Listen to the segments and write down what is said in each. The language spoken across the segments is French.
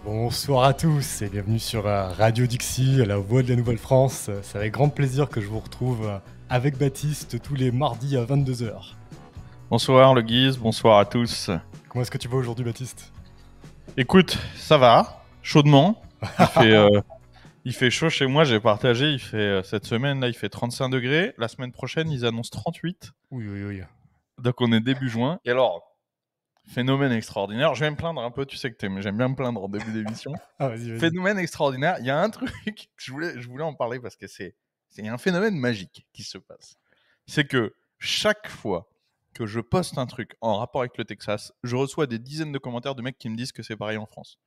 Bonsoir à tous et bienvenue sur Radio Dixie, la voix de la Nouvelle-France. C'est avec grand plaisir que je vous retrouve avec Baptiste tous les mardis à 22h. Bonsoir le Guise, bonsoir à tous. Comment est-ce que tu vas aujourd'hui, Baptiste ? Écoute, ça va, chaudement. Il fait chaud chez moi, j'ai partagé, cette semaine là il fait 35 degrés. La semaine prochaine ils annoncent 38. Oui. Donc on est début juin. Et alors, phénomène extraordinaire. Je vais me plaindre un peu, tu sais que j'aime bien me plaindre en début d'émission. Ah, vas-y. Phénomène extraordinaire, il y a un truc que je voulais en parler parce que c'est un phénomène magique qui se passe. C'est que chaque fois que je poste un truc en rapport avec le Texas, je reçois des dizaines de commentaires de mecs qui me disent que c'est pareil en France.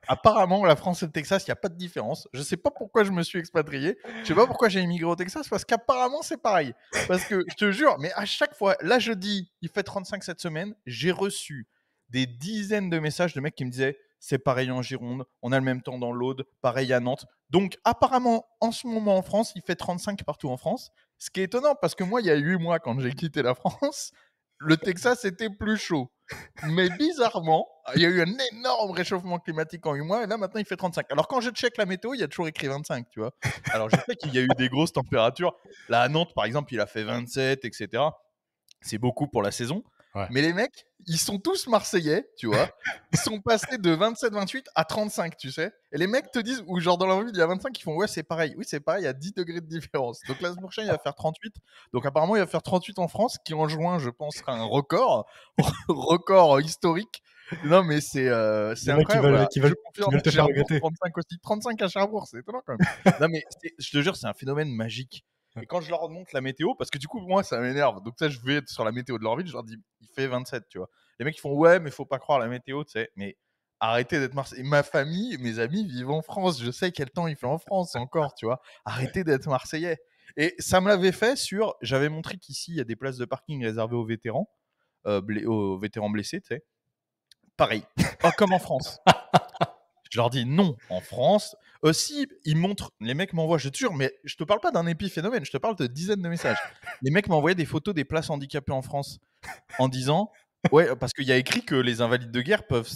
Apparemment, la France et le Texas, il n'y a pas de différence. Je ne sais pas pourquoi je me suis expatrié. Je ne sais pas pourquoi j'ai immigré au Texas, parce qu'apparemment, c'est pareil. Parce que, je te jure, mais à chaque fois, là, je dis, il fait 35 cette semaine, j'ai reçu des dizaines de messages de mecs qui me disaient, c'est pareil en Gironde, on a le même temps dans l'Aude, pareil à Nantes. Donc, apparemment, en ce moment en France, il fait 35 partout en France. Ce qui est étonnant, parce que moi, il y a 8 mois, quand j'ai quitté la France, le Texas était plus chaud. Mais bizarrement, il y a eu un énorme réchauffement climatique en 8 mois, et là, maintenant, il fait 35. Alors, quand je check la météo, il y a toujours écrit 25, tu vois. Alors, je sais qu'il y a eu des grosses températures. Là, à Nantes, par exemple, il a fait 27, etc. C'est beaucoup pour la saison. Ouais. Mais les mecs, ils sont tous marseillais, tu vois. Ils sont passés de 27-28 à 35, tu sais. Et les mecs te disent, ou genre dans leur vie, il y a 25, ils font, ouais, c'est pareil. Oui, c'est pareil, il y a 10 degrés de différence. Donc la semaine prochaine, il va faire 38. Donc apparemment, il va faire 38 en France, qui en juin, je pense, sera un record historique. Non, mais c'est incroyable. Voilà. Qui veulent te faire regretter. 35 aussi. 35 à Cherbourg, c'est étonnant quand même. Non, mais je te jure, c'est un phénomène magique. Et quand je leur remonte la météo, parce que du coup, moi, ça m'énerve. Donc, ça, je vais être sur la météo de leur ville, je leur dis, il fait 27, tu vois. Les mecs, ils font, ouais, mais faut pas croire la météo, tu sais. Mais arrêtez d'être Marseillais. Ma famille, mes amis vivent en France. Je sais quel temps il fait en France encore, tu vois. Arrêtez d'être Marseillais. Et ça me l'avait fait j'avais montré qu'ici, il y a des places de parking réservées aux vétérans, aux vétérans blessés, tu sais. Pareil. Pas comme en France. Je leur dis non, en France. Si ils montrent, les mecs m'envoient, je te jure, mais je te parle pas d'un épiphénomène, je te parle de dizaines de messages. Les mecs m'envoyaient des photos des places handicapées en France en disant, ouais, parce qu'il y a écrit que les invalides de guerre peuvent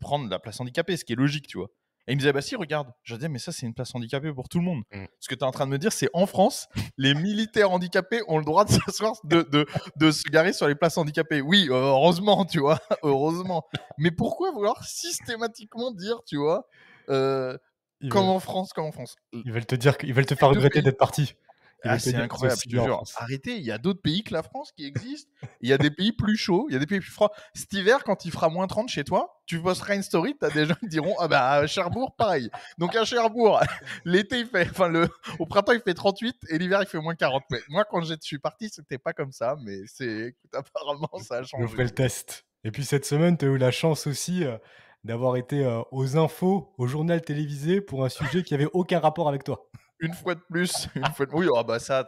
prendre la place handicapée, ce qui est logique, tu vois. Et ils me disaient, bah si, regarde. Je disais, mais ça, c'est une place handicapée pour tout le monde. Ce que tu es en train de me dire, c'est en France, les militaires handicapés ont le droit de s'asseoir, de se garer sur les places handicapées. Oui, heureusement, tu vois, heureusement. Mais pourquoi vouloir systématiquement dire, tu vois, en France, comme en France. Ils veulent te faire regretter d'être parti. C'est incroyable, je te jure. Arrêtez, il y a d'autres pays que la France qui existent. Il y a des pays plus chauds, il y a des pays plus froids. Cet hiver, quand il fera moins 30 chez toi, tu posteras une story, tu as des gens qui diront, ah bah à Cherbourg, pareil. Donc à Cherbourg, l'été, au printemps, il fait 38 et l'hiver, il fait moins 40. Mais moi, quand je suis parti, c'était pas comme ça, mais apparemment, ça a changé. Je ferai le test. Et puis cette semaine, tu as eu la chance aussi d'avoir été aux infos, au journal télévisé, pour un sujet qui avait aucun rapport avec toi. Une fois de plus. Oui, oh bah ça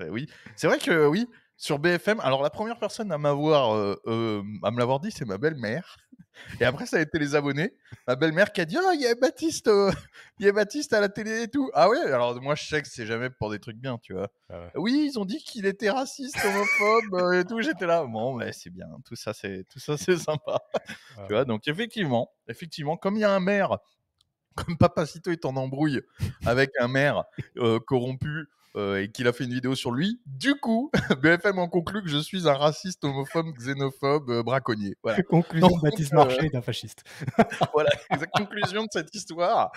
oui. C'est vrai que oui, sur BFM, alors la première personne à me l'avoir dit, c'est ma belle-mère. Et après, ça a été les abonnés. Ma belle-mère qui a dit, oh, il y a Baptiste à la télé et tout. Ah ouais, alors moi, je sais que c'est jamais pour des trucs bien, tu vois. Ah ouais. Oui, ils ont dit qu'il était raciste, homophobe et tout. J'étais là, bon, mais c'est bien. Tout ça, c'est sympa. Ah. Tu vois, donc effectivement, comme il y a un maire, comme Papacito est en embrouille avec un maire corrompu et qu'il a fait une vidéo sur lui, du coup, BFM en conclut que je suis un raciste, homophobe, xénophobe, braconnier. Voilà. Conclusion, Donc, Baptiste Marchais est un fasciste. Voilà, conclusion de cette histoire.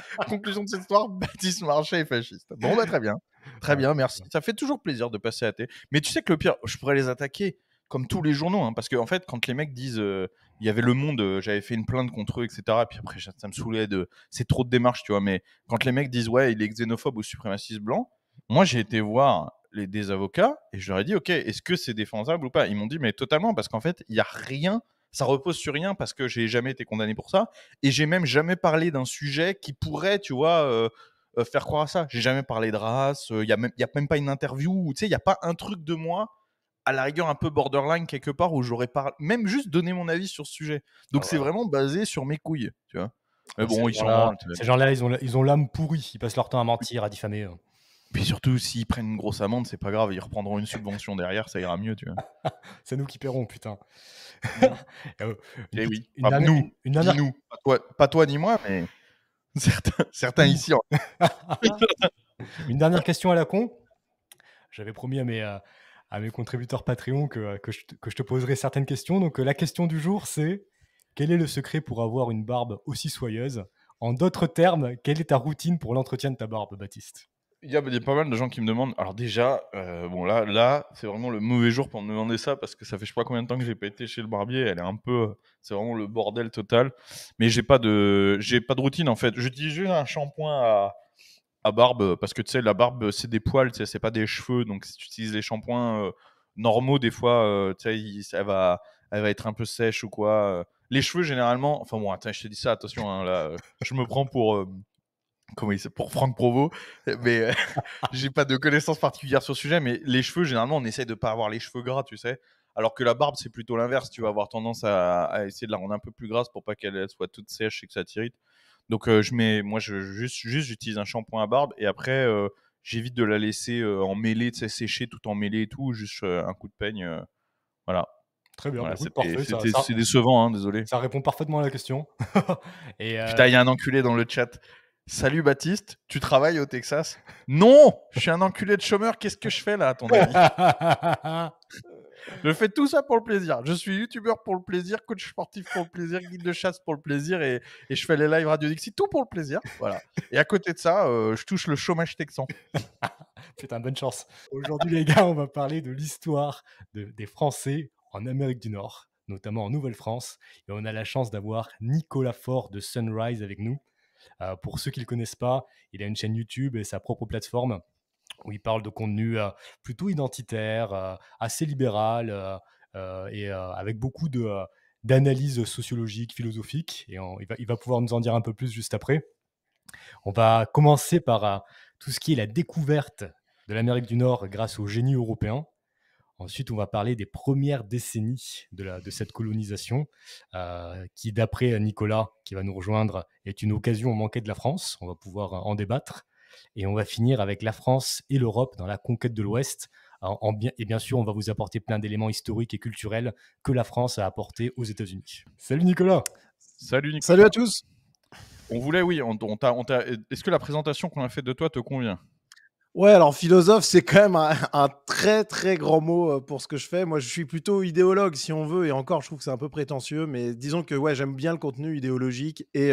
Baptiste Marchais est fasciste. Bon, bah très bien. Très bien, merci. Ça fait toujours plaisir de passer à thé. Mais tu sais que le pire, je pourrais les attaquer comme tous les journaux, hein, parce qu'en fait, quand les mecs disent, il y avait Le Monde, j'avais fait une plainte contre eux, etc. Et puis après, ça me saoulait c'est trop de démarches, tu vois. Mais quand les mecs disent, ouais, il est xénophobe ou suprémaciste blanc, moi, j'ai été voir des avocats et je leur ai dit, ok, est-ce que c'est défendable ou pas? Ils m'ont dit, mais totalement, parce qu'en fait, il y a rien. Ça repose sur rien parce que j'ai jamais été condamné pour ça et j'ai même jamais parlé d'un sujet qui pourrait, tu vois, faire croire à ça. J'ai jamais parlé de race. Il y a même pas une interview. Tu sais, il y a pas un truc de moi à la rigueur un peu borderline quelque part où j'aurais même juste donné mon avis sur ce sujet. Donc c'est vraiment basé sur mes couilles, tu vois. Mais bon, ils sont Ces gens-là, ils ont l'âme pourrie. Ils passent leur temps à mentir, à diffamer. Puis surtout, s'ils prennent une grosse amende, c'est pas grave, ils reprendront une subvention derrière, ça ira mieux, tu vois. C'est nous qui paierons, putain. Mm. Euh, Eh oui. une Enfin, dernière, nous, une je dis dernière... nous, pas toi ni moi, mais certains Ouh. ici. En... Une dernière question à la con. J'avais promis à mes contributeurs Patreon que je te poserai certaines questions. Donc, la question du jour, c'est quel est le secret pour avoir une barbe aussi soyeuse? En d'autres termes, quelle est ta routine pour l'entretien de ta barbe, Baptiste? Il y a pas mal de gens qui me demandent. Alors déjà, bon là, c'est vraiment le mauvais jour pour me demander ça parce que ça fait je sais pas combien de temps que j'ai pas été chez le barbier. Elle est un peu, c'est vraiment le bordel total. Mais j'ai pas de routine en fait. J'utilise juste un shampoing à barbe parce que tu sais la barbe c'est des poils, tu sais, c'est pas des cheveux. Donc si tu utilises les shampoings normaux, des fois, tu sais, elle va être un peu sèche ou quoi. Les cheveux généralement, enfin bon, attends, je te dis ça, attention, hein, là, je me prends pour comment il s'appelle, pour Franck Provo, mais j'ai pas de connaissances particulières sur le sujet, mais les cheveux, généralement, on essaie de pas avoir les cheveux gras, tu sais. Alors que la barbe, c'est plutôt l'inverse. Tu vas avoir tendance à essayer de la rendre un peu plus grasse pour pas qu'elle soit toute sèche et que ça t'irrite. Donc, j'utilise un shampoing à barbe et après, j'évite de la laisser en mêlée, tu sais, sécher tout en mêlée et tout, juste un coup de peigne. Voilà. Très bien, bah Voilà, écoute, parfait. c'est décevant, hein, désolé. Ça répond parfaitement à la question. Et Putain, il y a un enculé dans le chat. Salut Baptiste, tu travailles au Texas? Non, je suis un enculé de chômeur. Qu'est-ce que je fais là, à ton avis? Je fais tout ça pour le plaisir. Je suis youtubeur pour le plaisir, coach sportif pour le plaisir, guide de chasse pour le plaisir et je fais les lives Radio Dixie, tout pour le plaisir. Voilà. Et à côté de ça, je touche le chômage texan. Putain, bonne chance. Aujourd'hui, les gars, on va parler de l'histoire des Français en Amérique du Nord, notamment en Nouvelle-France. Et on a la chance d'avoir Nicolas Faure de Sunrise avec nous. Pour ceux qui ne le connaissent pas, il a une chaîne YouTube et sa propre plateforme où il parle de contenu plutôt identitaire, assez libéral et avec beaucoup d'analyses sociologiques, philosophiques. Et il va pouvoir nous en dire un peu plus juste après. On va commencer par tout ce qui est la découverte de l'Amérique du Nord grâce au génie européen. Ensuite, on va parler des premières décennies de cette colonisation, qui, d'après Nicolas, qui va nous rejoindre, est une occasion manquée de la France. On va pouvoir en débattre. Et on va finir avec la France et l'Europe dans la conquête de l'Ouest. Et bien sûr, on va vous apporter plein d'éléments historiques et culturels que la France a apportés aux États-Unis. Salut Nicolas! Salut Nicolas. Salut à tous. On voulait, oui, est-ce que la présentation qu'on a faite de toi te convient? Ouais, alors philosophe, c'est quand même un très très grand mot pour ce que je fais. Moi, je suis plutôt idéologue, si on veut, et encore, je trouve que c'est un peu prétentieux, mais disons que ouais, j'aime bien le contenu idéologique et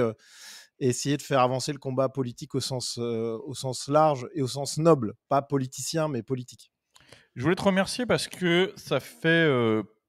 essayer de faire avancer le combat politique au sens large et au sens noble, pas politicien, mais politique. Je voulais te remercier parce que ça fait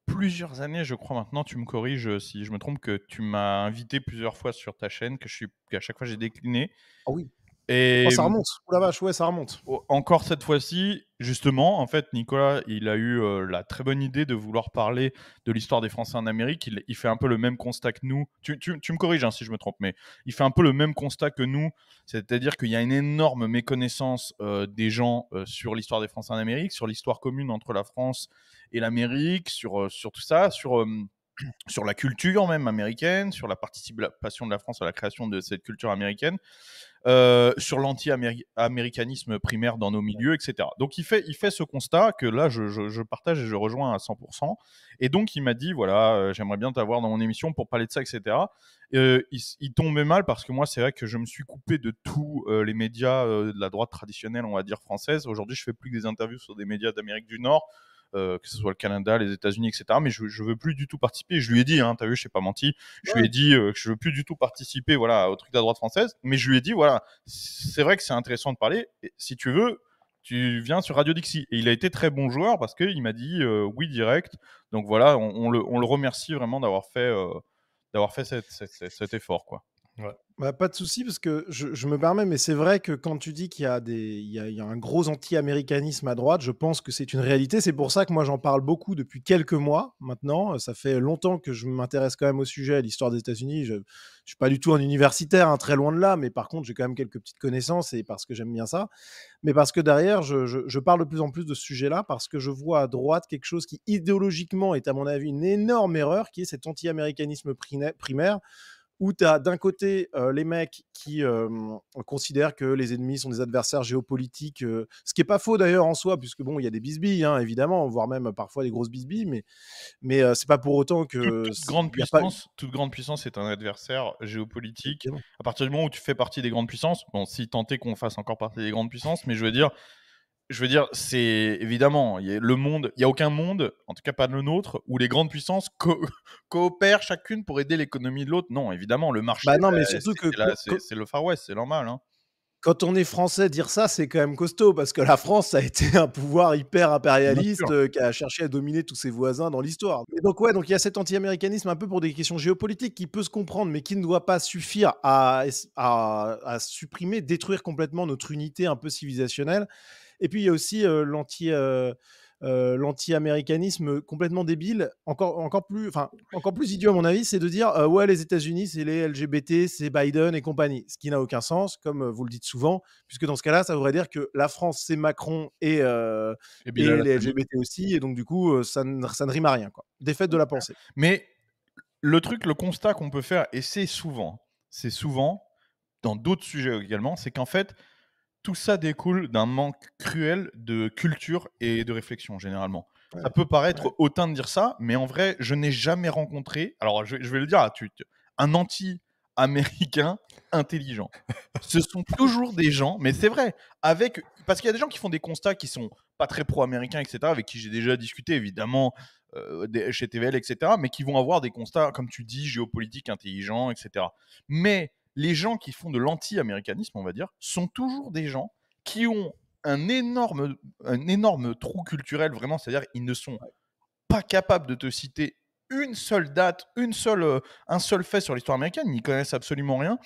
plusieurs années, je crois maintenant, tu me corriges si je me trompe, que tu m'as invité plusieurs fois sur ta chaîne, qu'à chaque fois j'ai décliné. Ah oui. Et Oh, ça remonte. Oh la vache, ouais, ça remonte. encore cette fois-ci, justement, en fait, Nicolas, il a eu la très bonne idée de vouloir parler de l'histoire des Français en Amérique. Il fait un peu le même constat que nous. Tu me corriges hein, si je me trompe, mais il fait un peu le même constat que nous. C'est-à-dire qu'il y a une énorme méconnaissance des gens sur l'histoire des Français en Amérique, sur l'histoire commune entre la France et l'Amérique, sur tout ça, sur la culture même américaine, sur la participation de la France à la création de cette culture américaine. Sur l'anti-américanisme primaire dans nos milieux, etc. Donc il fait ce constat que là je partage et je rejoins à 100%. Et donc il m'a dit voilà, j'aimerais bien t'avoir dans mon émission pour parler de ça, etc. Il tombait mal parce que moi c'est vrai que je me suis coupé de tous les médias de la droite traditionnelle, on va dire française. Aujourd'hui je fais plus que des interviews sur des médias d'Amérique du Nord. Que ce soit le Canada, les États-Unis, etc. Mais je veux plus du tout participer. Je lui ai dit, hein, t'as vu, je n'ai pas menti. Je lui ai dit que je veux plus du tout participer, voilà, au truc de la droite française. Mais je lui ai dit, voilà, c'est vrai que c'est intéressant de parler. Et si tu veux, tu viens sur Radio Dixie. Et il a été très bon joueur parce qu'il m'a dit oui direct. Donc voilà, on le remercie vraiment d'avoir fait cet effort, quoi. Ouais. Bah, pas de souci, parce que je me permets, mais c'est vrai que quand tu dis qu'il y a, il y a un gros anti-américanisme à droite, je pense que c'est une réalité. C'est pour ça que moi j'en parle beaucoup depuis quelques mois maintenant. Ça fait longtemps que je m'intéresse quand même au sujet, à l'histoire des États-Unis. Je ne suis pas du tout un universitaire, hein, très loin de là, mais par contre j'ai quand même quelques petites connaissances et parce que j'aime bien ça. Mais parce que derrière, je parle de plus en plus de ce sujet-là parce que je vois à droite quelque chose qui idéologiquement est à mon avis une énorme erreur, qui est cet anti-américanisme primaire où tu as d'un côté les mecs qui considèrent que les ennemis sont des adversaires géopolitiques, ce qui n'est pas faux d'ailleurs en soi, puisque bon, il y a des bisbilles, hein, évidemment, voire même parfois des grosses bisbilles, mais c'est pas pour autant que toute grande puissance est un adversaire géopolitique. Évidemment. À partir du moment où tu fais partie des grandes puissances, bon, si tant est qu'on fasse encore partie des grandes puissances, mais je veux dire, c'est évidemment, il y a aucun monde, en tout cas pas le nôtre, où les grandes puissances coopèrent chacune pour aider l'économie de l'autre. Non, évidemment, le marché, Bah non, mais surtout c'est le Far West, c'est normal. Hein. Quand on est français, dire ça, c'est quand même costaud, parce que la France, ça a été un pouvoir hyper impérialiste qui a cherché à dominer tous ses voisins dans l'histoire. Et donc, ouais, donc il y a cet anti-américanisme un peu pour des questions géopolitiques qui peut se comprendre, mais qui ne doit pas suffire à supprimer, détruire complètement notre unité un peu civilisationnelle. Et puis, il y a aussi l'anti-américanisme complètement débile, encore plus idiot à mon avis, c'est de dire ouais, les États-Unis, c'est les LGBT, c'est Biden et compagnie, ce qui n'a aucun sens, comme vous le dites souvent, puisque dans ce cas-là, ça voudrait dire que la France, c'est Macron et les LGBT aussi, et donc du coup, ça ne rime à rien, quoi. Défaite de la pensée. Mais le constat qu'on peut faire, et c'est souvent dans d'autres sujets également, c'est qu'en fait, tout ça découle d'un manque cruel de culture et de réflexion, généralement. Ouais. Ça peut paraître hautain de dire ça, mais en vrai, je n'ai jamais rencontré, alors je vais le dire, un anti-américain intelligent. Ce sont toujours des gens, mais c'est vrai, parce qu'il y a des gens qui font des constats qui sont pas très pro-américains, etc., avec qui j'ai déjà discuté, évidemment, chez TVL, etc., mais qui vont avoir des constats, comme tu dis, géopolitiques, intelligents, etc. Mais les gens qui font de l'anti-américanisme, on va dire, sont toujours des gens qui ont un énorme trou culturel, vraiment, c'est-à-dire ils ne sont pas capables de te citer une seule date, un seul fait sur l'histoire américaine, ils n'y connaissent absolument rien,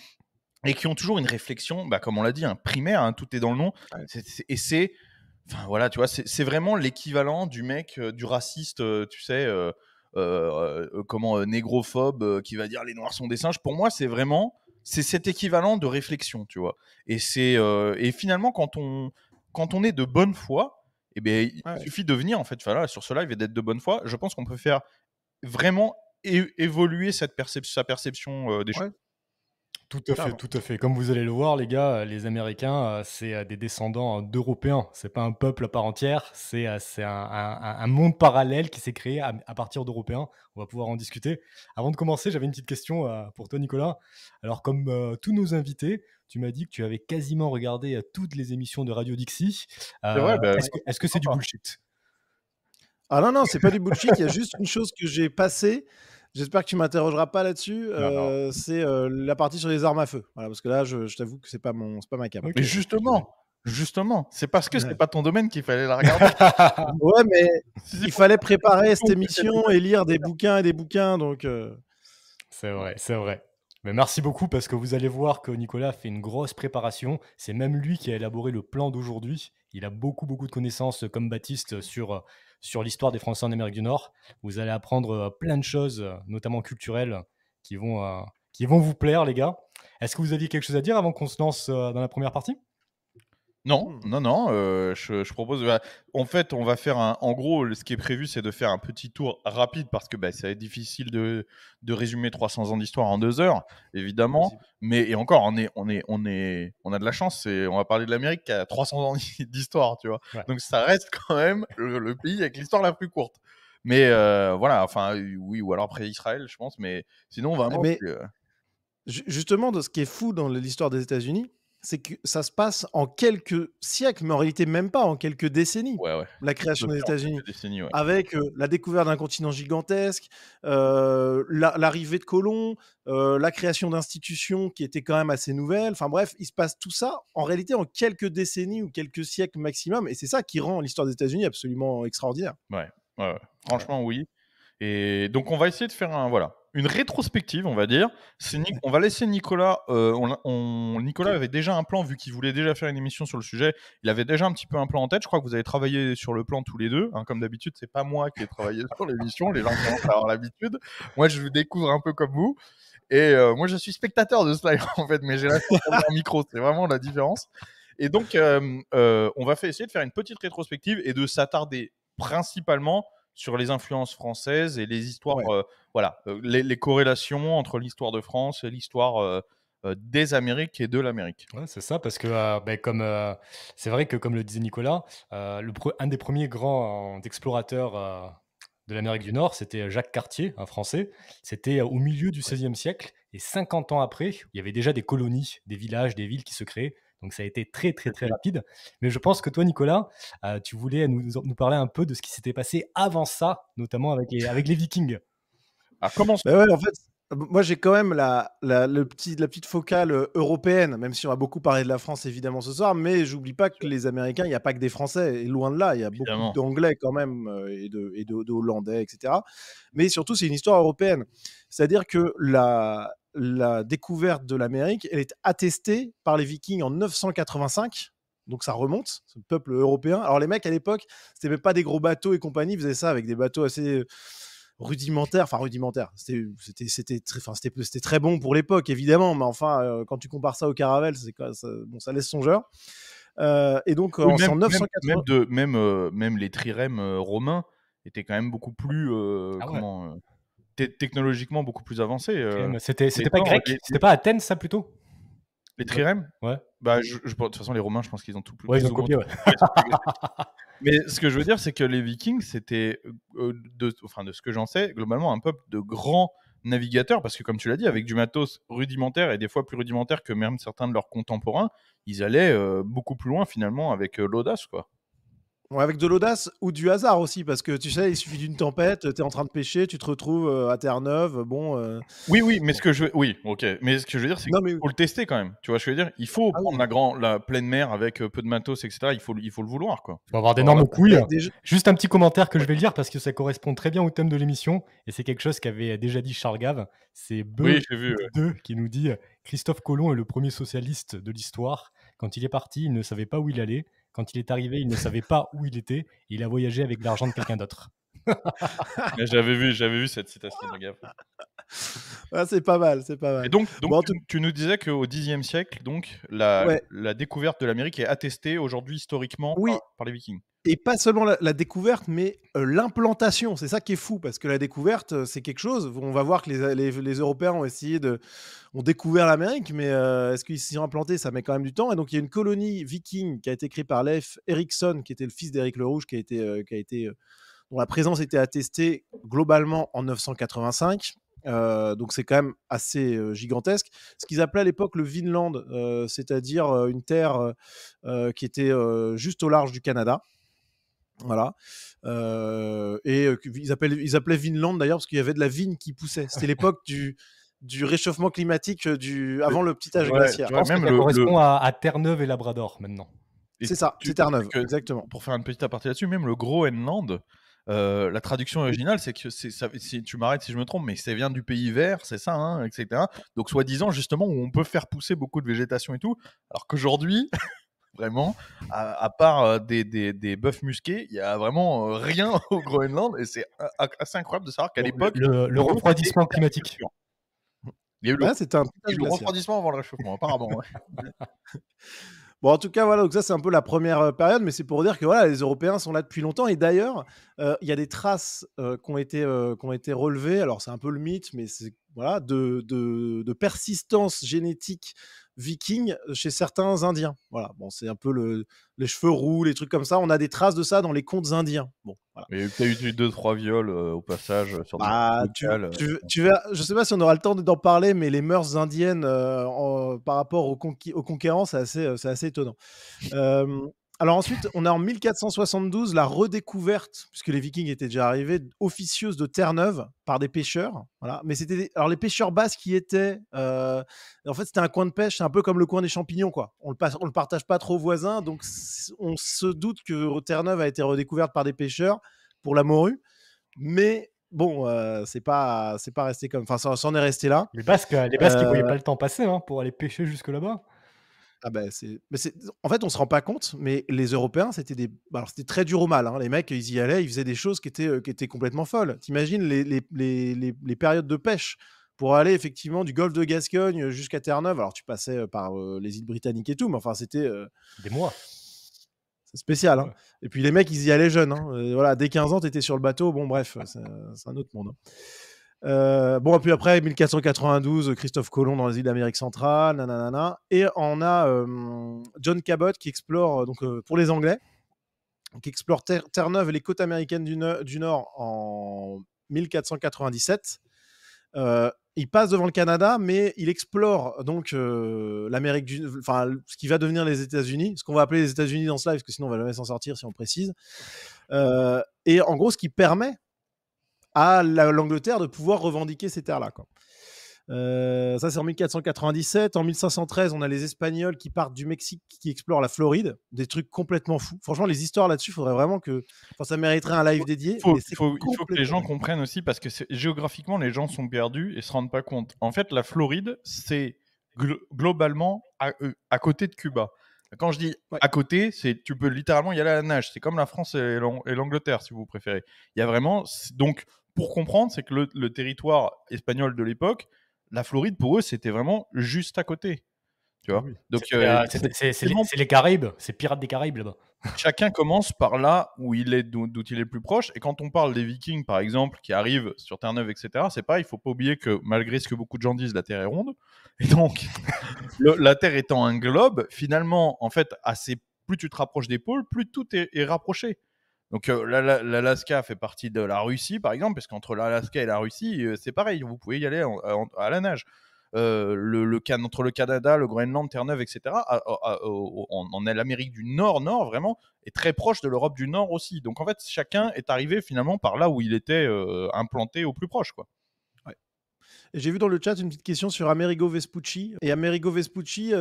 et qui ont toujours une réflexion, comme on l'a dit, primaire, hein, tout est dans le nom, enfin voilà, tu vois, c'est vraiment l'équivalent du mec, du raciste, tu sais, négrophobe, qui va dire les Noirs sont des singes. Pour moi, c'est cet équivalent de réflexion, tu vois. Et finalement, quand on est de bonne foi, il suffit de venir en fait, sur ce live et d'être de bonne foi. Je pense qu'on peut faire vraiment évoluer sa perception des choses. Tout à fait. Comme vous allez le voir, les gars, les Américains, c'est des descendants d'Européens. C'est pas un peuple à part entière. C'est un monde parallèle qui s'est créé à partir d'Européens. On va pouvoir en discuter. Avant de commencer, j'avais une petite question pour toi, Nicolas. Alors, comme tous nos invités, tu m'as dit que tu avais quasiment regardé toutes les émissions de Radio Dixie. C'est vrai, est-ce que c'est du bullshit? Ah non, c'est pas du bullshit. Il y a juste une chose que j'ai passée. J'espère que tu m'interrogeras pas là-dessus. C'est la partie sur les armes à feu. Voilà, parce que là, je t'avoue que c'est pas ma cam. Mais justement, c'est parce que c'est pas ton domaine qu'il fallait la regarder. Ouais, mais il fallait préparer cette émission et lire des bouquins, donc. C'est vrai. Mais merci beaucoup parce que vous allez voir que Nicolas fait une grosse préparation. C'est même lui qui a élaboré le plan d'aujourd'hui. Il a beaucoup de connaissances comme Baptiste sur l'histoire des Français en Amérique du Nord. Vous allez apprendre plein de choses, notamment culturelles, qui vont vous plaire, les gars. Est-ce que vous aviez quelque chose à dire avant qu'on se lance dans la première partie ? Non, je propose. En fait, on va faire en gros, ce qui est prévu, c'est de faire un petit tour rapide parce que ça va être difficile de résumer 300 ans d'histoire en 2 heures, évidemment. Mais et encore, on a de la chance. On va parler de l'Amérique qui a 300 ans d'histoire, tu vois. Ouais. Donc ça reste quand même le pays avec l'histoire la plus courte. Mais voilà, enfin oui, ou alors après Israël, je pense. Mais sinon, vraiment. Justement, ce qui est fou dans l'histoire des États-Unis, c'est que ça se passe en quelques siècles, mais en réalité même pas, en quelques décennies. La création des États-Unis, avec la découverte d'un continent gigantesque, l'arrivée de colons, la création d'institutions qui étaient quand même assez nouvelles. Enfin bref, il se passe tout ça en réalité en quelques décennies ou quelques siècles maximum, et c'est ça qui rend l'histoire des États-Unis absolument extraordinaire. Ouais. Franchement, oui. Et donc on va essayer de faire une rétrospective, on va dire. On va laisser Nicolas. Nicolas avait déjà un plan, vu qu'il voulait déjà faire une émission sur le sujet. Il avait déjà un petit peu un plan en tête. Je crois que vous avez travaillé sur le plan tous les deux. Hein, comme d'habitude, c'est pas moi qui ai travaillé sur l'émission. Les gens commencent à avoir l'habitude. Moi, je découvre un peu comme vous. Et moi, je suis spectateur de ce live, en fait. Mais j'ai la chance d'avoir un micro. C'est vraiment la différence. Et donc, on va essayer de faire une petite rétrospective et de s'attarder principalement sur les influences françaises et les histoires, Ouais. voilà, les corrélations entre l'histoire de France et l'histoire des Amériques et de l'Amérique. Ouais, c'est ça, parce que c'est vrai que, comme le disait Nicolas, un des premiers grands explorateurs de l'Amérique du Nord, c'était Jacques Cartier, un Français. C'était au milieu du XVIe siècle, et 50 ans après, il y avait déjà des colonies, des villages, des villes qui se créaient. Donc ça a été très très très rapide. Mais je pense que toi, Nicolas, tu voulais nous parler un peu de ce qui s'était passé avant ça, notamment avec les Vikings. Alors comment Bah ouais, en fait, moi j'ai quand même la petite focale européenne, même si on a beaucoup parlé de la France évidemment ce soir, mais j'oublie pas que les Américains, il n'y a pas que des Français, et loin de là, il y a beaucoup évidemment. d'Anglais quand même, de Hollandais, etc. Mais surtout, c'est une histoire européenne. C'est-à-dire que la découverte de l'Amérique, elle est attestée par les Vikings en 985. Donc ça remonte, ce peuple européen. Alors les mecs à l'époque, c'était même pas des gros bateaux et compagnie, ils faisaient ça avec des bateaux assez rudimentaire, c'était très bon pour l'époque évidemment, mais enfin quand tu compares ça au Caravelle, ça laisse songeur. Et donc Oui, en 980, même les trirèmes romains étaient quand même beaucoup plus Ah ouais. technologiquement beaucoup plus avancés. C'était Les pas Nords, grec? C'était pas Athènes, ça, plutôt? les trirèmes, Ouais. bah, de toute façon, les Romains, je pense qu'ils ont tout Ouais, ils ont plus ou moins copié, tout ouais. copié sur les Grecs. Mais ce que je veux dire, c'est que les Vikings, c'était, de ce que j'en sais, globalement, un peuple de grands navigateurs, parce que comme tu l'as dit, avec du matos rudimentaire et des fois plus rudimentaire que même certains de leurs contemporains, ils allaient beaucoup plus loin finalement avec l'audace, quoi. ouais, avec de l'audace ou du hasard aussi, parce que tu sais, il suffit d'une tempête, tu es en train de pêcher, tu te retrouves à Terre-Neuve, Oui, oui, mais bon. oui, ok. Mais ce que je veux dire, c'est Non qu'il mais faut le tester quand même. Tu vois ce que je veux dire? Il faut ah prendre oui, la pleine mer avec peu de matos, etc. Il faut le vouloir, quoi. Faut avoir Faut avoir la d'énormes couilles. déjà, Juste un petit commentaire que je ouais. vais lire parce que ça correspond très bien au thème de l'émission, et c'est quelque chose qu'avait déjà dit Charles Gave. C'est Oui, j'ai vu. Beu2 qui nous dit: «Christophe Colomb est le premier socialiste de l'histoire. Quand il est parti, il ne savait pas où il allait. Quand il est arrivé, il ne savait pas où il était. Il a voyagé avec l'argent de quelqu'un d'autre». Mais j'avais vu cette citation de Gave. ah, c'est pas mal, c'est pas Et mal. donc Bon, en tout tu nous disais qu'au Xe siècle, donc ouais, la découverte de l'Amérique est attestée aujourd'hui historiquement oui. par les Vikings. Et pas seulement la découverte, mais l'implantation. C'est ça qui est fou, parce que la découverte, c'est quelque chose. On va voir que les Européens ont découvert l'Amérique, mais est-ce qu'ils s'y sont implantés? Ça met quand même du temps. Et donc, il y a une colonie viking qui a été créée par Leif Erikson, qui était le fils d'Éric le Rouge, dont la présence était attestée globalement en 985. Donc c'est quand même assez gigantesque. Ce qu'ils appelaient à l'époque le Vinland, c'est-à-dire une terre qui était juste au large du Canada. Voilà. Ils appelaient Vinland d'ailleurs parce qu'il y avait de la vigne qui poussait. C'était l'époque du réchauffement climatique avant le petit âge Ouais, glaciaire. Je pense que même ça correspond à Terre-Neuve et Labrador maintenant. et C'est ça, tu c'est sais Terre-Neuve, que exactement. pour faire une petite aparté là-dessus, même le Groenland, la traduction originale, c'est que si tu m'arrêtes si je me trompe, mais ça vient du pays vert, c'est ça, hein, etc. Donc soi-disant justement où on peut faire pousser beaucoup de végétation et tout, alors qu'aujourd'hui, vraiment, à part des bœufs musqués, il y a vraiment rien au Groenland et c'est assez incroyable de savoir qu'à Bon, l'époque, le pour eux, c'était refroidissement climatique. l'agriculture. Il y a eu Bah, c'était un petit âge glaciaire. refroidissement avant le réchauffement, apparemment. Ouais. Bon, en tout cas, voilà, donc ça, c'est un peu la première période, mais c'est pour dire que voilà, les Européens sont là depuis longtemps. Et d'ailleurs, il y a des traces qui ont été relevées. Alors, c'est un peu le mythe, mais c'est voilà, de persistance génétique viking chez certains Indiens. Voilà, bon, c'est un peu les cheveux roux, les trucs comme ça. On a des traces de ça dans les contes indiens. Bon, voilà. Il y a eu peut-être eu 2-3 viols au passage sur des Bah, locales. tu verras, je sais pas si on aura le temps d'en parler, mais les mœurs indiennes par rapport aux conquérants, c'est assez étonnant. Euh, alors ensuite, on a en 1472 la redécouverte, puisque les Vikings étaient déjà arrivés, officieuse de Terre-Neuve par des pêcheurs. Voilà. Mais alors les pêcheurs basques qui étaient, en fait, c'était un coin de pêche, c'est un peu comme le coin des champignons, quoi. On le partage pas trop aux voisins, donc on se doute que Terre-Neuve a été redécouverte par des pêcheurs pour la morue. Mais bon, c'est pas resté comme. Enfin, ça en est resté là. Les Basques, ils voyaient pas le temps passer, hein, pour aller pêcher jusque là-bas. Ah bah en fait, on se rend pas compte, mais les Européens, alors c'était très dur au mal, hein. Les mecs, ils y allaient, ils faisaient des choses qui étaient complètement folles. T'imagines les périodes de pêche pour aller effectivement du golfe de Gascogne jusqu'à Terre-Neuve. Alors tu passais par les îles britanniques et tout, mais enfin C'est spécial. Hein. Ouais. Et puis les mecs, ils y allaient jeunes. Hein. Voilà, dès 15 ans, tu étais sur le bateau. Bon, bref, c'est un autre monde. Bon, et puis après, 1492, Christophe Colomb dans les îles d'Amérique centrale, nanana. Et on a John Cabot qui explore, donc pour les Anglais, qui explore Terre-Neuve et les côtes américaines du Nord en 1497. Il passe devant le Canada, mais il explore donc l'Amérique enfin ce qui va devenir les États-Unis, ce qu'on va appeler les États-Unis dans ce live, parce que sinon on va jamais s'en sortir si on précise. Et en gros, ce qui permet à l'Angleterre de pouvoir revendiquer ces terres-là, quoi. Ça, c'est en 1497. En 1513, on a les Espagnols qui partent du Mexique, qui explorent la Floride. Des trucs complètement fous. Franchement, les histoires là-dessus, il faudrait vraiment que... Enfin, ça mériterait un live dédié. Il faut que les gens comprennent aussi, parce que géographiquement, les gens sont perdus et se rendent pas compte. En fait, la Floride, c'est globalement à côté de Cuba. Quand je dis à côté, tu peux littéralement y aller à la nage. C'est comme la France et l'Angleterre, si vous préférez. Il y a vraiment... Donc, pour comprendre, c'est que le territoire espagnol de l'époque, la Floride, pour eux, c'était vraiment juste à côté. Tu vois. Oui. Donc, c'est les Caraïbes, c'est Pirates des Caraïbes là-bas. Chacun commence par là où il est, d'où il est le plus proche. Et quand on parle des Vikings, par exemple, qui arrivent sur Terre-Neuve, etc., c'est pareil. Il ne faut pas oublier que malgré ce que beaucoup de gens disent, la Terre est ronde. Et donc, la Terre étant un globe, finalement, en fait, plus tu te rapproches des pôles, plus tout est rapproché. Donc l'Alaska fait partie de la Russie, par exemple, parce qu'entre l'Alaska et la Russie, c'est pareil, vous pouvez y aller à la nage. Entre le Canada, le Groenland, Terre-Neuve, etc., on est l'Amérique du Nord, vraiment, est très proche de l'Europe du Nord aussi. Donc en fait, chacun est arrivé finalement par là où il était implanté au plus proche, quoi. Et j'ai vu dans le chat une petite question sur Amerigo Vespucci. Et Amerigo Vespucci,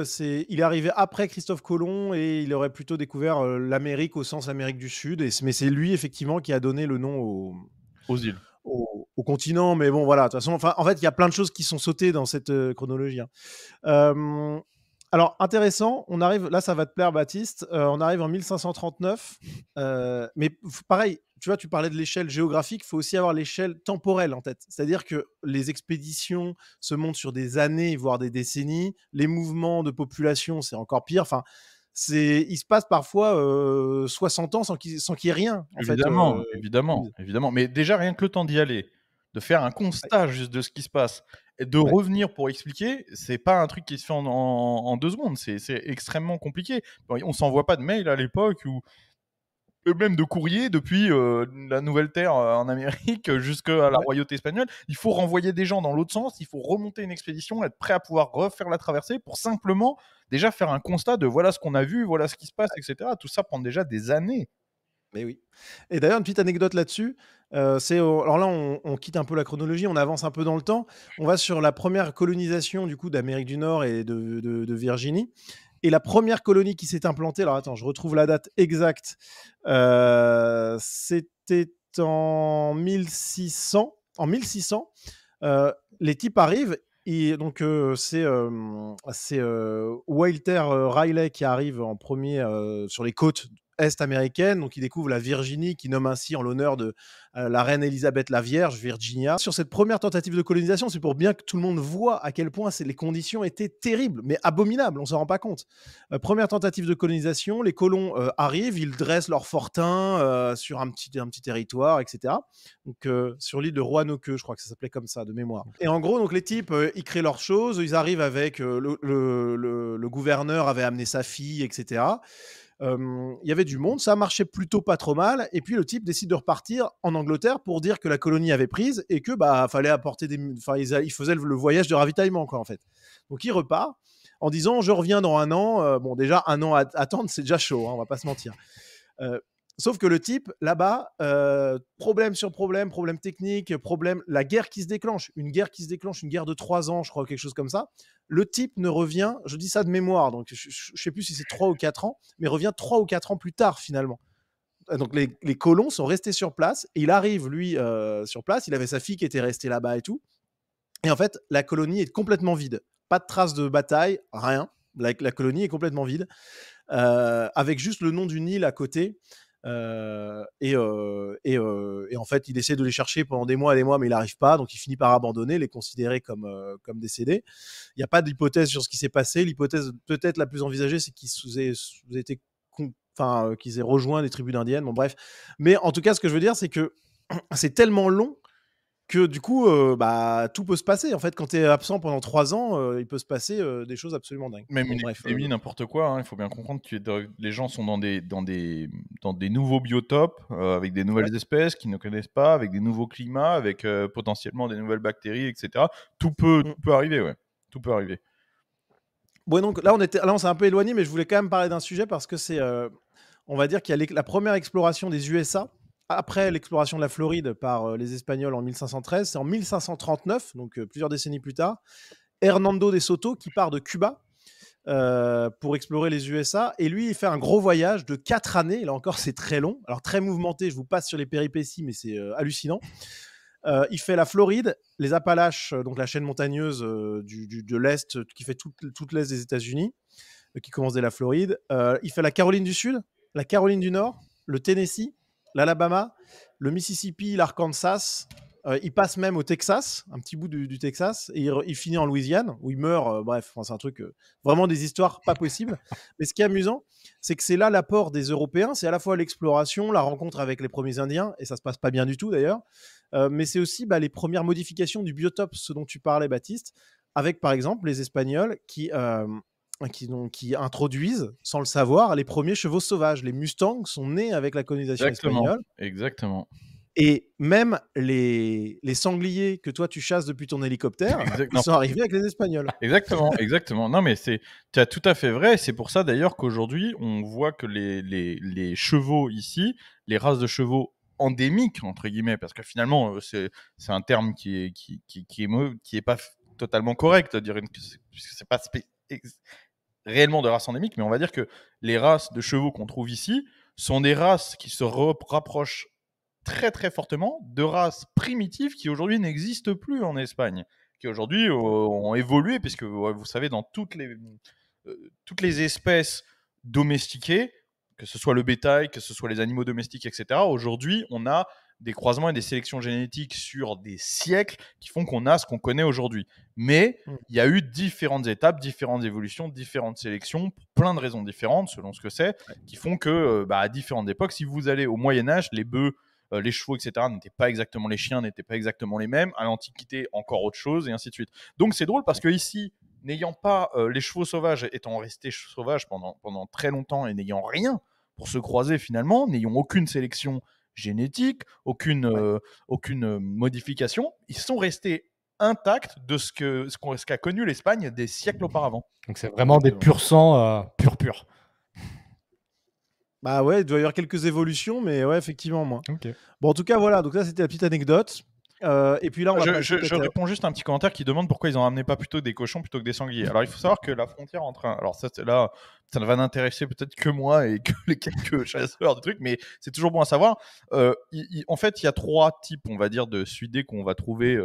il est arrivé après Christophe Colomb et il aurait plutôt découvert l'Amérique au sens Amérique du Sud. Mais c'est lui, effectivement, qui a donné le nom aux îles. Au continent. Mais bon, voilà. De toute façon, en fait, il y a plein de choses qui sont sautées dans cette chronologie. Hein. Alors, intéressant, on arrive, là ça va te plaire Baptiste, on arrive en 1539, mais pareil, tu vois, tu parlais de l'échelle géographique, il faut aussi avoir l'échelle temporelle en tête. C'est-à-dire que les expéditions se montent sur des années, voire des décennies, les mouvements de population, c'est encore pire, enfin, il se passe parfois 60 ans sans qu'il y ait rien. Évidemment. Mais déjà, rien que le temps d'y aller, de faire un constat juste de ce qui se passe, et de revenir pour expliquer, c'est pas un truc qui se fait en 2 secondes, c'est extrêmement compliqué. On s'envoie pas de mail à l'époque, ou même de courrier depuis la Nouvelle-Terre en Amérique jusqu'à la royauté espagnole. Il faut renvoyer des gens dans l'autre sens, il faut remonter une expédition, être prêt à pouvoir refaire la traversée pour simplement déjà faire un constat de voilà ce qu'on a vu, voilà ce qui se passe, etc. Tout ça prend déjà des années. Mais oui. Et d'ailleurs, une petite anecdote là-dessus, alors là, on quitte un peu la chronologie, on avance un peu dans le temps. On va sur la première colonisation du coup d'Amérique du Nord et de Virginie. Et la première colonie qui s'est implantée, alors attends, je retrouve la date exacte, c'était en 1600. En 1600, les types arrivent. Et donc, c'est Walter Riley qui arrive en premier sur les côtes est-américaine, donc il découvre la Virginie, qui nomme ainsi en l'honneur de la reine Élisabeth la Vierge, Virginia. Sur cette première tentative de colonisation, c'est pour bien que tout le monde voit à quel point les conditions étaient terribles, mais abominables, on s'en rend pas compte. Première tentative de colonisation, les colons arrivent, ils dressent leur fortin sur un petit territoire, etc. Donc sur l'île de Roanoke, je crois que ça s'appelait comme ça, de mémoire. Et en gros, donc les types, ils créent leurs choses, ils arrivent avec le gouverneur avait amené sa fille, etc. Il y avait du monde, ça marchait plutôt pas trop mal, et puis le type décide de repartir en Angleterre pour dire que la colonie avait prise et que fallait apporter il faisait le voyage de ravitaillement, quoi, en fait. Donc il repart en disant je reviens dans 1 an. Bon, déjà 1 an à attendre, c'est déjà chaud, hein, on va pas se mentir. Sauf que le type, là-bas, problème sur problème technique, la guerre qui se déclenche, une guerre de 3 ans, je crois, quelque chose comme ça. Le type ne revient, je dis ça de mémoire, donc je ne sais plus si c'est 3 ou 4 ans, mais revient 3 ou 4 ans plus tard, finalement. Donc les colons sont restés sur place, et il arrive, lui, sur place, il avait sa fille qui était restée là-bas et tout. Et en fait, la colonie est complètement vide. Pas de traces de bataille, rien. La colonie est complètement vide, avec juste le nom d'une île à côté. Et en fait, il essaie de les chercher pendant des mois, mais il n'arrive pas, donc il finit par abandonner, les considérer comme décédés. Il n'y a pas d'hypothèse sur ce qui s'est passé. L'hypothèse peut-être la plus envisagée, c'est qu'ils aient été enfin qu'ils aient rejoint les tribus indiennes. Bon bref, mais en tout cas, ce que je veux dire, c'est que c'est tellement long que du coup, tout peut se passer. En fait, quand tu es absent pendant 3 ans, il peut se passer des choses absolument dingues. Même Bon, une bref. épidémie, n'importe quoi, hein, il faut bien comprendre que les gens sont dans des nouveaux biotopes, avec des nouvelles espèces qu'ils ne connaissent pas, avec des nouveaux climats, avec potentiellement des nouvelles bactéries, etc. Tout peut arriver, ouais. Tout peut arriver. Bon, donc là, on s'est un peu éloigné, mais je voulais quand même parler d'un sujet parce que c'est, on va dire qu'il y a la première exploration des USA après l'exploration de la Floride par les Espagnols en 1513. C'est en 1539, donc plusieurs décennies plus tard, Hernando de Soto qui part de Cuba pour explorer les USA. Et lui, il fait un gros voyage de 4 années. Là encore, c'est très long. Alors, très mouvementé. Je vous passe sur les péripéties, mais c'est hallucinant. Il fait la Floride, les Appalaches, donc la chaîne montagneuse de l'Est qui fait toute l'Est des États-Unis, qui commence dès la Floride. Il fait la Caroline du Sud, la Caroline du Nord, le Tennessee, l'Alabama, le Mississippi, l'Arkansas. Il passe même au Texas, un petit bout du Texas, et il finit en Louisiane, où il meurt. Bref, c'est un truc, vraiment des histoires pas possibles. Mais ce qui est amusant, c'est que c'est là l'apport des Européens. C'est à la fois l'exploration, la rencontre avec les premiers Indiens, et ça se passe pas bien du tout d'ailleurs. Mais c'est aussi les premières modifications du biotope, ce dont tu parlais, Baptiste, avec par exemple les Espagnols qui introduisent, sans le savoir, les premiers chevaux sauvages. Les Mustangs sont nés avec la colonisation espagnole. Exactement. Et même les sangliers que toi tu chasses depuis ton hélicoptère, ils sont arrivés avec les Espagnols. Exactement. Non, mais tu as tout à fait vrai. C'est pour ça d'ailleurs qu'aujourd'hui, on voit que les chevaux ici, les races de chevaux endémiques, entre guillemets, parce que finalement, c'est un terme qui est pas totalement correct, à dire puisque c'est pas réellement de race endémique, mais on va dire que les races de chevaux qu'on trouve ici sont des races qui se rapprochent très très fortement de races primitives qui aujourd'hui n'existent plus en Espagne, qui aujourd'hui ont évolué, puisque vous savez, dans toutes les espèces domestiquées, que ce soit le bétail, que ce soit les animaux domestiques, etc., aujourd'hui on a des croisements et des sélections génétiques sur des siècles qui font qu'on a ce qu'on connaît aujourd'hui. Mais il y a eu différentes étapes, différentes évolutions, différentes sélections, pour plein de raisons différentes selon ce que c'est, qui font que à différentes époques, si vous allez au Moyen-Âge, les bœufs, les chevaux, etc., n'étaient pas exactement les chiens, n'étaient pas exactement les mêmes. À l'Antiquité, encore autre chose, et ainsi de suite. Donc c'est drôle parce que ici, n'ayant pas les chevaux sauvages, étant restés sauvages pendant très longtemps et n'ayant rien pour se croiser finalement, n'ayant aucune sélection génétique, aucune modification, ils sont restés intacts de ce qu'a connu l'Espagne des siècles auparavant. Donc c'est vraiment des pur sang, pur. Bah ouais, il doit y avoir quelques évolutions, mais ouais, effectivement, moi. Ok. Bon, en tout cas, voilà, donc là, c'était la petite anecdote. Et puis là, on va je réponds juste à un petit commentaire qui demande pourquoi ils ont ramené pas plutôt des cochons plutôt que des sangliers. Alors, il faut savoir que la frontière entre alors ça ne va n'intéresser peut-être que moi et que les quelques chasseurs de trucs, mais c'est toujours bon à savoir. En fait, il y a 3 types, on va dire, de suidés qu'on va trouver.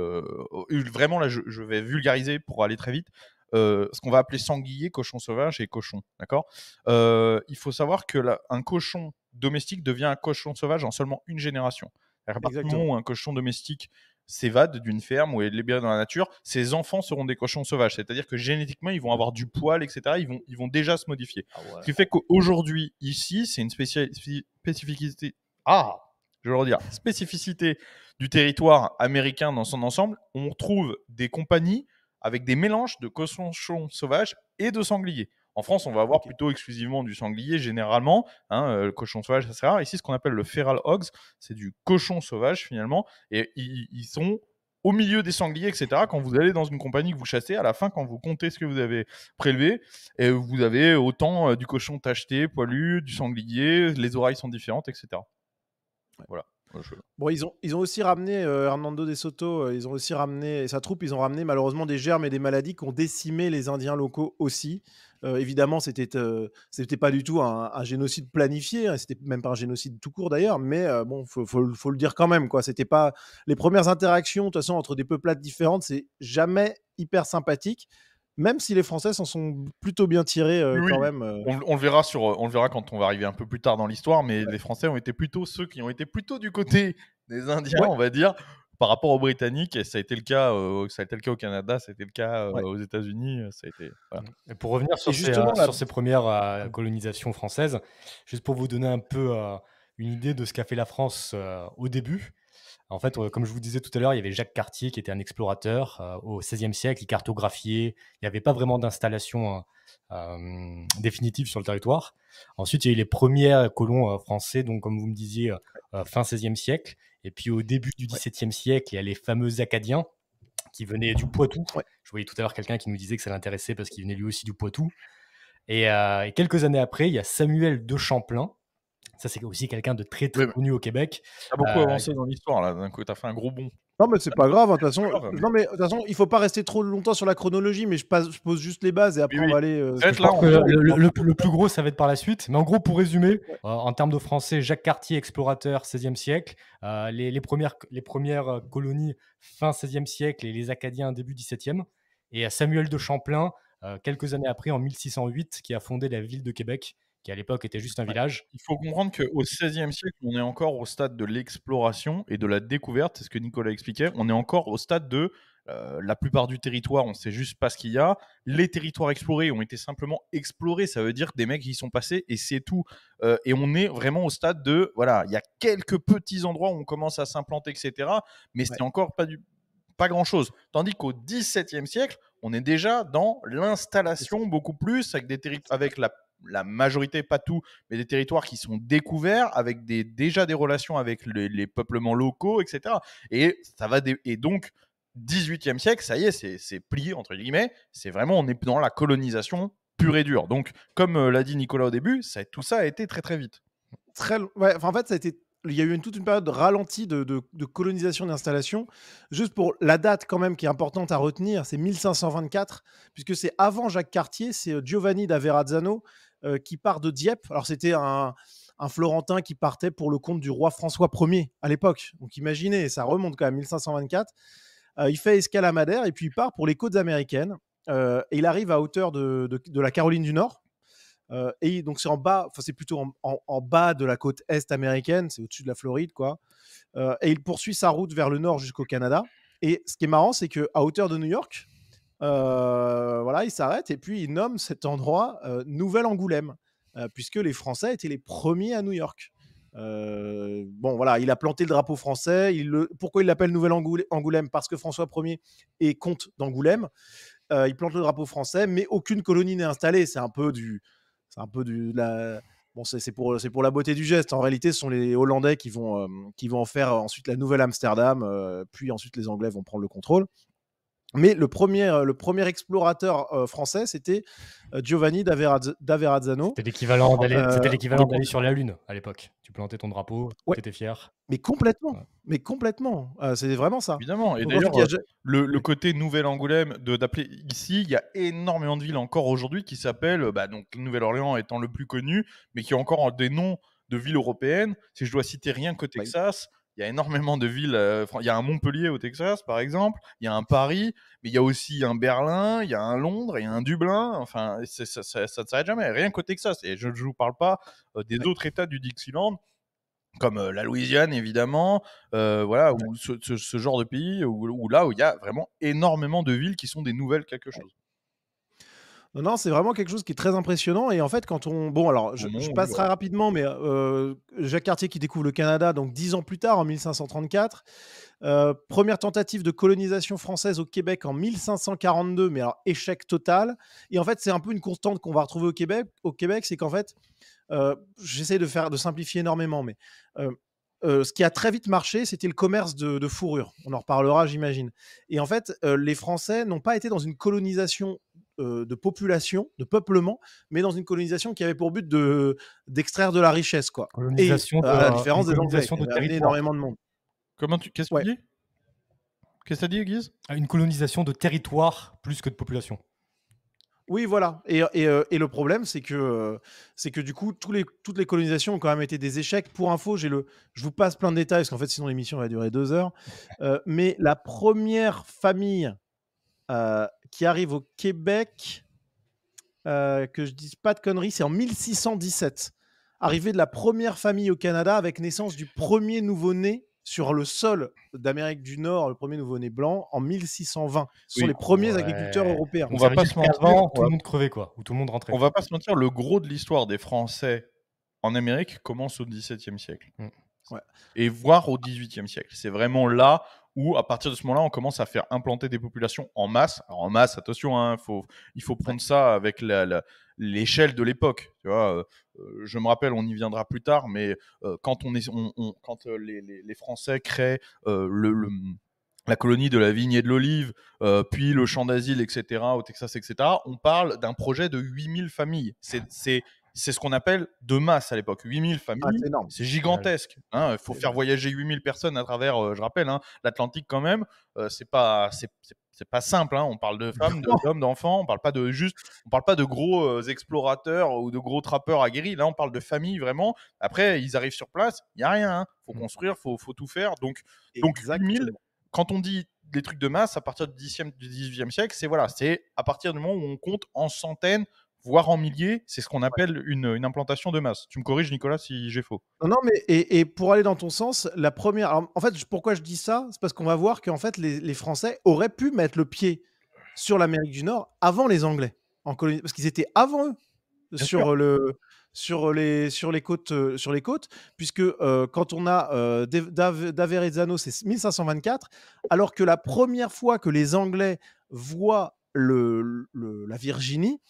Vraiment, là, je vais vulgariser pour aller très vite. Ce qu'on va appeler sanglier, cochon sauvage et cochon, d'accord. Il faut savoir que un cochon domestique devient un cochon sauvage en seulement une génération. À partir du moment où un cochon domestique s'évade d'une ferme ou est libéré dans la nature, ses enfants seront des cochons sauvages. C'est-à-dire que génétiquement, ils vont avoir du poil, etc. Ils vont déjà se modifier. Ce qui fait qu'aujourd'hui, ici, c'est une spécificité. Je vais le redire. Spécificité du territoire américain dans son ensemble. On trouve des compagnies avec des mélanges de cochons sauvages et de sangliers. En France, on va avoir plutôt exclusivement du sanglier, généralement. Le cochon sauvage, c'est rare. Ici, ce qu'on appelle le feral hogs, c'est du cochon sauvage, finalement. Et ils sont au milieu des sangliers, etc. Quand vous allez dans une compagnie que vous chassez, à la fin, quand vous comptez ce que vous avez prélevé, et vous avez autant du cochon tacheté, poilu, du sanglier, les oreilles sont différentes, etc. Voilà. Bon, ils ont aussi ramené Hernando de Soto, ils ont aussi ramené, et sa troupe, ils ont ramené malheureusement des germes et des maladies qui ont décimé les Indiens locaux aussi. Évidemment, c'était pas du tout un génocide planifié, hein, c'était même pas un génocide tout court d'ailleurs, mais bon, faut le dire quand même, quoi. C'était pas les premières interactions, de toute façon, entre des peuplades différentes, c'est jamais hyper sympathique. Même si les Français s'en sont plutôt bien tirés quand même. On le verra quand on va arriver un peu plus tard dans l'histoire, mais les Français ont été plutôt ceux qui ont été plutôt du côté des Indiens, on va dire, par rapport aux Britanniques, et ça a été le cas, au Canada, ça a été le cas Ouais. aux États-Unis. Ça a été, voilà. Et pour revenir Et justement, sur ces premières colonisations françaises, juste pour vous donner un peu une idée de ce qu'a fait la France au début. En fait, comme je vous disais tout à l'heure, il y avait Jacques Cartier qui était un explorateur au XVIe siècle, il cartographiait, il n'y avait pas vraiment d'installation définitive sur le territoire. Ensuite, il y a eu les premiers colons français, donc comme vous me disiez, fin XVIe siècle. Et puis au début du XVIIe siècle, il y a les fameux Acadiens qui venaient du Poitou. Ouais. Je voyais tout à l'heure quelqu'un qui nous disait que ça l'intéressait parce qu'il venait lui aussi du Poitou. Et quelques années après, il y a Samuel de Champlain. Ça, c'est aussi quelqu'un de très, très Oui, connu au Québec. t'as beaucoup avancé dans l'histoire, là. D'un coup, t'as fait un gros bond. Non, mais c'est pas grave, hein, de toute façon. Grave, mais- Non, mais de toute façon, il faut pas rester trop longtemps sur la chronologie, mais je pose juste les bases et après Oui, oui. on va aller. Peut-être Je là, pense on que va- le plus gros, ça va être par la suite. Mais en gros, pour résumer, en termes de français, Jacques Cartier, explorateur, 16e siècle. Les premières colonies, fin 16e siècle, et les Acadiens, début 17e. Et Samuel de Champlain, quelques années après, en 1608, qui a fondé la ville de Québec, qui à l'époque était juste un village. Il faut comprendre qu'au XVIe siècle, on est encore au stade de l'exploration et de la découverte. C'est ce que Nicolas expliquait. On est encore au stade de la plupart du territoire, on sait juste pas ce qu'il y a. Les territoires explorés ont été simplement explorés. Ça veut dire que des mecs y sont passés et c'est tout. Et on est vraiment au stade de, voilà, il y a quelques petits endroits où on commence à s'implanter, etc. Mais c'est encore pas grand-chose. Tandis qu'au XVIIe siècle, on est déjà dans l'installation beaucoup plus, avec avec la majorité, pas tout, mais des territoires qui sont découverts, avec déjà des relations avec les peuplements locaux, etc. Et donc, 18e siècle, ça y est, c'est plié, entre guillemets. C'est vraiment, on est dans la colonisation pure et dure. Donc, comme l'a dit Nicolas au début, tout ça a été très très vite. En fait, ça a été. Il y a eu toute une période de ralenti de colonisation d'installation. Juste pour la date, quand même, qui est importante à retenir, c'est 1524, puisque c'est avant Jacques Cartier, c'est Giovanni da Verrazzano qui part de Dieppe. Alors, c'était un Florentin qui partait pour le compte du roi François Ier à l'époque. Donc, imaginez, ça remonte quand même 1524. Il fait escale à Madère et puis il part pour les côtes américaines. Et il arrive à hauteur de la Caroline du Nord. Et donc c'est en bas, enfin c'est plutôt en bas de la côte est américaine, c'est au-dessus de la Floride, quoi. Et il poursuit sa route vers le nord jusqu'au Canada. Et ce qui est marrant, c'est qu'à hauteur de New York, voilà, il s'arrête et puis il nomme cet endroit Nouvelle-Angoulême, puisque les Français étaient les premiers à New York. Bon, voilà, il a planté le drapeau français. Pourquoi il l'appelle Nouvelle-Angoulême? Parce que François Ier est comte d'Angoulême. Il plante le drapeau français, mais aucune colonie n'est installée. C'est un peu Bon, c'est pour la beauté du geste. En réalité, ce sont les Hollandais qui vont en faire ensuite la nouvelle Amsterdam, puis ensuite les Anglais vont prendre le contrôle. Mais le premier explorateur français, c'était Giovanni da Verrazzano. C'était l'équivalent d'aller sur la Lune à l'époque. Tu plantais ton drapeau, Ouais. tu étais fier. Mais complètement, Ouais. c'est vraiment ça. Évidemment. Et Donc, d'ailleurs, en fait, le côté Nouvelle-Angoulême, d'appeler ici, il y a énormément de villes encore aujourd'hui qui s'appellent, donc Nouvelle-Orléans étant le plus connu, mais qui ont encore des noms de villes européennes. Si je dois citer rien qu'au Texas, il y a énormément de villes. Il y a un Montpellier au Texas, par exemple. Il y a un Paris, mais il y a aussi un Berlin, il y a un Londres, il y a un Dublin. Enfin, ça ne s'arrête jamais. Rien qu'au Texas. Et je ne vous parle pas des autres États du Dixieland, comme la Louisiane, évidemment, voilà, ou ce genre de pays où là où il y a vraiment énormément de villes qui sont des nouvelles quelque chose. Non, c'est vraiment quelque chose qui est très impressionnant. Et en fait, quand on. Bon, alors, je passe très rapidement, mais Jacques Cartier qui découvre le Canada, donc 10 ans plus tard, en 1534. Première tentative de colonisation française au Québec en 1542, mais alors échec total. Et en fait, c'est un peu une constante qu'on va retrouver au Québec, c'est qu'en fait, j'essaie de simplifier énormément, mais ce qui a très vite marché, c'était le commerce de fourrure. On en reparlera, j'imagine. Et en fait, les Français n'ont pas été dans une colonisation de population, de peuplement, mais dans une colonisation qui avait pour but d'extraire de la richesse, quoi. Colonisation à la différence des Anglais, colonisation qui de avaient amené territoire. énormément de monde. Qu'est-ce que tu dis? Qu'est-ce que tu as dit, Guise? Une colonisation de territoire plus que de population. Oui, voilà. Et le problème, c'est que du coup, toutes les colonisations ont quand même été des échecs. Pour info, je vous passe plein de détails, parce qu'en fait, sinon l'émission va durer 2 heures. Mais la première famille qui arrive au Québec, que je dise pas de conneries, c'est en 1617. Arrivée de la première famille au Canada avec naissance du premier nouveau-né sur le sol d'Amérique du Nord, le premier nouveau-né blanc, en 1620. Ce sont Oui. les premiers agriculteurs Ouais. européens. On Donc va ça veut pas dire se mentir, qu'avant, on tout va- le monde crevait, quoi, ou tout le monde rentrait. On va pas se mentir, le gros de l'histoire des Français en Amérique commence au XVIIe siècle. Mm. Ouais. Et voire au XVIIIe siècle. C'est vraiment là où, à partir de ce moment-là, on commence à faire implanter des populations en masse. Alors en masse, attention, hein, il faut prendre ça avec l'échelle de l'époque. Tu vois, je me rappelle, on y viendra plus tard, mais quand les Français créent la colonie de la vigne et de l'olive, puis le champ d'asile, etc., au Texas, etc., on parle d'un projet de 8000 familles. C'est ce qu'on appelle de masse à l'époque. 8000 familles, c'est énorme. c'est gigantesque. Il faut faire voyager 8000 personnes à travers, je rappelle, l'Atlantique quand même. C'est pas simple. On parle de femmes, d'hommes, d'enfants. On parle pas de gros explorateurs ou de gros trappeurs aguerris. Là, on parle de familles vraiment. Après, ils arrivent sur place, il y a rien. Faut construire, faut tout faire. Donc 8000. Quand on dit des trucs de masse à partir du 18e siècle, c'est à partir du moment où on compte en centaines, voire en milliers. C'est ce qu'on appelle une implantation de masse. Tu me corriges, Nicolas, si j'ai faux. Non, mais et pour aller dans ton sens, la première. Alors, en fait, pourquoi je dis ça? C'est parce qu'on va voir qu'en fait, les Français auraient pu mettre le pied sur l'Amérique du Nord avant les Anglais en colonie, parce qu'ils étaient avant eux sur les côtes, puisque quand on a d'Averrazzano, c'est 1524, alors que la première fois que les Anglais voient la Virginie,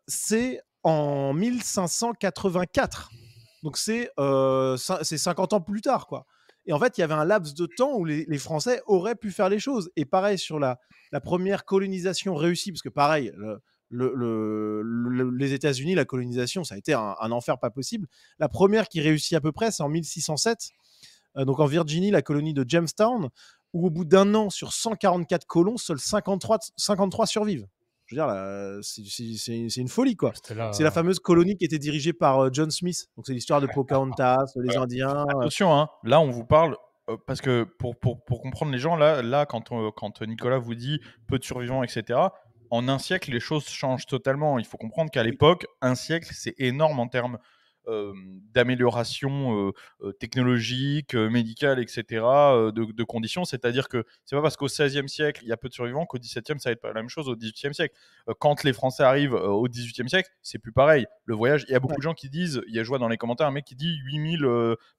c'est en 1584. Donc c'est 50 ans plus tard, quoi. Et en fait, il y avait un laps de temps où les Français auraient pu faire les choses. Et pareil sur la première colonisation réussie, parce que pareil, les États-Unis, la colonisation, ça a été un enfer pas possible. La première qui réussit à peu près, c'est en 1607, donc en Virginie, la colonie de Jamestown, où au bout d'un an, sur 144 colons, seuls 53 survivent. Je veux dire, là, c'est une folie, quoi. C'est la fameuse colonie qui était dirigée par John Smith. Donc c'est l'histoire de Pocahontas, les Indiens. Attention, là on vous parle parce que pour comprendre les gens, là quand Nicolas vous dit peu de survivants, etc., en un siècle, les choses changent totalement. Il faut comprendre qu'à l'époque, un siècle, c'est énorme en termes d'amélioration technologique, médicale, etc., de conditions. C'est-à-dire que c'est pas parce qu'au XVIe siècle, il y a peu de survivants qu'au XVIIe, ça va être pas la même chose au XVIIIe siècle. Quand les Français arrivent au XVIIIe siècle, c'est plus pareil. Le voyage, il y a beaucoup de gens qui disent, je vois dans les commentaires un mec qui dit 8000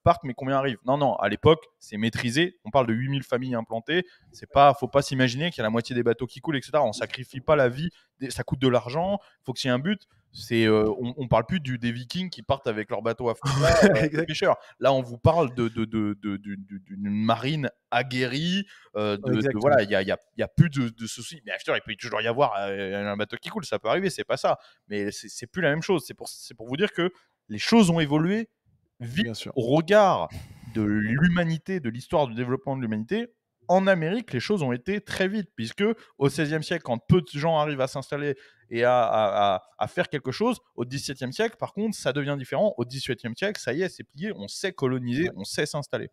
partent, mais combien arrivent? Non, à l'époque, c'est maîtrisé. On parle de 8000 familles implantées. Faut pas s'imaginer qu'il y a la moitié des bateaux qui coulent, etc. On sacrifie pas la vie, ça coûte de l'argent, faut qu'il y ait un but. On parle plus des Vikings qui partent avec leur bateau à fond de pêcheurs. Là, on vous parle d'une marine aguerrie. Voilà, il y a plus de soucis. Mais acheteur, il peut toujours y avoir un bateau qui coule, ça peut arriver, c'est pas ça. Mais c'est plus la même chose. C'est pour vous dire que les choses ont évolué vite au regard de l'humanité, de l'histoire du développement de l'humanité. En Amérique, les choses ont été très vite, puisque au XVIe siècle, quand peu de gens arrivent à s'installer et à faire quelque chose, au XVIIe siècle, par contre, ça devient différent. Au XVIIIe siècle, ça y est, c'est plié, on sait coloniser, on sait s'installer.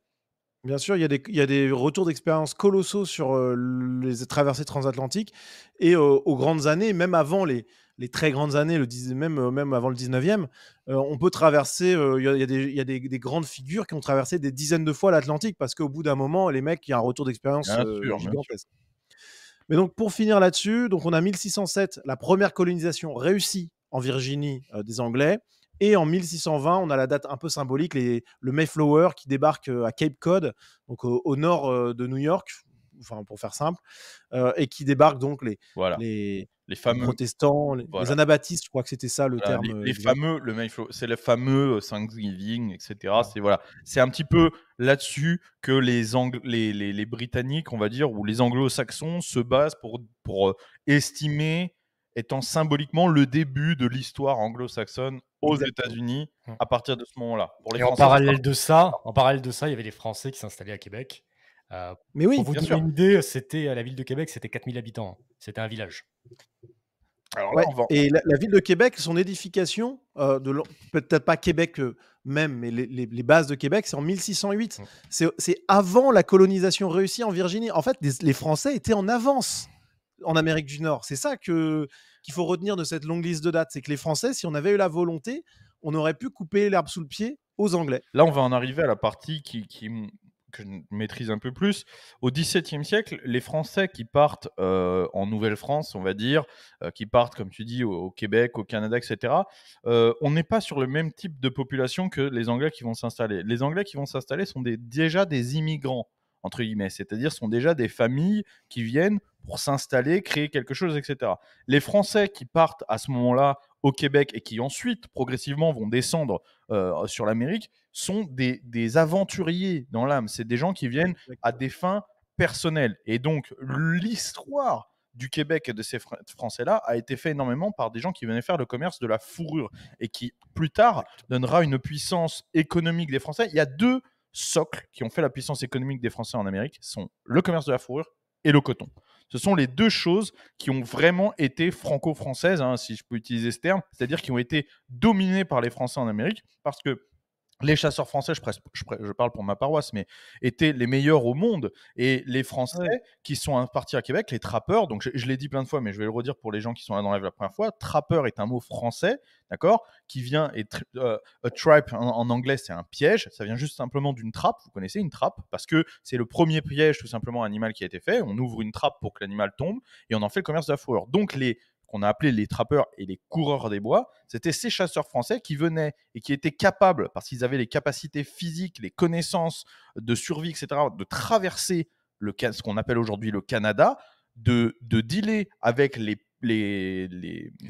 Bien sûr, il y a des retours d'expérience colossaux sur les traversées transatlantiques et aux grandes années, même avant les très grandes années, même avant le 19e, on peut traverser, il y a des grandes figures qui ont traversé des dizaines de fois l'Atlantique parce qu'au bout d'un moment, les mecs, il y a un retour d'expérience gigantesque. Mais donc, pour finir là-dessus, donc on a 1607, la première colonisation réussie en Virginie des Anglais. Et en 1620, on a la date un peu symbolique, le Mayflower qui débarque à Cape Cod, donc au nord de New York, enfin pour faire simple, et qui débarque donc les fameux protestants, les anabaptistes, je crois que c'était ça le terme. Les fameux, le Mayflower, c'est le fameux Thanksgiving, etc. C'est un petit peu là-dessus que les Britanniques, on va dire, ou les Anglo-Saxons se basent pour estimer étant symboliquement le début de l'histoire anglo-saxonne aux États-Unis à partir de ce moment-là. Et en parallèle de ça, il y avait les Français qui s'installaient à Québec. Mais oui, pour vous donner une idée, c'était la ville de Québec, c'était 4000 habitants. C'était un village. Alors là, et la ville de Québec, son édification, peut-être pas Québec même, mais les bases de Québec, c'est en 1608. C'est avant la colonisation réussie en Virginie. En fait, les Français étaient en avance en Amérique du Nord. C'est ça qu'il faut retenir de cette longue liste de dates. C'est que les Français, si on avait eu la volonté, on aurait pu couper l'herbe sous le pied aux Anglais. Là, on va en arriver à la partie que je maîtrise un peu plus. Au XVIIe siècle, les Français qui partent en Nouvelle-France, on va dire, qui partent, comme tu dis, au Québec, au Canada, etc., on n'est pas sur le même type de population que les Anglais qui vont s'installer. Les Anglais qui vont s'installer sont déjà des immigrants, entre guillemets, c'est-à-dire sont déjà des familles qui viennent pour s'installer, créer quelque chose, etc. Les Français qui partent à ce moment-là au Québec et qui ensuite, progressivement, vont descendre sur l'Amérique, sont des aventuriers dans l'âme. C'est des gens qui viennent à des fins personnelles. Et donc, l'histoire du Québec et de ces Français-là a été faite énormément par des gens qui venaient faire le commerce de la fourrure et qui, plus tard, donnera une puissance économique des Français. Il y a 2 socles qui ont fait la puissance économique des Français en Amérique, sont le commerce de la fourrure et le coton. Ce sont les 2 choses qui ont vraiment été franco-françaises, si je peux utiliser ce terme, c'est-à-dire qui ont été dominées par les Français en Amérique, parce que les chasseurs français, je parle pour ma paroisse, mais étaient les meilleurs au monde. Et les Français qui sont partis à Québec, les trappeurs, donc je l'ai dit plein de fois, mais je vais le redire pour les gens qui sont là dans la live la première fois, trappeur est un mot français, d'accord, qui vient, a trap en anglais, c'est un piège, ça vient juste simplement d'une trappe, vous connaissez une trappe, parce que c'est le premier piège tout simplement animal qui a été fait, on ouvre une trappe pour que l'animal tombe, et on en fait le commerce de la fourrure. Donc qu'on a appelé les trappeurs et les coureurs des bois, c'était ces chasseurs français qui venaient et qui étaient capables, parce qu'ils avaient les capacités physiques, les connaissances de survie, etc., de traverser ce qu'on appelle aujourd'hui le Canada, de dealer avec les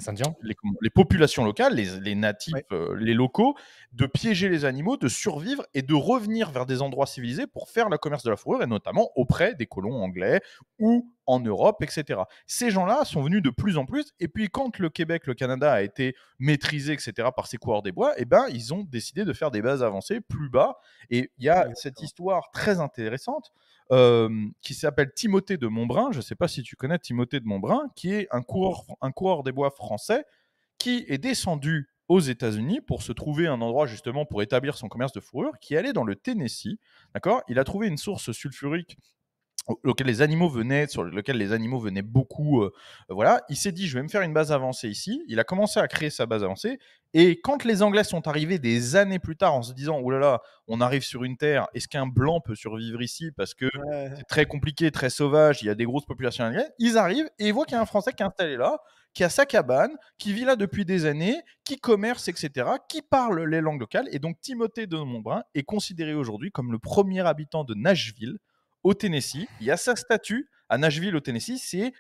Indiens. les populations locales, les natifs, les locaux, de piéger les animaux, de survivre et de revenir vers des endroits civilisés pour faire le commerce de la fourrure, et notamment auprès des colons anglais ou en Europe, etc. Ces gens-là sont venus de plus en plus, et puis quand le Québec, le Canada a été maîtrisé, etc., par ces coureurs des bois, ils ont décidé de faire des bases avancées plus bas, et il y a cette histoire très intéressante qui s'appelle Timothée de Montbrun. Je ne sais pas si tu connais Timothée de Montbrun, qui est un coureur des bois français qui est descendu aux États-Unis pour se trouver un endroit justement pour établir son commerce de fourrure, qui allait dans le Tennessee. D'accord ? Il a trouvé une source sulfurique sur lequel les animaux venaient beaucoup. Voilà. Il s'est dit, je vais me faire une base avancée ici. Il a commencé à créer sa base avancée. Et quand les Anglais sont arrivés des années plus tard en se disant, oh là là, on arrive sur une terre, est-ce qu'un blanc peut survivre ici? Parce que c'est très compliqué, très sauvage, il y a des grosses populations anglaises. Ils arrivent et ils voient qu'il y a un Français qui est installé là, qui a sa cabane, qui vit là depuis des années, qui commerce, etc., qui parle les langues locales. Et donc, Timothée de Montbrun est considéré aujourd'hui comme le premier habitant de Nashville, au Tennessee. Il y a sa statue à Nashville, au Tennessee. C'est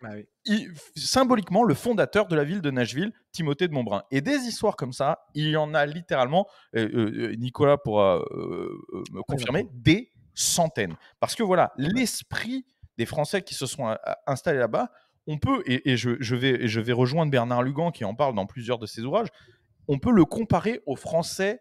symboliquement le fondateur de la ville de Nashville, Timothée de Montbrun. Et des histoires comme ça, il y en a littéralement, Nicolas pourra me confirmer, des centaines. Parce que voilà, l'esprit des Français qui se sont installés là-bas, on peut, et je vais rejoindre Bernard Lugan qui en parle dans plusieurs de ses ouvrages, on peut le comparer aux Français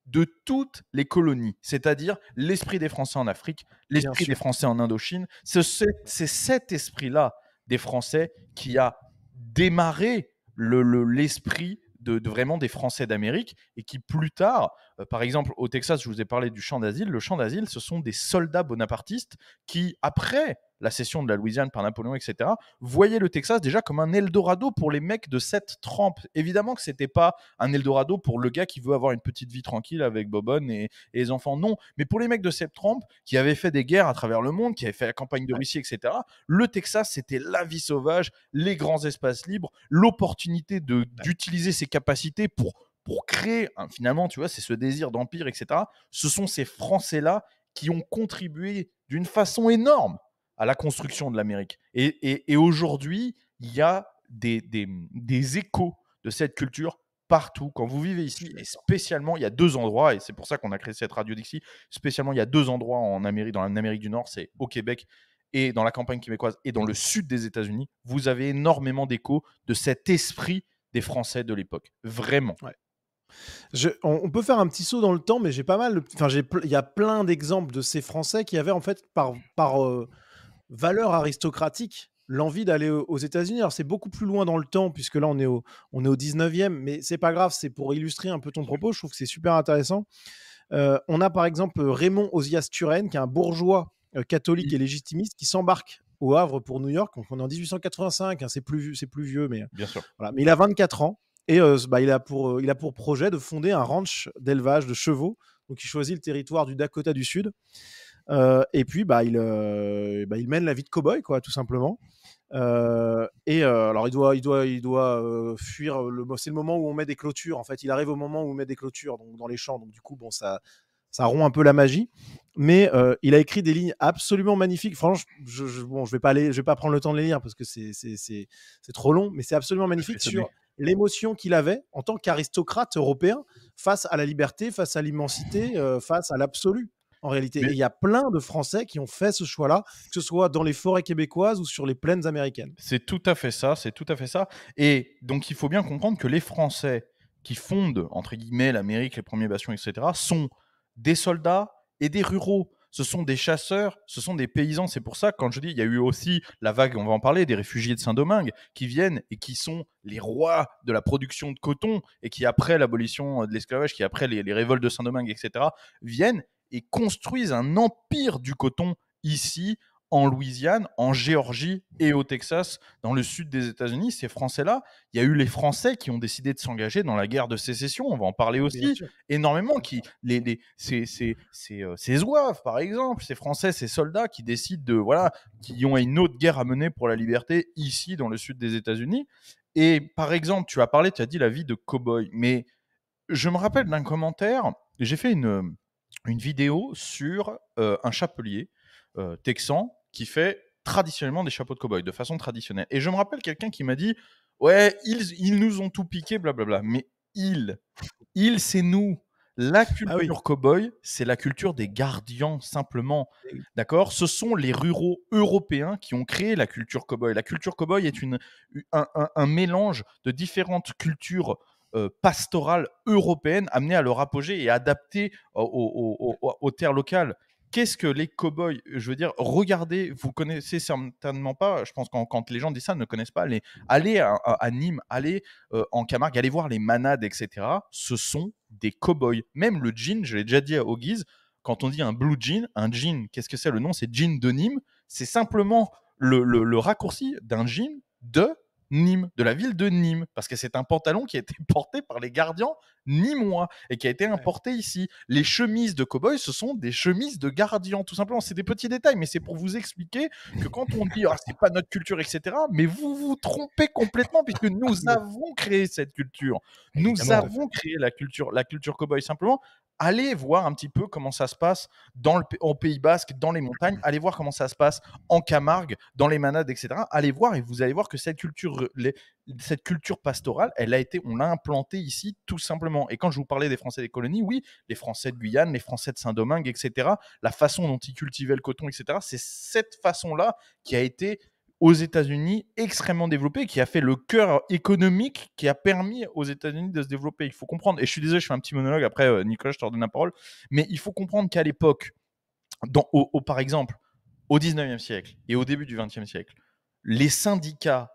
de toutes les colonies, c'est-à-dire l'esprit des Français en Afrique, l'esprit des Français en Indochine. C'est cet esprit-là des Français qui a démarré l'esprit de vraiment des Français d'Amérique, et qui plus tard, par exemple au Texas, je vous ai parlé du champ d'asile. Le champ d'asile, ce sont des soldats bonapartistes qui, après la cession de la Louisiane par Napoléon, etc., voyaient le Texas déjà comme un Eldorado pour les mecs de cette trempe. Évidemment que c'était pas un Eldorado pour le gars qui veut avoir une petite vie tranquille avec Bobonne et les enfants, non. Mais pour les mecs de cette trempe, qui avaient fait des guerres à travers le monde, qui avaient fait la campagne de Russie, etc., le Texas, c'était la vie sauvage, les grands espaces libres, l'opportunité d'utiliser ses capacités pour créer, finalement, tu vois, c'est ce désir d'empire, etc. Ce sont ces Français-là qui ont contribué d'une façon énorme à la construction de l'Amérique. Et aujourd'hui, il y a des échos de cette culture partout. Quand vous vivez ici, et spécialement, il y a 2 endroits, et c'est pour ça qu'on a créé cette radio d'ici, spécialement, il y a 2 endroits en Amérique, dans l'Amérique du Nord, c'est au Québec et dans la campagne québécoise, et dans le sud des États-Unis. Vous avez énormément d'échos de cet esprit des Français de l'époque. Vraiment. Ouais. On peut faire un petit saut dans le temps, mais j'ai pas mal. Enfin, il y a plein d'exemples de ces Français qui avaient en fait par valeur aristocratique l'envie d'aller aux États-Unis. Alors c'est beaucoup plus loin dans le temps, puisque là on est au 19e, mais c'est pas grave, c'est pour illustrer un peu ton propos. Je trouve que c'est super intéressant. On a par exemple Raymond Ozias Turenne, qui est un bourgeois catholique et légitimiste, qui s'embarque au Havre pour New York. Donc on est en 1885, c'est plus vieux, mais bien sûr. Voilà. Mais il a 24 ans. Et il a pour projet de fonder un ranch d'élevage de chevaux. Donc, il choisit le territoire du Dakota du Sud. Et puis, il mène la vie de cow-boy, quoi, tout simplement. Alors il doit fuir. C'est le moment où on met des clôtures. En fait, il arrive au moment où on met des clôtures donc, dans les champs. Donc du coup, bon, ça rompt un peu la magie. Mais il a écrit des lignes absolument magnifiques. Franchement, je vais pas prendre le temps de les lire parce que c'est trop long. Mais c'est absolument magnifique sur l'émotion qu'il avait en tant qu'aristocrate européen face à la liberté, face à l'immensité, face à l'absolu. En réalité, il y a plein de Français qui ont fait ce choix-là, que ce soit dans les forêts québécoises ou sur les plaines américaines. C'est tout à fait ça, c'est tout à fait ça. Et donc, il faut bien comprendre que les Français qui fondent, entre guillemets, l'Amérique, les premiers bastions, etc., sont des soldats et des ruraux. Ce sont des chasseurs, ce sont des paysans. C'est pour ça, quand je dis, il y a eu aussi la vague, on va en parler, des réfugiés de Saint-Domingue qui viennent et qui sont les rois de la production de coton et qui, après l'abolition de l'esclavage, qui, après les révoltes de Saint-Domingue, etc., viennent et construisent un empire du coton ici, en Louisiane, en Géorgie et au Texas, dans le sud des États-Unis. Ces Français-là, il y a eu les Français qui ont décidé de s'engager dans la guerre de sécession, on va en parler aussi, énormément, ces zouaves, par exemple, ces Français, ces soldats qui décident de, voilà, qui ont une autre guerre à mener pour la liberté ici, dans le sud des États-Unis. Et par exemple, tu as dit la vie de cow-boy, mais je me rappelle d'un commentaire, j'ai fait une vidéo sur un chapelier texan qui fait traditionnellement des chapeaux de cow-boy, de façon traditionnelle. Et je me rappelle quelqu'un qui m'a dit « Ouais, ils nous ont tout piqué, blablabla. » Mais c'est nous. La culture cow-boy, c'est la culture des gardiens, simplement. D'accord ? Ce sont les ruraux européens qui ont créé la culture cow-boy. La culture cow-boy est un mélange de différentes cultures pastorales européennes amenées à leur apogée et adaptées aux terres locales. Qu'est-ce que les cow-boys ? Je veux dire, regardez, vous connaissez certainement pas, je pense que quand les gens disent ça, ne connaissent pas, allez à Nîmes, allez en Camargue, allez voir les manades, etc. Ce sont des cow-boys. Même le jean, je l'ai déjà dit au Guise, quand on dit un blue jean, qu'est-ce que c'est ? Le nom, c'est jean de Nîmes. C'est simplement le raccourci d'un jean de Nîmes, de la ville de Nîmes, parce que c'est un pantalon qui a été porté par les gardiens nîmois et qui a été importé ici. Les chemises de cow-boy, ce sont des chemises de gardiens, tout simplement. C'est des petits détails, mais c'est pour vous expliquer que quand on dit « Ah, c'est pas notre culture, etc. », mais vous vous trompez complètement, puisque nous avons créé cette culture. Nous avons créé la culture cow-boy. Simplement, allez voir un petit peu comment ça se passe au Pays Basque, dans les montagnes. Allez voir comment ça se passe en Camargue, dans les manades, etc. Allez voir et vous allez voir que cette culture pastorale, on l'a implantée ici tout simplement. Et quand je vous parlais des Français des colonies, oui, les Français de Guyane, les Français de Saint-Domingue, etc., la façon dont ils cultivaient le coton, etc., c'est cette façon-là qui a été aux États-Unis extrêmement développé, qui a fait le cœur économique, qui a permis aux États-Unis de se développer. Il faut comprendre, et je suis désolé, je fais un petit monologue, après Nicolas, je te redonne la parole, mais il faut comprendre qu'à l'époque, par exemple, au 19e siècle et au début du 20e siècle, les syndicats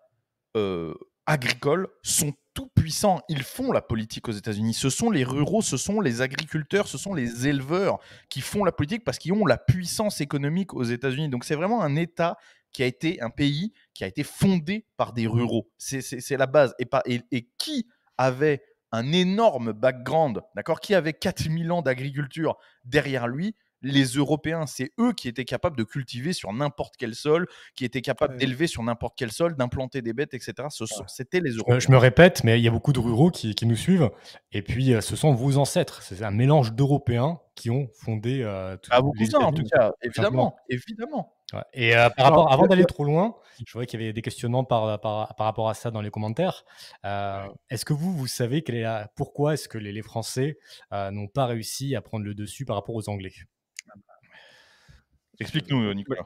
agricoles sont tout puissants. Ils font la politique aux États-Unis. Ce sont les ruraux, ce sont les agriculteurs, ce sont les éleveurs qui font la politique parce qu'ils ont la puissance économique aux États-Unis. Donc c'est vraiment un État un pays qui a été fondé par des ruraux. C'est la base. Et qui avait un énorme background, d'accord ? Qui avait 4000 ans d'agriculture derrière lui ? Les Européens, c'est eux qui étaient capables de cultiver sur n'importe quel sol, qui étaient capables d'élever sur n'importe quel sol, d'implanter des bêtes, etc. C'était les Européens. Je me répète, mais il y a beaucoup de ruraux qui nous suivent. Et puis, ce sont vos ancêtres. C'est un mélange d'Européens qui ont fondé vos cousins, en tout cas, évidemment. Ouais. Et avant d'aller trop loin, je voyais qu'il y avait des questionnements par rapport à ça dans les commentaires. Est-ce que vous savez pourquoi est-ce que les Français n'ont pas réussi à prendre le dessus par rapport aux Anglais ? Explique-nous, Nicolas.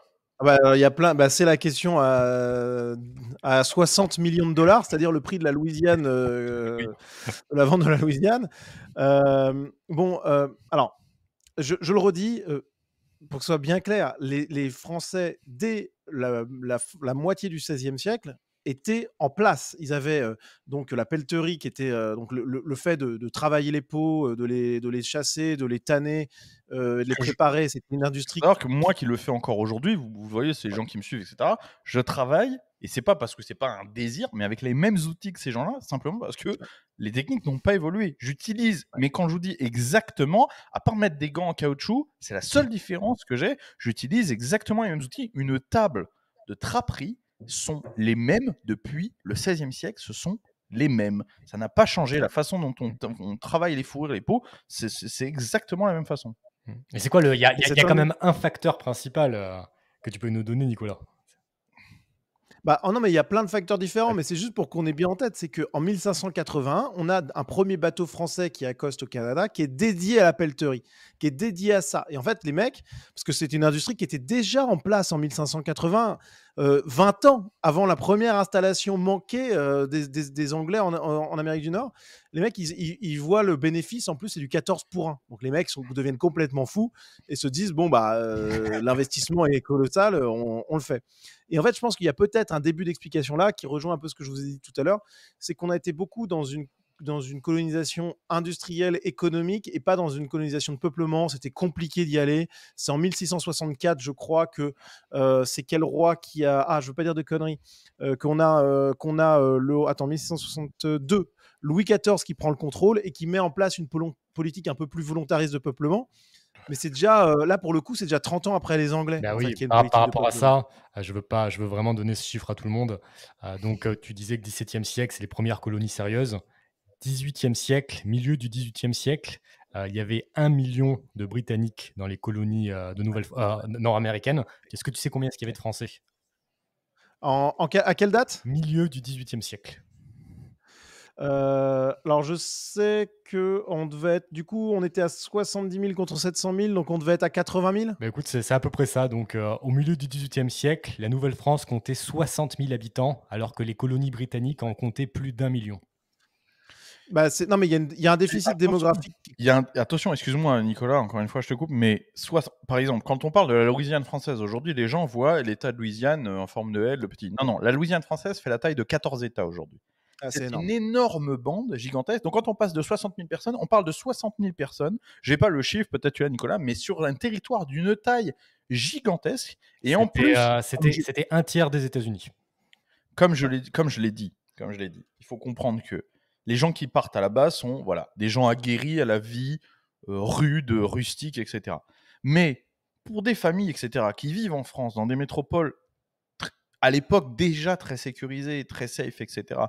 Il y a plein. C'est la question à 60 millions de dollars, c'est-à-dire le prix de la Louisiane, de la vente de la Louisiane. Alors, je le redis, pour que ce soit bien clair, les Français, dès la moitié du XVIe siècle, était en place. Ils avaient donc la pelleterie qui était donc le fait de travailler les peaux, de les chasser, de les tanner, de les Que je- préparer. C'était une faut industrie. savoir que moi qui le fais encore aujourd'hui, vous voyez, c'est les gens qui me suivent, etc. Je travaille, et c'est pas parce que c'est pas un désir, mais avec les mêmes outils que ces gens-là, simplement parce que les techniques n'ont pas évolué. J'utilise, mais quand je vous dis exactement, à part mettre des gants en caoutchouc, c'est la seule différence que j'ai, j'utilise exactement les mêmes outils. Une table de traperie sont les mêmes depuis le XVIe siècle, ce sont les mêmes. Ça n'a pas changé. La façon dont on travaille les fourrures, les peaux, c'est exactement la même façon. Et c'est quoi il y a, Et il y a cette quand même un facteur principal que tu peux nous donner, Nicolas. Bah, oh non, mais il y a plein de facteurs différents, mais c'est juste pour qu'on ait bien en tête, c'est qu'en 1581, on a un premier bateau français qui accoste au Canada, qui est dédié à la pelleterie, qui est dédié à ça. Et en fait, les mecs, parce que c'était une industrie qui était déjà en place en 1580, 20 ans avant la première installation manquée des Anglais en Amérique du Nord, les mecs, ils voient le bénéfice, en plus, c'est du 14 pour 1. Donc les mecs deviennent complètement fous et se disent, bon, bah, l'investissement est colossal, on le fait. Et en fait, je pense qu'il y a peut-être un début d'explication là qui rejoint un peu ce que je vous ai dit tout à l'heure, c'est qu'on a été beaucoup dans une colonisation industrielle, économique, et pas dans une colonisation de peuplement. C'était compliqué d'y aller. C'est en 1664, je crois, que c'est quel roi qui a... Ah, je veux pas dire de conneries. Qu'on a, Attends, 1662, Louis XIV qui prend le contrôle et qui met en place une politique un peu plus volontariste de peuplement. Mais c'est déjà, là, pour le coup, c'est déjà 30 ans après les Anglais, Bah en fait, oui, qu'il y a une par politique de rapport à peuplement. ça, je veux vraiment donner ce chiffre à tout le monde. Donc, tu disais que 17e siècle, c'est les premières colonies sérieuses. 18e siècle, milieu du 18e siècle, il y avait 1 million de Britanniques dans les colonies nord-américaines. Est-ce que tu sais combien est-ce qu'il y avait de Français? À quelle date? Milieu du 18e siècle. Alors, je sais que on devait être, du coup, on était à 70 000 contre 700 000, donc on devait être à 80 000. Bah écoute, c'est à peu près ça. Donc, au milieu du 18e siècle, la Nouvelle-France comptait 60 000 habitants, alors que les colonies britanniques en comptaient plus d'1 million. Bah, non, mais il y a un déficit Attention. démographique. Attention, excuse-moi Nicolas, encore une fois je te coupe, mais par exemple, quand on parle de la Louisiane française aujourd'hui, les gens voient l'État de Louisiane en forme de L, le petit. Non, la Louisiane française fait la taille de 14 États aujourd'hui. Ah, c'est C'est énorme. une énorme bande gigantesque. Donc quand on passe de 60 000 personnes, on parle de 60 000 personnes. J'ai pas le chiffre, peut-être tu l'as Nicolas, mais sur un territoire d'une taille gigantesque. Et en plus, C'était un tiers des États-Unis. comme je l'ai dit, il faut comprendre que les gens qui partent à la base sont des gens aguerris à la vie rude, rustique, etc. Mais pour des familles, etc., qui vivent en France, dans des métropoles à l'époque déjà très sécurisées, très safe, etc.,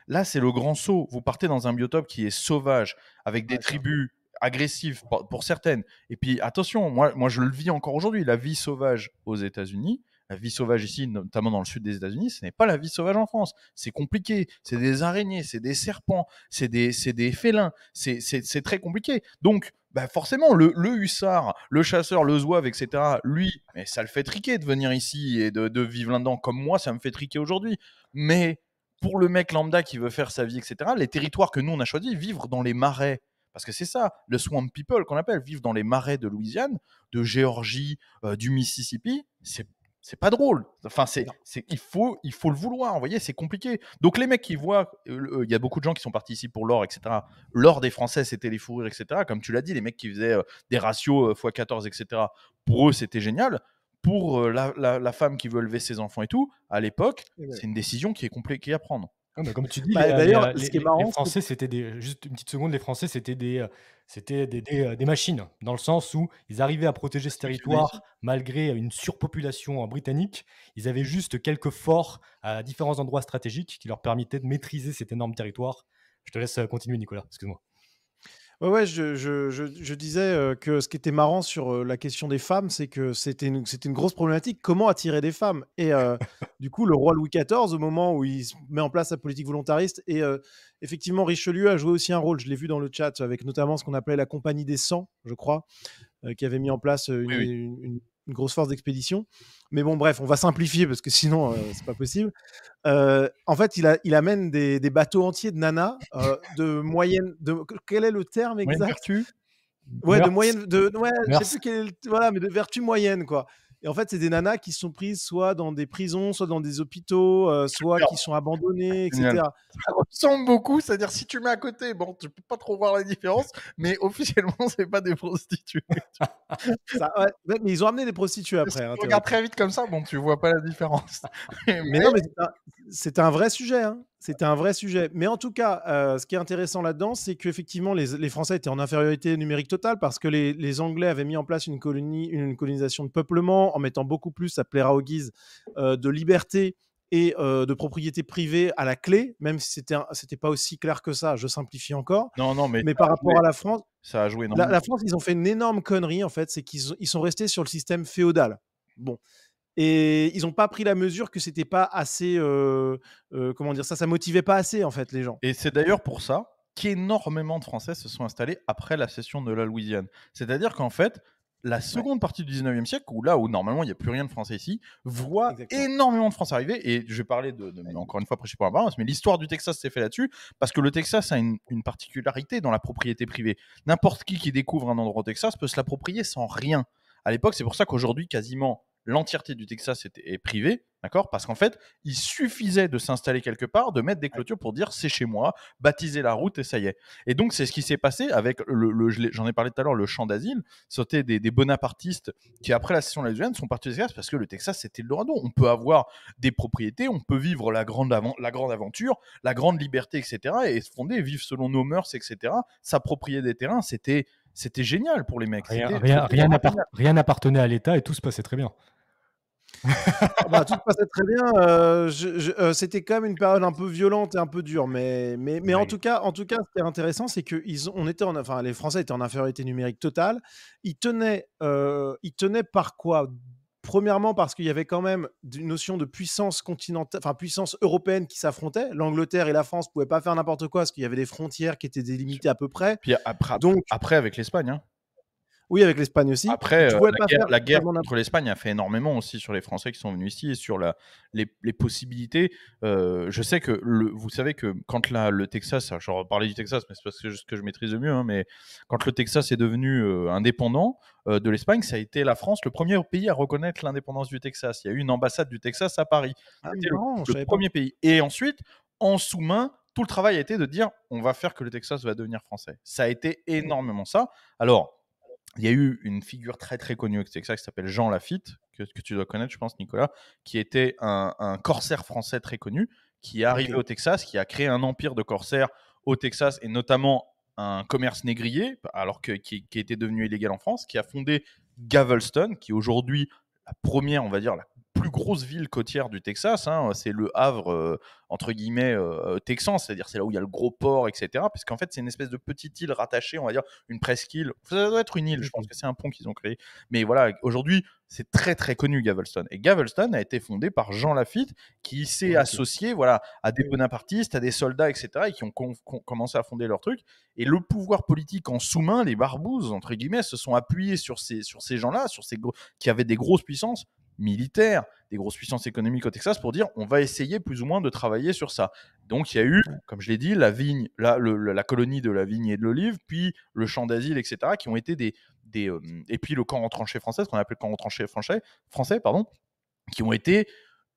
là, c'est le grand saut. Vous partez dans un biotope qui est sauvage, avec des tribus agressives pour certaines. Et puis, attention, moi, je le vis encore aujourd'hui. La vie sauvage aux États-Unis, la vie sauvage ici, notamment dans le sud des États-Unis, ce n'est pas la vie sauvage en France. C'est compliqué. C'est des araignées, c'est des serpents, c'est des félins. C'est très compliqué. Donc, forcément, le hussard, le chasseur, le zouave, etc., lui, mais ça le fait triquer de venir ici et de vivre là-dedans. Comme moi, ça me fait triquer aujourd'hui. Mais pour le mec lambda qui veut faire sa vie, etc., les territoires que nous, on a choisi, vivre dans les marais, parce que c'est ça, le swamp people qu'on appelle, vivre dans les marais de Louisiane, de Géorgie, du Mississippi, c'est pas drôle. Enfin, il faut le vouloir. Vous voyez, c'est compliqué. Donc les mecs qui voient, il y a beaucoup de gens qui sont partis ici pour l'or, etc. L'or des Français, c'était les fourrures, etc. Comme tu l'as dit, les mecs qui faisaient des ratios x14, etc. Pour eux, c'était génial. Pour la femme qui veut élever ses enfants et tout, à l'époque, c'est une décision qui est compliquée à prendre. Ah, mais comme tu dis, D'ailleurs, ce qui est marrant, les Français, juste une petite seconde, les Français, c'était des machines, dans le sens où ils arrivaient à protéger ce territoire malgré une surpopulation britannique. Ils avaient juste quelques forts à différents endroits stratégiques qui leur permettaient de maîtriser cet énorme territoire. Je te laisse continuer, Nicolas, excuse-moi. Ouais, je disais que ce qui était marrant sur la question des femmes, c'est que c'était une grosse problématique. Comment attirer des femmes? Et du coup, le roi Louis XIV, au moment où il met en place sa politique volontariste, et effectivement, Richelieu a joué aussi un rôle. Je l'ai vu dans le chat, avec notamment ce qu'on appelait la Compagnie des 100, je crois, qui avait mis en place une grosse force d'expédition. Mais bon, bref, on va simplifier parce que sinon, c'est pas possible. En fait, il amène des bateaux entiers de nanas de moyenne. Quel est le terme exact? Vertu. Ouais, de Mœurs. moyenne. Ouais, je Mœurs. sais plus quel est voilà, mais de vertu moyenne, quoi. Et en fait, c'est des nanas qui sont prises soit dans des prisons, soit dans des hôpitaux, soit Super. qui sont abandonnées, Génial. etc. Ça ressemble beaucoup, c'est-à-dire si tu mets à côté, bon, tu peux pas trop voir la différence, mais officiellement, c'est pas des prostituées. Ouais, mais ils ont amené des prostituées Si après, tu hein, regardes théoriquement. très vite comme ça, bon, tu vois pas la différence. Mais non, mais c'était un vrai sujet, hein. C'était un vrai sujet. Mais en tout cas, ce qui est intéressant là-dedans, c'est qu'effectivement, les Français étaient en infériorité numérique totale parce que les Anglais avaient mis en place une colonisation de peuplement en mettant beaucoup plus, ça plaira aux Guises, de liberté et de propriété privée à la clé, même si c'était pas aussi clair que ça, je simplifie encore. Non, mais Mais par rapport à la France, ça a joué énormément. la France, ils ont fait une énorme connerie, en fait, c'est ils sont restés sur le système féodal. Bon. Et ils n'ont pas pris la mesure que c'était pas assez, comment dire ça motivait pas assez en fait les gens. Et c'est d'ailleurs pour ça qu'énormément de Français se sont installés après la cession de la Louisiane. C'est-à-dire qu'en fait, la seconde partie du 19e siècle, où normalement il n'y a plus rien de français ici, voit Exactement. énormément de Français arriver. Et je vais parler encore une fois, prêcher pour la paroisse, mais l'histoire du Texas s'est fait là-dessus, parce que le Texas a une particularité dans la propriété privée. N'importe qui découvre un endroit au Texas peut se l'approprier sans rien. À l'époque, c'est pour ça qu'aujourd'hui, quasiment l'entièreté du Texas est privée, d'accord? Parce qu'en fait, il suffisait de s'installer quelque part, de mettre des clôtures pour dire c'est chez moi, baptiser la route et ça y est. Et donc, c'est ce qui s'est passé avec j'en ai parlé tout à l'heure, le champ d'asile. C'était des bonapartistes qui, après la cession de la Louisiane, sont partis au Texas parce que le Texas, c'était le Dorado. On peut avoir des propriétés, on peut vivre la grande aventure, la grande liberté, etc. Et se fonder, vivre selon nos mœurs, etc. S'approprier des terrains, c'était génial pour les mecs. Rien n'appartenait à l'État et tout se passait très bien. Bah, tout se passait très bien. C'était quand même une période un peu violente et un peu dure, mais Oui. en tout cas, ce qui est intéressant, c'est que les Français étaient en infériorité numérique totale. Ils tenaient par quoi? Premièrement, parce qu'il y avait quand même une notion de puissance continentale, enfin puissance européenne qui s'affrontait. L'Angleterre et la France pouvaient pas faire n'importe quoi parce qu'il y avait des frontières qui étaient délimitées à peu près. Puis après avec l'Espagne, hein. Oui, avec l'Espagne aussi. Après, Tu pouvais pas faire la guerre totalement contre l'Espagne a fait énormément aussi sur les Français qui sont venus ici et sur les possibilités. Je sais que vous savez que quand le Texas, je reparlais du Texas, mais c'est parce que c'est ce que je maîtrise le mieux, hein, mais quand le Texas est devenu indépendant de l'Espagne, ça a été la France le premier pays à reconnaître l'indépendance du Texas. Il y a eu une ambassade du Texas à Paris. Ah, C'était marrant, je le savais pas. premier pays. Et ensuite, en sous-main, tout le travail a été de dire on va faire que le Texas va devenir français. Ça a été énormément ça. Alors, il y a eu une figure très très connue au Texas qui s'appelle Jean Lafitte, que tu dois connaître, je pense, Nicolas, qui était un corsaire français très connu, qui est arrivé au Texas, qui a créé un empire de corsaires au Texas et notamment un commerce négrier, alors qui était devenu illégal en France, qui a fondé Galveston, qui est aujourd'hui la première, on va dire, la plus grosse ville côtière du Texas, hein. C'est le Havre, entre guillemets, texan, c'est-à-dire c'est là où il y a le gros port, etc. Parce qu'en fait, c'est une espèce de petite île rattachée, on va dire, une presqu'île. Ça doit être une île, je pense que c'est un pont qu'ils ont créé. Mais voilà, aujourd'hui, c'est très très connu Galveston. Et Galveston a été fondé par Jean Lafitte, qui s'est associé à des bonapartistes, à des soldats, etc. et qui ont commencé à fonder leur truc. Et le pouvoir politique en sous-main, les barbouzes, entre guillemets, se sont appuyés sur ces gens-là, qui avaient des grosses puissances militaires, des grosses puissances économiques au Texas pour dire on va essayer plus ou moins de travailler sur ça. Donc il y a eu, comme je l'ai dit, la vigne, la colonie de la vigne et de l'olive, puis le champ d'asile, etc., qui ont été et puis le camp retranché français, ce qu'on appelle le camp retranché français, qui ont été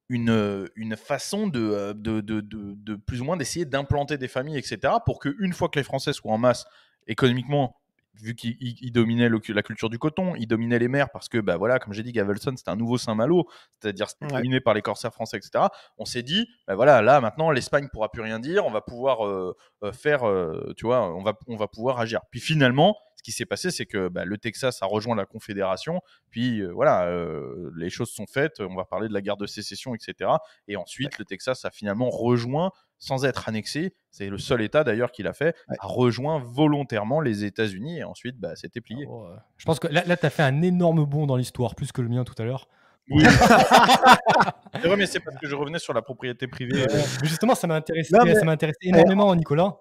une façon de plus ou moins d'essayer d'implanter des familles, etc., pour qu'une fois que les Français soient en masse économiquement, vu qu'ils dominaient la culture du coton, ils dominaient les mers parce que, bah voilà, comme j'ai dit, Galveston, c'était un nouveau Saint-Malo, c'est-à-dire c'était dominé par les corsaires français, etc. On s'est dit, bah voilà, là maintenant, l'Espagne pourra plus rien dire, on va pouvoir faire, tu vois, on va pouvoir agir. Puis finalement, ce qui s'est passé, c'est que le Texas a rejoint la Confédération, puis voilà, les choses sont faites, on va parler de la guerre de sécession, etc. Et ensuite, le Texas a finalement rejoint, sans être annexé, c'est le seul État d'ailleurs qui l'a fait, a rejoint volontairement les États-Unis et ensuite c'était plié. Je pense que là tu as fait un énorme bond dans l'histoire, plus que le mien tout à l'heure. Oui. C'est vrai, mais c'est parce que je revenais sur la propriété privée. Mais justement, ça m'a intéressé énormément, Nicolas.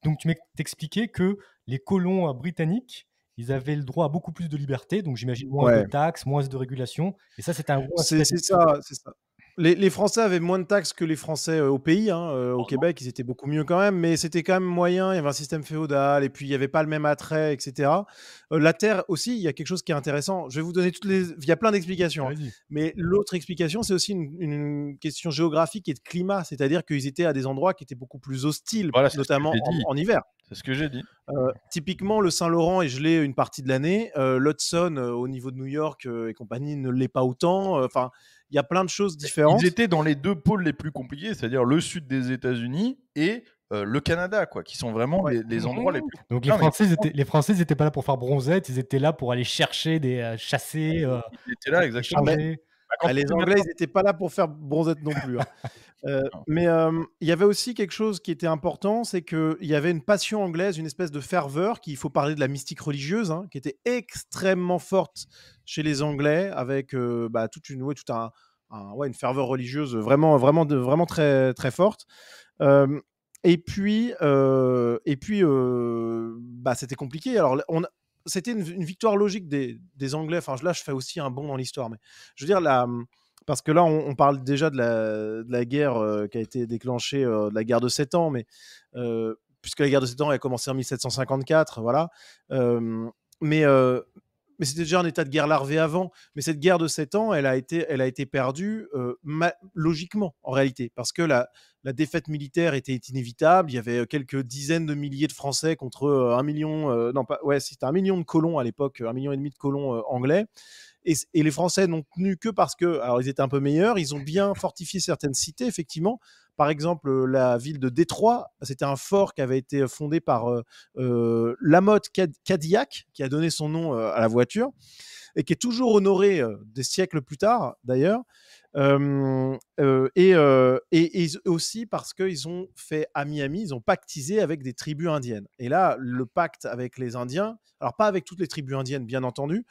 Donc, tu t'expliquais que les colons britanniques, ils avaient le droit à beaucoup plus de liberté, donc j'imagine moins de taxes, moins de régulation. Et ça, c'était un gros C'est ça. Les Français avaient moins de taxes que les Français au pays. Au Heureusement. Québec, ils étaient beaucoup mieux quand même, mais c'était quand même moyen. Il y avait un système féodal et puis il n'y avait pas le même attrait, etc. La terre aussi, il y a quelque chose qui est intéressant. Je vais vous donner toutes les. Il y a plein d'explications, hein. Vas-y. Mais l'autre explication, c'est aussi une question géographique et de climat. C'est-à-dire qu'ils étaient à des endroits qui étaient beaucoup plus hostiles, Voilà, c'est ce que notamment j'ai dit. en hiver. C'est ce que j'ai dit. Typiquement, le Saint-Laurent est gelé une partie de l'année. L'Hudson, au niveau de New York et compagnie, ne l'est pas autant. Enfin, il y a plein de choses différentes. Ils étaient dans les 2 pôles les plus compliqués, c'est-à-dire le sud des États-Unis et le Canada, quoi, qui sont vraiment Ouais. les endroits les plus Donc Non, mais les Français, ils étaient pas là pour faire bronzette, ils étaient là pour aller chercher des chasser, ils étaient là exactement. échanger. Bah, quand Les tu Anglais, maintenant ils n'étaient pas là pour faire bronzette non plus, hein. Non. Mais il y avait aussi quelque chose qui était important, c'est qu'il y avait une passion anglaise, une espèce de ferveur, qu'il faut parler de la mystique religieuse, hein, qui était extrêmement forte chez les Anglais, avec une ferveur religieuse vraiment très, très forte. C'était compliqué. Alors, c'était une victoire logique des Anglais. Enfin, là, je fais aussi un bond dans l'histoire, mais je veux dire, parce que là, on parle déjà de la guerre qui a été déclenchée, de la guerre de 7 ans, mais puisque la guerre de 7 ans a commencé en 1754, voilà. Mais c'était déjà un état de guerre larvé avant. Mais cette guerre de 7 ans, elle a été perdue logiquement, en réalité, parce que la défaite militaire était inévitable. Il y avait quelques dizaines de milliers de Français contre 1 million, c'était 1 million de colons à l'époque, 1,5 million de colons anglais. Et les Français n'ont tenu que parce que, alors ils étaient un peu meilleurs, ils ont bien fortifié certaines cités, effectivement. Par exemple, la ville de Détroit, c'était un fort qui avait été fondé par Lamotte Cadillac, qui a donné son nom à la voiture, et qui est toujours honoré des siècles plus tard, d'ailleurs. Et aussi parce qu'ils ont fait à Miami, ils ont pactisé avec des tribus indiennes. Et là, le pacte avec les Indiens, alors pas avec toutes les tribus indiennes, bien entendu,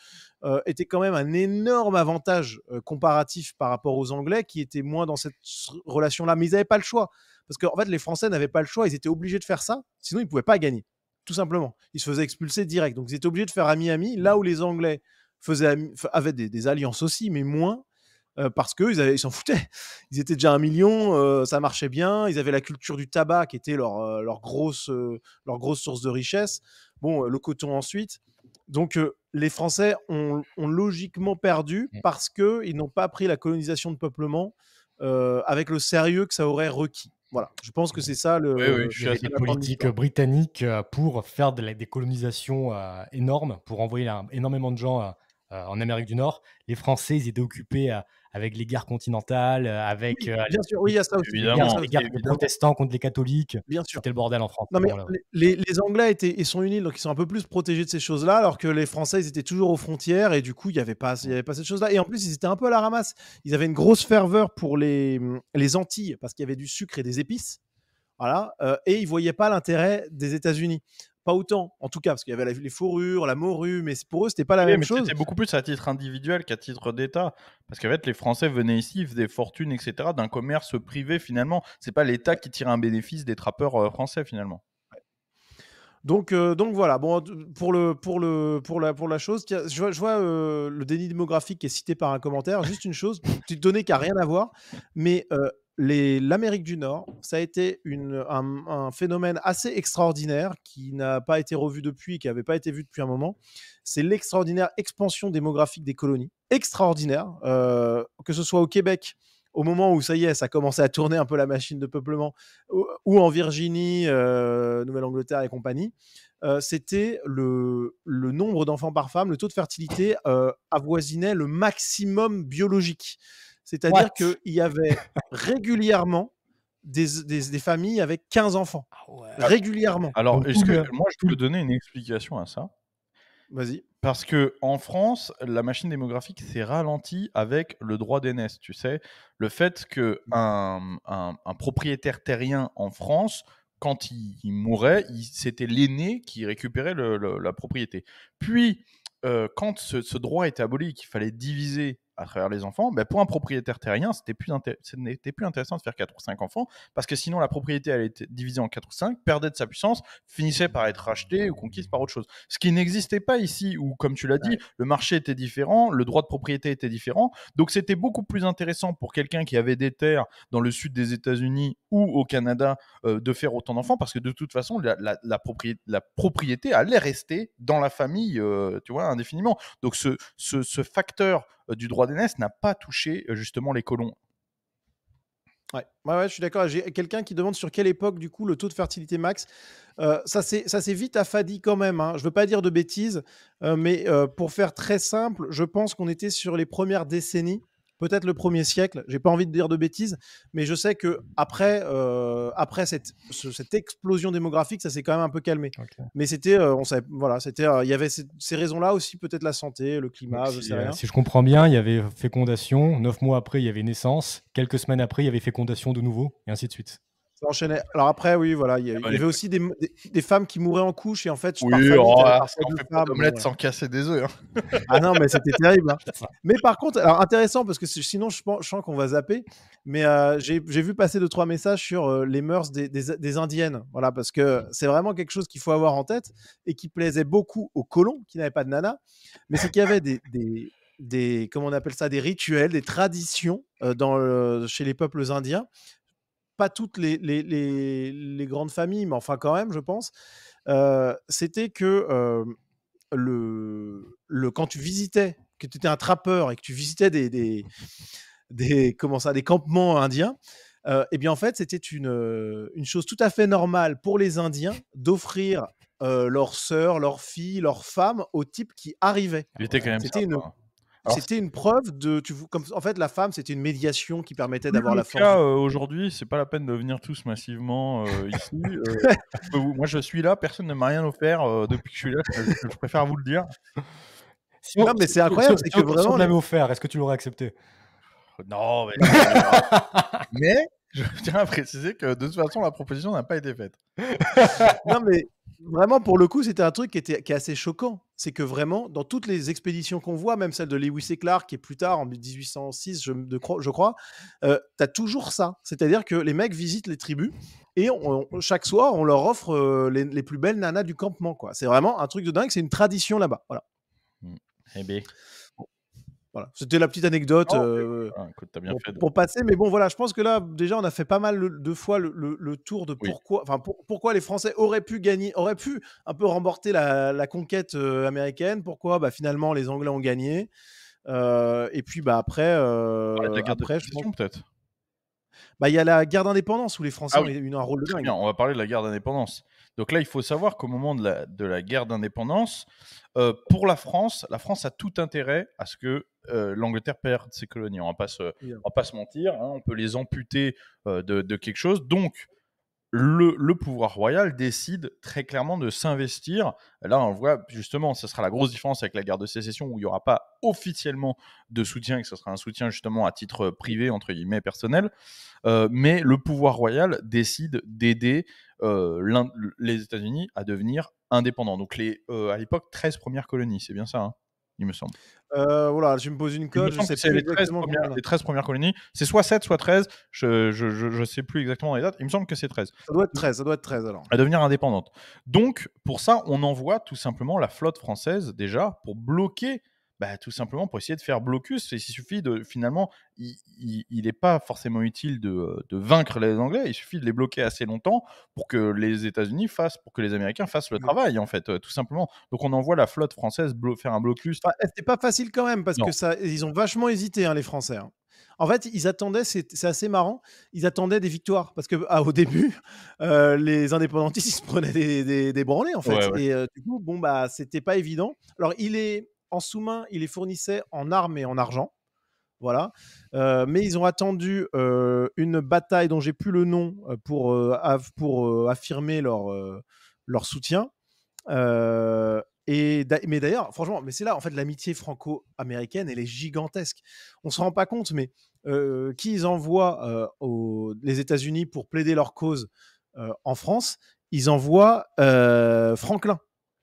était quand même un énorme avantage comparatif par rapport aux Anglais qui étaient moins dans cette relation-là. Mais ils n'avaient pas le choix. Parce qu'en fait, les Français n'avaient pas le choix. Ils étaient obligés de faire ça. Sinon, ils ne pouvaient pas gagner. Tout simplement. Ils se faisaient expulser direct. Donc, ils étaient obligés de faire à Miami, là où les Anglais avaient des alliances aussi, mais moins. Parce qu'ils s'en foutaient. Ils étaient déjà 1 million, ça marchait bien. Ils avaient la culture du tabac qui était leur grosse source de richesse. Bon, le coton ensuite. Donc, les Français ont logiquement perdu parce qu'ils n'ont pas pris la colonisation de peuplement avec le sérieux que ça aurait requis. Voilà, je pense que c'est ça le. Oui, Il y avait des politiques britanniques pour faire des colonisations énormes, pour envoyer énormément de gens en Amérique du Nord. Les Français, ils étaient occupés avec les guerres continentales, avec Bien sûr, oui, il y a ça aussi. Évidemment. les guerres des protestants contre les catholiques. Bien sûr. C'était le bordel en France. Non, mais les Anglais sont unis, donc ils sont un peu plus protégés de ces choses-là, alors que les Français, ils étaient toujours aux frontières, et du coup, il n'y avait pas cette chose-là. Et en plus, ils étaient un peu à la ramasse. Ils avaient une grosse ferveur pour les Antilles, parce qu'il y avait du sucre et des épices. Voilà. Et ils ne voyaient pas l'intérêt des États-Unis. Pas autant, en tout cas, parce qu'il y avait les fourrures, la morue, mais pour eux, c'était pas la même chose. C'était beaucoup plus à titre individuel qu'à titre d'État. Parce qu'en fait, les Français venaient ici, ils faisaient des fortunes, etc., d'un commerce privé, finalement. C'est pas l'État qui tire un bénéfice des trappeurs français, finalement. Donc voilà. Bon, pour la chose, tiens, je vois le déni démographique qui est cité par un commentaire. Juste une chose, une petite donnée qui n'a rien à voir, mais l'Amérique du Nord, ça a été un phénomène assez extraordinaire qui n'a pas été revu depuis, qui n'avait pas été vu depuis un moment. C'est l'extraordinaire expansion démographique des colonies. Extraordinaire, que ce soit au Québec, au moment où ça y est, ça commençait à tourner un peu la machine de peuplement, ou en Virginie, Nouvelle-Angleterre et compagnie, c'était le nombre d'enfants par femme, le taux de fertilité avoisinait le maximum biologique. C'est-à-dire qu'il y avait régulièrement des familles avec 15 enfants. Régulièrement. Alors, Donc, est-ce que moi, je peux donner une explication à ça? Vas-y. Parce que en France, la machine démographique s'est ralentie avec le droit d'aînesse, tu sais. Le fait qu'un propriétaire terrien en France, quand il mourait, c'était l'aîné qui récupérait la propriété. Puis, quand ce droit était aboli, qu'il fallait diviser à travers les enfants, bah, pour un propriétaire terrien, ce n'était plus intéressant de faire 4 ou 5 enfants, parce que sinon la propriété elle était divisée en 4 ou 5, perdait de sa puissance, finissait par être rachetée ou conquise par autre chose. Ce qui n'existait pas ici, où, comme tu l'as dit, le marché était différent, le droit de propriété était différent, donc c'était beaucoup plus intéressant pour quelqu'un qui avait des terres dans le sud des États-Unis ou au Canada de faire autant d'enfants, parce que de toute façon, la propriété allait rester dans la famille, tu vois, indéfiniment. Donc ce facteur du droit d'aînesse n'a pas touché justement les colons. Ouais, je suis d'accord. J'ai quelqu'un qui demande sur quelle époque, du coup, le taux de fertilité max. Ça s'est vite affadi quand même, hein. Je veux pas dire de bêtises, mais pour faire très simple, je pense qu'on était sur les premières décennies, peut-être le premier siècle. J'ai pas envie de dire de bêtises, mais je sais que après cette explosion démographique, ça s'est quand même un peu calmé. Ok. Mais c'était, on savait, voilà, c'était, il y avait ces raisons-là aussi, peut-être la santé, le climat, Donc, je si, sais rien. si je comprends bien, il y avait fécondation, 9 mois après, il y avait naissance, quelques semaines après, il y avait fécondation de nouveau, et ainsi de suite. Ça enchaînait. Alors après, oui, voilà, il y avait aussi des femmes qui mouraient en couche et en fait, par Oui, famille, tu avais parce parfois qu'on 2 fait pas femmes. d'omelette Bon, sans casser des œufs. Hein. ah non, mais c'était terrible, hein. C'est ça. Mais par contre, alors intéressant parce que sinon je sens qu'on va zapper, mais j'ai vu passer 2-3 messages sur les mœurs des indiennes. Voilà, parce que c'est vraiment quelque chose qu'il faut avoir en tête et qui plaisait beaucoup aux colons qui n'avaient pas de nana. Mais c'est qu'il y avait comment on appelle ça, des rituels, des traditions chez les peuples indiens. Pas toutes les grandes familles, mais enfin quand même, je pense. C'était que quand tu visitais, que tu étais un trappeur et que tu visitais des campements indiens, et bien en fait, c'était une chose tout à fait normale pour les Indiens d'offrir leurs sœurs, leurs filles, leurs femmes aux types qui arrivaient. Il était quand même C'était une, sympa. Hein. Alors, c'était une preuve comme en fait la femme, c'était une médiation qui permettait plus d'avoir le la force. cas aujourd'hui, c'est pas la peine de venir tous massivement ici. Moi, je suis là, personne ne m'a rien offert depuis que je suis là. Je préfère vous le dire. Non, mais c'est incroyable, c'est que Si on vraiment, te l'avait offert, est-ce que tu l'aurais accepté? Non, mais je tiens à préciser que de toute façon, la proposition n'a pas été faite. non, mais vraiment, pour le coup, c'était un truc qui est assez choquant. C'est que vraiment, dans toutes les expéditions qu'on voit, même celle de Lewis et Clark, qui est plus tard, en 1806, je crois, tu as toujours ça. C'est-à-dire que les mecs visitent les tribus et chaque soir, on leur offre les plus belles nanas du campement, quoi. C'est vraiment un truc de dingue, c'est une tradition là-bas. Voilà. Eh bien. Voilà. C'était la petite anecdote écoute, t'as bien fait. pour passer. Mais bon, voilà, je pense que là, déjà, on a fait pas mal de fois le tour de pourquoi les Français auraient pu gagner, auraient pu un peu remporter la conquête américaine. Pourquoi finalement les Anglais ont gagné. Et puis après, La guerre de je pense sécession, peut-être. il y a la guerre d'indépendance où les Français Ah ont oui. eu un rôle de Très dingue. bien, on va parler de la guerre d'indépendance. Donc là, il faut savoir qu'au moment de la guerre d'indépendance, pour la France a tout intérêt à ce que l'Angleterre perde ses colonies. On va pas se mentir, hein, on peut les amputer de quelque chose. Donc, le pouvoir royal décide très clairement de s'investir. Là, on voit justement, ce sera la grosse différence avec la guerre de sécession où il n'y aura pas officiellement de soutien, que ce sera un soutien justement à titre privé, entre guillemets, personnel. Mais le pouvoir royal décide d'aider les États-Unis à devenir indépendants. Donc, à l'époque, 13 premières colonies, c'est bien ça, hein, il me semble. Voilà, je me pose une colle, je sais plus exactement les 13 premières colonies. C'est soit 7, soit 13. Je sais plus exactement les dates. Il me semble que c'est 13. Ça doit être 13 alors. À devenir indépendante. Donc, pour ça, on envoie tout simplement la flotte française déjà pour bloquer, tout simplement pour essayer de faire blocus. Il suffit de, finalement, il n'est pas forcément utile de vaincre les Anglais, il suffit de les bloquer assez longtemps pour que les États-Unis pour que les Américains fassent le travail, en fait, tout simplement. Donc, on envoie la flotte française faire un blocus. C'était pas facile quand même, parce Non. que ils ont vachement hésité, hein, les Français. Hein. En fait, ils attendaient, c'est assez marrant, ils attendaient des victoires, parce qu'au début, les indépendantistes, ils se prenaient des branlées, en fait. Ouais. Et du coup, c'était pas évident. Alors, en sous-main, il les fournissait en armes et en argent. Voilà. Mais ils ont attendu une bataille dont j'ai plus le nom pour affirmer leur soutien. Mais d'ailleurs, franchement, c'est là, en fait, l'amitié franco-américaine, elle est gigantesque. On se rend pas compte, mais qui ils envoient les États-Unis pour plaider leur cause en France, ils envoient Franklin.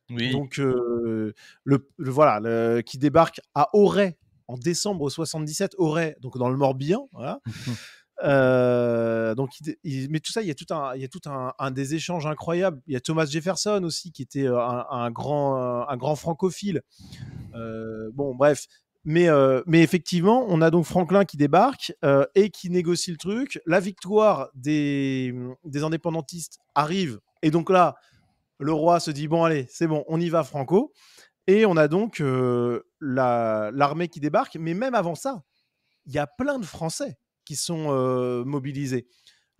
Oui. Donc, voilà, qui débarque à Auray en décembre 77 aurait, donc dans le Morbihan, voilà. Donc, mais tout ça, il y a tout un des échanges incroyables. Il y a Thomas Jefferson aussi, qui était un grand francophile. Bon, bref. Mais effectivement, on a donc Franklin qui débarque et qui négocie le truc. La victoire des indépendantistes arrive. Et donc là, le roi se dit, bon, allez, c'est bon, on y va, Franco. Et on a donc l'armée qui débarque. Mais même avant ça, il y a plein de Français qui sont mobilisés.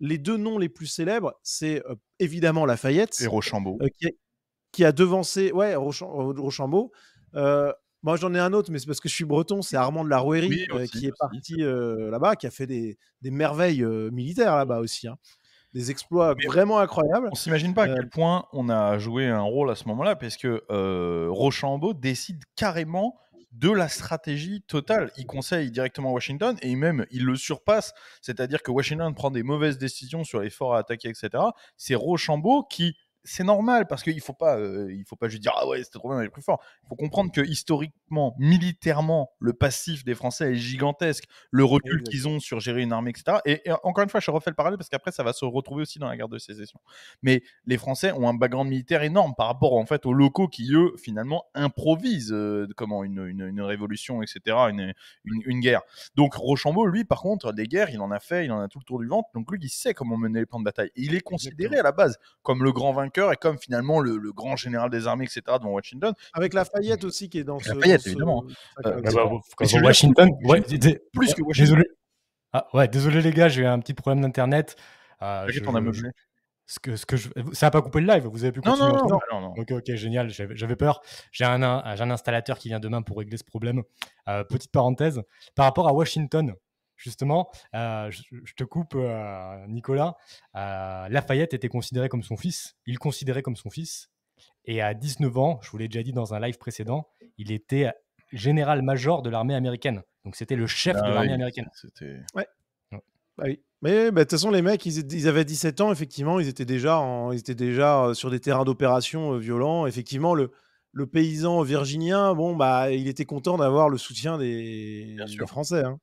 Les deux noms les plus célèbres, c'est évidemment Lafayette. Et Rochambeau. Qui a devancé... Ouais, Rochambeau. Moi, j'en ai un autre, mais c'est parce que je suis breton. C'est Armand de la Rouërie qui est parti là-bas, qui a fait des merveilles militaires là-bas aussi. Hein. Des exploits vraiment incroyables. On s'imagine pas à quel point on a joué un rôle à ce moment-là, parce que Rochambeau décide carrément de la stratégie totale. Il conseille directement Washington et même il le surpasse. C'est-à-dire que Washington prend des mauvaises décisions sur les forts à attaquer, etc. C'est Rochambeau qui... C'est normal, parce qu'il faut pas juste dire ah ouais c'était trop bien, on est plus fort. Il faut comprendre que historiquement, militairement, le passif des Français est gigantesque. Le recul qu'ils ont sur gérer une armée, etc. Et encore une fois, je refais le parallèle parce qu'après ça va se retrouver aussi dans la guerre de sécession. Mais les Français ont un background militaire énorme par rapport en fait aux locaux qui eux finalement improvisent une révolution, etc. Une guerre. Donc Rochambeau, lui, par contre, des guerres, il en a fait, il en a tout le tour du ventre. Donc lui, il sait comment mener les plans de bataille. Et il est considéré à la base comme le grand vainqueur et comme finalement le grand général des armées, etc. devant Washington. Avec Lafayette aussi qui est dans Lafayette, évidemment. Washington, plus que Washington. Désolé. Ah, ouais, désolé les gars, j'ai eu un petit problème d'internet. T'inquiète, on a meublé. Ça n'a pas coupé le live, vous avez pu continuer. Non. Ok, génial, j'avais peur. J'ai un installateur qui vient demain pour régler ce problème. Petite parenthèse, par rapport à Washington, justement, je te coupe, Nicolas. Lafayette était considéré comme son fils. Il le considérait comme son fils. Et à 19 ans, je vous l'ai déjà dit dans un live précédent, il était général-major de l'armée américaine. Donc c'était le chef de l'armée américaine. Ouais. Bah oui. Mais de toute façon, les mecs, ils avaient 17 ans, effectivement, ils étaient déjà sur des terrains d'opération violents. Effectivement, le paysan virginien, bon, bah, il était content d'avoir le soutien des Français. Hein.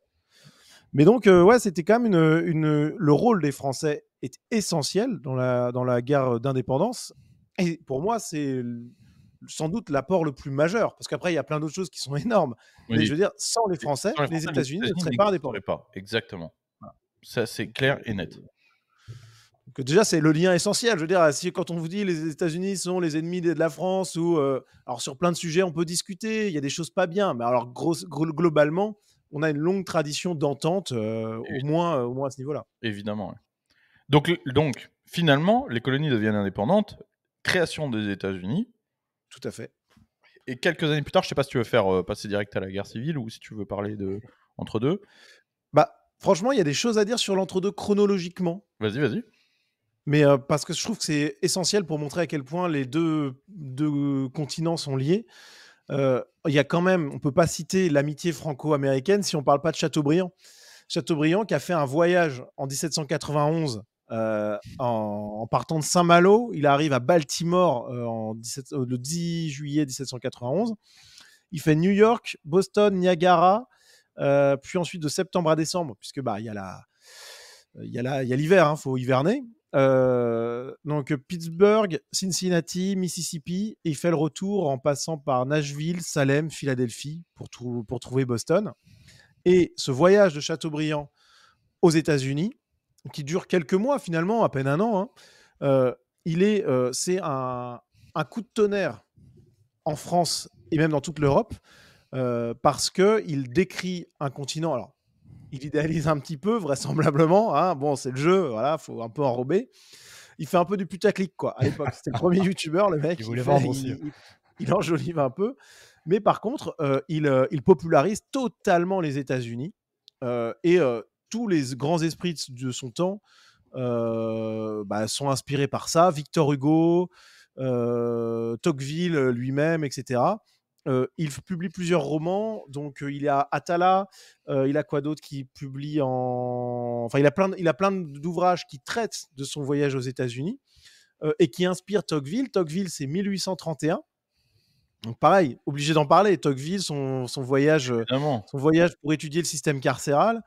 Mais donc, ouais, c'était quand même le rôle des Français est essentiel dans la guerre d'indépendance. Et pour moi, c'est sans doute l'apport le plus majeur. Parce qu'après, il y a plein d'autres choses qui sont énormes. Oui. Mais je veux dire, sans les Français, les États-Unis ne seraient pas indépendants. Exactement. Voilà. Ça, c'est clair et net. Donc, déjà, c'est le lien essentiel. Je veux dire, quand on vous dit les États-Unis sont les ennemis de la France, ou alors sur plein de sujets, on peut discuter. Il y a des choses pas bien. Mais alors, globalement, on a une longue tradition d'entente, au moins à ce niveau-là. Évidemment. Ouais. Donc, finalement, les colonies deviennent indépendantes. Création des États-Unis. Tout à fait. Et quelques années plus tard, je ne sais pas si tu veux faire passer direct à la guerre civile ou si tu veux parler de entre deux. Bah, franchement, il y a des choses à dire sur l'entre-deux chronologiquement. Vas-y. Mais parce que je trouve que c'est essentiel pour montrer à quel point les deux continents sont liés. Il y a quand même, on ne peut pas citer l'amitié franco-américaine si on ne parle pas de Chateaubriand. Chateaubriand qui a fait un voyage en 1791 en partant de Saint-Malo. Il arrive à Baltimore le 10 juillet 1791. Il fait New York, Boston, Niagara, puis ensuite de septembre à décembre, puisque il y a l'hiver, il faut hiverner. Donc Pittsburgh, Cincinnati, Mississippi, et il fait le retour en passant par Nashville, Salem, Philadelphie pour trouver Boston. Et ce voyage de Chateaubriand aux États-Unis, qui dure quelques mois finalement, à peine un an, c'est un coup de tonnerre en France et même dans toute l'Europe, parce qu'il décrit un continent. Alors, il idéalise un petit peu, vraisemblablement. Hein. Bon, c'est le jeu, voilà, faut un peu enrober. Il fait un peu du putaclic, quoi. À l'époque, c'était le premier youtubeur, le mec. Il enjolive un peu. Mais par contre, il popularise totalement les États-Unis. Et tous les grands esprits de son temps sont inspirés par ça. Victor Hugo, Tocqueville lui-même, etc. Il publie plusieurs romans, donc il y a Atala, il a quoi d'autre qui publie enfin il a plein d'ouvrages qui traitent de son voyage aux États-Unis et qui inspirent Tocqueville. Tocqueville, c'est 1831. Donc pareil, obligé d'en parler. Tocqueville, son voyage Évidemment. pour étudier le système carcéral,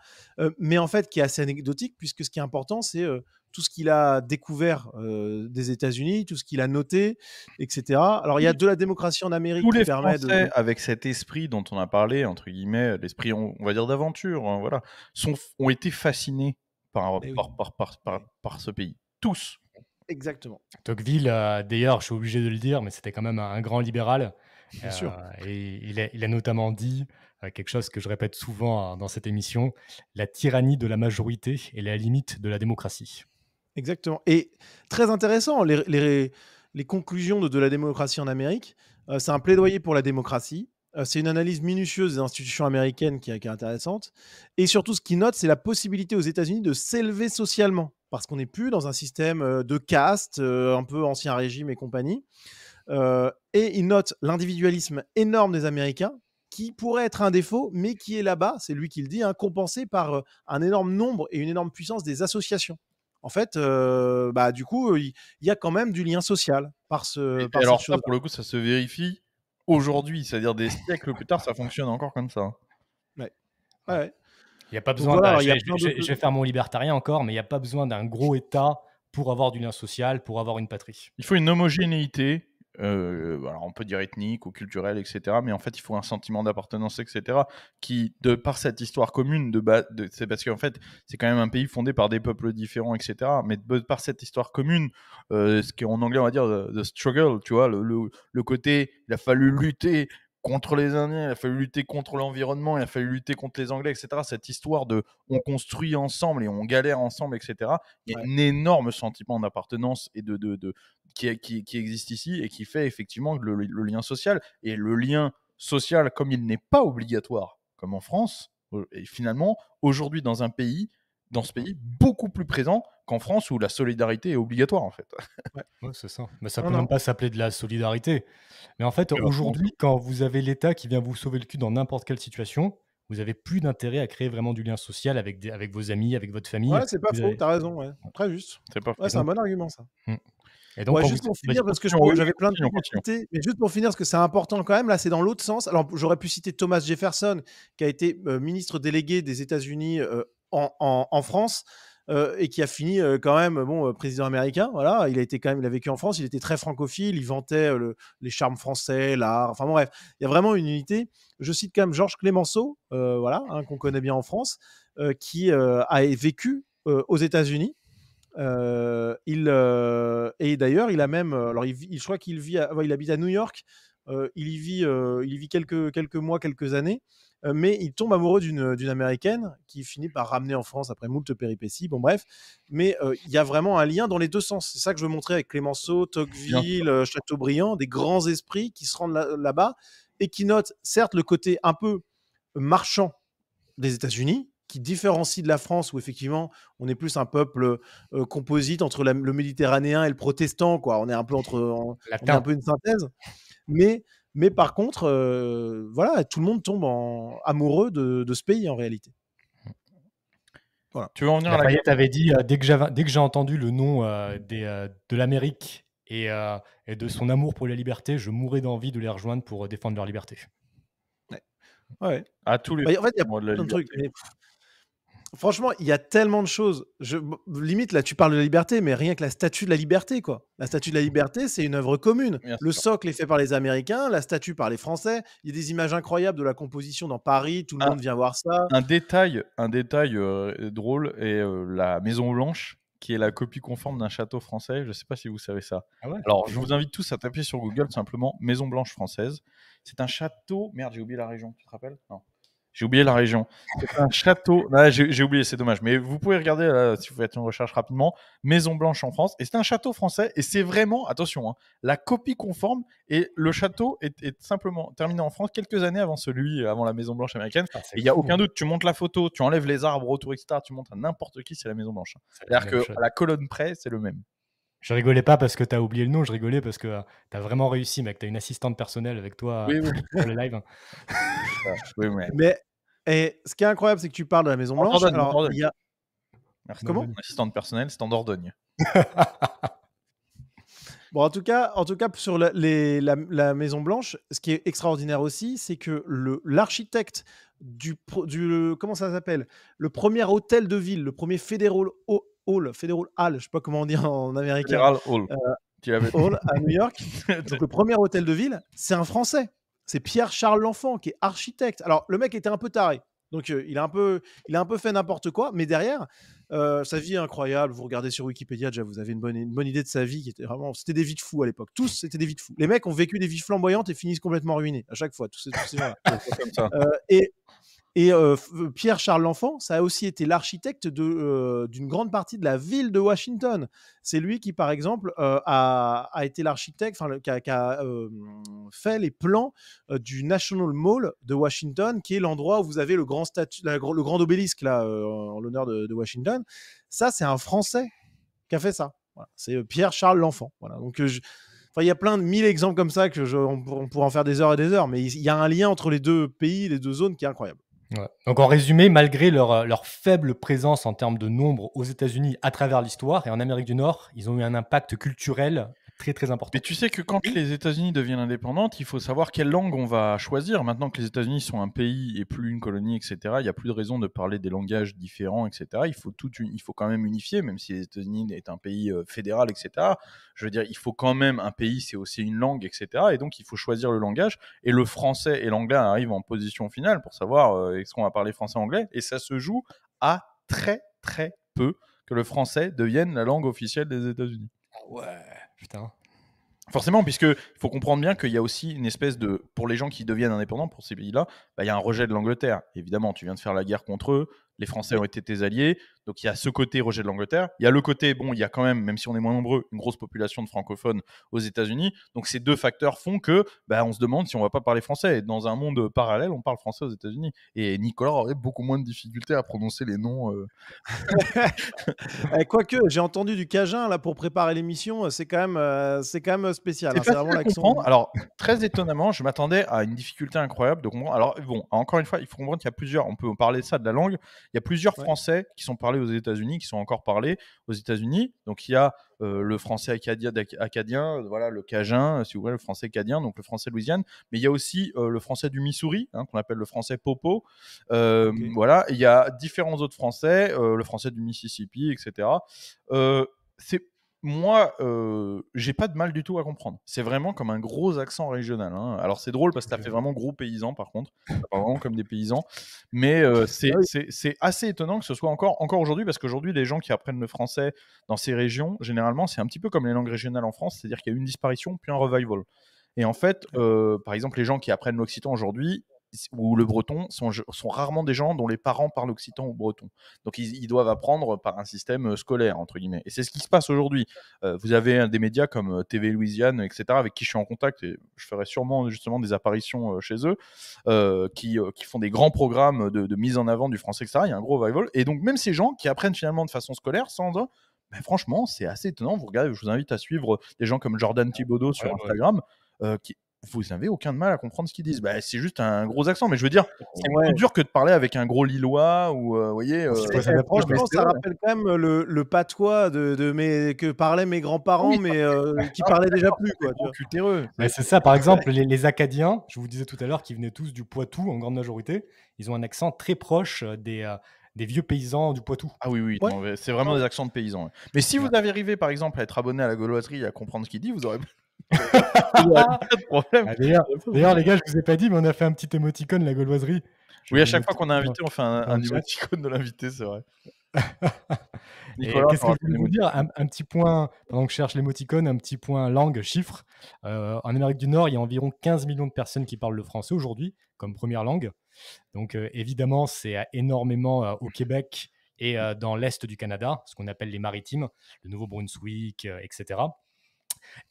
mais en fait qui est assez anecdotique puisque ce qui est important, c'est tout ce qu'il a découvert des États-Unis, tout ce qu'il a noté, etc. Alors il y a de la démocratie en Amérique Tous qui les permet de... Français avec cet esprit dont on a parlé, entre guillemets, l'esprit, on va dire, d'aventure, hein, voilà, ont été fascinés par, Eh oui. par ce pays. Tous. Exactement, Tocqueville, d'ailleurs, je suis obligé de le dire, mais c'était quand même un grand libéral. bien sûr. Et il a notamment dit quelque chose que je répète souvent dans cette émission, la tyrannie de la majorité est la limite de la démocratie. Exactement. Et très intéressant, les conclusions de la démocratie en Amérique, c'est un plaidoyer pour la démocratie. C'est une analyse minutieuse des institutions américaines qui est intéressante. Et surtout, ce qu'il note, c'est la possibilité aux États-Unis de s'élever socialement. Parce qu'on n'est plus dans un système de caste, un peu ancien régime et compagnie. Et il note l'individualisme énorme des Américains, qui pourrait être un défaut, mais qui est là-bas, c'est lui qui le dit, hein, compensé par un énorme nombre et une énorme puissance des associations. En fait, du coup, il y a quand même du lien social par Et cette alors ça, chose. pour le coup, ça se vérifie aujourd'hui, c'est-à-dire des siècles plus tard, ça fonctionne encore comme ça, hein. Ouais. Ouais. Ouais. Il y a pas Donc besoin voilà, d'un alors il je y a vais plein je vais d'autres. je vais faire mon libertarien encore, mais il y a pas besoin d'un gros État pour avoir du lien social, pour avoir une patrie. Il faut une homogénéité, alors on peut dire ethnique ou culturelle, et cetera, mais en fait, il faut un sentiment d'appartenance, et cetera, qui, de par cette histoire commune, c'est parce qu'en fait, c'est quand même un pays fondé par des peuples différents, et cetera, mais de par cette histoire commune, ce qu'en anglais, on va dire the struggle, tu vois, le côté, il a fallu lutter contre les Indiens, il a fallu lutter contre l'environnement, il a fallu lutter contre les Anglais, et cetera. Cette histoire de on construit ensemble et on galère ensemble, et cetera. Il y a Ouais. un énorme sentiment d'appartenance et qui existe ici et qui fait effectivement le lien social. Et le lien social, comme il n'est pas obligatoire, comme en France, est finalement aujourd'hui dans ce pays, beaucoup plus présent qu'en France où la solidarité est obligatoire en fait. Ouais, c'est ça. Mais ça Non, peut même non. pas s'appeler de la solidarité. Mais en fait, C'est vachement aujourd'hui, quand vous avez l'État qui vient vous sauver le cul dans n'importe quelle situation, vous avez plus d'intérêt à créer vraiment du lien social avec vos amis, avec votre famille. Ouais, c'est pas Vous faux, avez t'as raison, ouais. Très juste. C'est pas Ouais, faux. c'est un bon argument, ça. mmh. Et donc Ouais, quand vous juste pour vas-y. finir, parce que Continuons, oui, j'avais plein de continuons, trucs à continuons. citer, mais juste pour finir, parce que c'est important quand même, là, c'est dans l'autre sens. Alors, j'aurais pu citer Thomas Jefferson, qui a été ministre délégué des États-Unis en France, et qui a fini quand même président américain. Voilà, il a vécu en France, il était très francophile, il vantait les charmes français, l'art. Enfin bon, bref, il y a vraiment une unité. Je cite quand même Georges Clémenceau, voilà, hein, qu'on connaît bien en France, qui a vécu aux États-Unis. Et d'ailleurs, il a même, alors je crois qu'il vit, il habite à New York. Il y vit quelques mois, quelques années, mais il tombe amoureux d'une américaine qui finit par ramener en France après moult péripéties. Bon, bref, mais il y a vraiment un lien dans les deux sens. C'est ça que je veux montrer avec Clémenceau, Bien sûr. Tocqueville, Chateaubriand, des grands esprits qui se rendent là-bas et qui notent certes le côté un peu marchand des États-Unis, qui différencie de la France, où effectivement on est plus un peuple composite entre le méditerranéen et le protestant, quoi. On est un peu on est un Latin. peu une synthèse, mais par contre, voilà, tout le monde tombe amoureux de ce pays en réalité. Voilà. Tu veux en venir à la Lafayette avait dit dès que j'ai entendu le nom de l'Amérique et de son amour pour la liberté, je mourrais d'envie de les rejoindre pour défendre leur liberté. Ouais. à tous les Bah, en fait, il y a mois de la plein de trucs. liberté. Franchement, il y a tellement de choses. Limite, là, tu parles de la liberté, mais rien que la statue de la liberté, quoi. La statue de la liberté, c'est une œuvre commune. Bien Le sûr. socle est fait par les Américains, la statue par les Français. Il y a des images incroyables de la composition dans Paris. Tout le Ah. monde vient voir ça. Un détail drôle est la Maison Blanche, qui est la copie conforme d'un château français. Je ne sais pas si vous savez ça. Ah ouais. Alors, je vous invite tous à taper sur Google simplement Maison Blanche française. C'est un château. Merde, j'ai oublié la région. Tu te rappelles? Non. J'ai oublié la région. C'est un château. Ah, j'ai oublié, c'est dommage. Mais vous pouvez regarder là, si vous faites une recherche rapidement. Maison Blanche en France. Et c'est un château français. Et c'est vraiment, attention, hein, la copie conforme. Et le château est simplement terminé en France quelques années avant la Maison Blanche américaine. Ah, c'est Et il n'y a fou. aucun doute. Tu montes la photo, tu enlèves les arbres autour, etc. Tu montres à n'importe qui, c'est la Maison Blanche. C'est la C'est-à-dire même qu'à chose. la colonne près, c'est le même. Je rigolais pas parce que tu as oublié le nom, je rigolais parce que tu as vraiment réussi, mec. Tu as une assistante personnelle avec toi Oui, oui. pour le live. Oui, mais... Mais et ce qui est incroyable, c'est que tu parles de la Maison En Blanche. Dordogne, en Alors, Dordogne. il y a Merci. Comment Mon assistante personnelle, c'est en Dordogne. bon, Bon, en tout cas sur la Maison Blanche, ce qui est extraordinaire aussi, c'est que l'architecte comment ça s'appelle? Le premier hôtel de ville, le premier Federal Hall, je sais pas comment on dit en américain, Federal Hall. euh, Tu l'avais. Hall à New York. Donc le premier hôtel de ville, c'est un Français. C'est Pierre-Charles L'Enfant qui est architecte. Alors le mec était un peu taré. Donc il a un peu fait n'importe quoi, mais derrière, sa vie est incroyable. Vous regardez sur Wikipédia, déjà vous avez une bonne idée de sa vie qui était vraiment. C'était des vies de fous à l'époque. Tous, c'était des vies de fous. Les mecs ont vécu des vies flamboyantes et finissent complètement ruinés à chaque fois. Tous ces gens-là. Comme ça. Et Pierre-Charles L'Enfant, ça a aussi été l'architecte d'une grande partie de la ville de Washington. C'est lui qui, par exemple, a été l'architecte, qui a fait les plans du National Mall de Washington, qui est l'endroit où vous avez le grand obélisque là, en l'honneur de Washington. Ça, c'est un Français qui a fait ça. Voilà. C'est Pierre-Charles L'Enfant. Voilà. Donc, il y a plein de 1000 exemples comme ça on pourrait en faire des heures et des heures, mais il y a un lien entre les deux pays, les deux zones qui est incroyable. Ouais. Donc en résumé, malgré leur faible présence en termes de nombre aux États-Unis à travers l'histoire et en Amérique du Nord, ils ont eu un impact culturel très très important. Mais tu sais que quand les États-Unis deviennent indépendantes, il faut savoir quelle langue on va choisir. Maintenant que les États-Unis sont un pays et plus une colonie, etc., il n'y a plus de raison de parler des langages différents, etc. Il faut quand même unifier, même si les États-Unis est un pays fédéral, etc. Je veux dire, il faut quand même un pays, c'est aussi une langue, etc. Et donc, il faut choisir le langage. Et le français et l'anglais arrivent en position finale pour savoir est-ce qu'on va parler français-anglais. Et ça se joue à très, très peu que le français devienne la langue officielle des États-Unis. Ouais, putain. Forcément, puisqu'il faut comprendre bien qu'il y a aussi une espèce de... Pour les gens qui deviennent indépendants, pour ces pays-là, il y a un rejet de l'Angleterre. Évidemment, tu viens de faire la guerre contre eux, les Français ont été tes alliés, donc il y a ce côté rejet de l'Angleterre. Il y a le côté, bon, il y a quand même, même si on est moins nombreux, une grosse population de francophones aux États-Unis. Donc ces deux facteurs font que on se demande si on ne va pas parler français. Et dans un monde parallèle, on parle français aux États-Unis. Et Nicolas aurait beaucoup moins de difficultés à prononcer les noms. Quoique, j'ai entendu du cajun là pour préparer l'émission, c'est quand même spécial. C'est C'est facile vraiment à l'accent. comprendre. Alors, très étonnamment, je m'attendais à une difficulté incroyable de comprendre. Alors, bon, encore une fois, il faut comprendre qu'il y a plusieurs, on peut parler de ça, de la langue. Il y a plusieurs français qui sont parlés aux États-Unis, qui sont encore parlés aux États-Unis. Donc, il y a le français acadien, voilà, le cajun, si vous voulez, le français acadien, donc le français Louisiane. Mais il y a aussi le français du Missouri, qu'on appelle le français popo. Ok. Voilà, il y a différents autres français, le français du Mississippi, etc. Moi, j'ai pas de mal du tout à comprendre. C'est vraiment comme un gros accent régional. Alors c'est drôle parce que ça fait vraiment gros paysan par contre. Ça parle vraiment comme des paysans. Mais c'est assez étonnant que ce soit encore aujourd'hui, parce qu'aujourd'hui, les gens qui apprennent le français dans ces régions, généralement, c'est un petit peu comme les langues régionales en France, c'est-à-dire qu'il y a eu une disparition puis un revival. Et en fait, par exemple, les gens qui apprennent l'occitan aujourd'hui ou le breton sont rarement des gens dont les parents parlent occitan ou breton. Donc ils doivent apprendre par un système scolaire, entre guillemets. Et c'est ce qui se passe aujourd'hui. Vous avez des médias comme TV Louisiane, etc., avec qui je suis en contact, et je ferai sûrement justement des apparitions chez eux, qui font des grands programmes de mise en avant du français, etc. Il y a un gros revival. Et donc même ces gens qui apprennent finalement de façon scolaire, franchement, c'est assez étonnant. Vous regardez, je vous invite à suivre des gens comme Jordan Thibodeau sur Instagram, vous n'avez aucun mal à comprendre ce qu'ils disent. C'est juste un gros accent, mais je veux dire, c'est plus dur que de parler avec un gros Lillois ou, vous voyez. Franchement, ça rappelle quand même le patois que parlaient mes grands-parents, Oui, mais qui parlaient déjà plus, quoi. Tu vois. Cutéreux. C'est ça, par exemple, les Acadiens, je vous disais tout à l'heure, qui venaient tous du Poitou en grande majorité, ils ont un accent très proche des vieux paysans du Poitou. Ah oui, Ouais. non, c'est vraiment des accents de paysans. Ouais. Mais si vous avez arrivé, par exemple, à être abonné à la gauloiserie et à comprendre ce qu'il dit, vous aurez pas de problème. D'ailleurs, les gars, je vous ai pas dit, mais on a fait un petit émoticône, la gauloiserie. Oui, à chaque fois qu'on a invité, on fait un émoticône de l'invité, c'est vrai. Nicolas, qu'est-ce que je voulais vous dire, un petit point, pendant que je cherche l'émoticône, un petit point langue, chiffre. En Amérique du Nord, il y a environ 15 millions de personnes qui parlent le français aujourd'hui comme première langue. Donc évidemment, c'est énormément au Québec et dans l'Est du Canada, ce qu'on appelle les maritimes, le Nouveau-Brunswick, etc.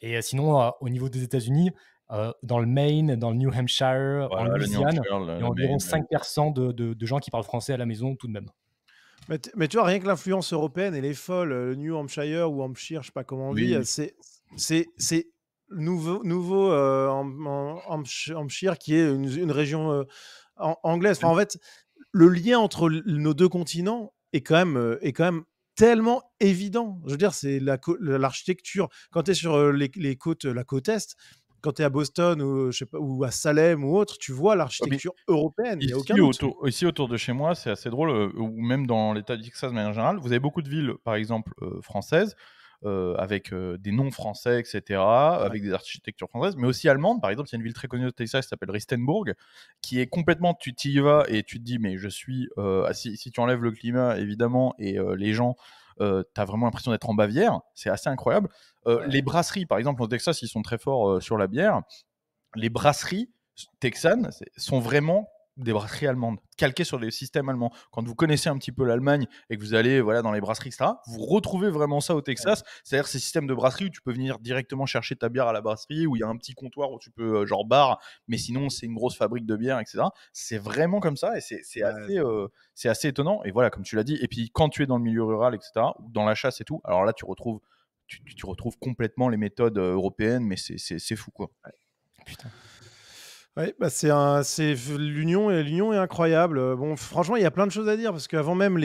Et sinon, au niveau des États-Unis, dans le Maine, dans le New Hampshire, en Louisiane, il y a environ 5% de gens qui parlent français à la maison tout de même. Mais tu vois, rien que l'influence européenne, elle est folle. Le New Hampshire ou Hampshire, je sais pas comment on dit, c'est nouveau Hampshire qui est une région anglaise. Enfin, en fait, le lien entre nos deux continents est quand même tellement évident. Je veux dire, c'est l'architecture. Quand tu es sur les côtes, la côte Est, quand tu es à Boston ou, je sais pas, ou à Salem ou autre, tu vois l'architecture européenne. Il n'y a aucun doute. Ici, autour de chez moi, c'est assez drôle, ou même dans l'état du Texas de manière générale, vous avez beaucoup de villes, par exemple, françaises, avec des noms français, etc., avec des architectures françaises, mais aussi allemandes. Par exemple, il y a une ville très connue au Texas qui s'appelle Ristenburg, qui est complètement, tu y vas et tu te dis, mais je suis, si tu enlèves le climat, évidemment, et les gens, t'as vraiment l'impression d'être en Bavière, c'est assez incroyable. Les brasseries, par exemple, au Texas, ils sont très forts sur la bière. Les brasseries texanes sont vraiment des brasseries allemandes, calquées sur les systèmes allemands. Quand vous connaissez un petit peu l'Allemagne et que vous allez dans les brasseries, etc., vous retrouvez vraiment ça au Texas. C'est-à-dire ces systèmes de brasserie où tu peux venir directement chercher ta bière à la brasserie, où il y a un petit comptoir où tu peux, genre bar, mais sinon c'est une grosse fabrique de bière, etc. C'est vraiment comme ça et c'est assez étonnant. Et voilà, comme tu l'as dit. Et puis quand tu es dans le milieu rural, etc., ou dans la chasse et tout, alors là tu retrouves complètement les méthodes européennes, mais c'est fou, quoi. Putain. Ouais, bah l'union est incroyable. Bon, franchement, il y a plein de choses à dire parce qu'avant même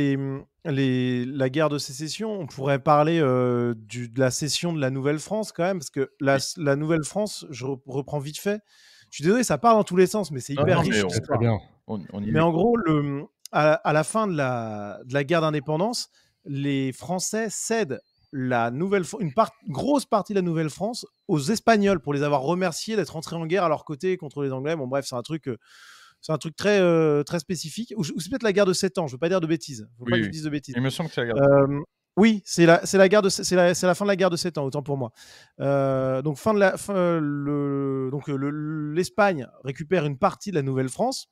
la guerre de sécession, on pourrait parler de la cession de la Nouvelle-France quand même, parce que la Nouvelle-France, je reprends vite fait. Je suis désolé, ça part dans tous les sens, mais c'est hyper riche. C'est très bien. Mais en gros, à la fin de la guerre d'indépendance, les Français cèdent une grosse partie de la Nouvelle-France aux Espagnols pour les avoir remerciés d'être entrés en guerre à leur côté contre les Anglais. Bon, bref, c'est un truc très, très spécifique. Ou c'est peut-être la guerre de 7 ans, je ne veux pas dire de bêtises. Il ne faut pas que je dise de bêtises. Il me semble que c'est la guerre. Oui, c'est la fin de la guerre de 7 ans, autant pour moi. Donc, l'Espagne récupère une partie de la Nouvelle-France,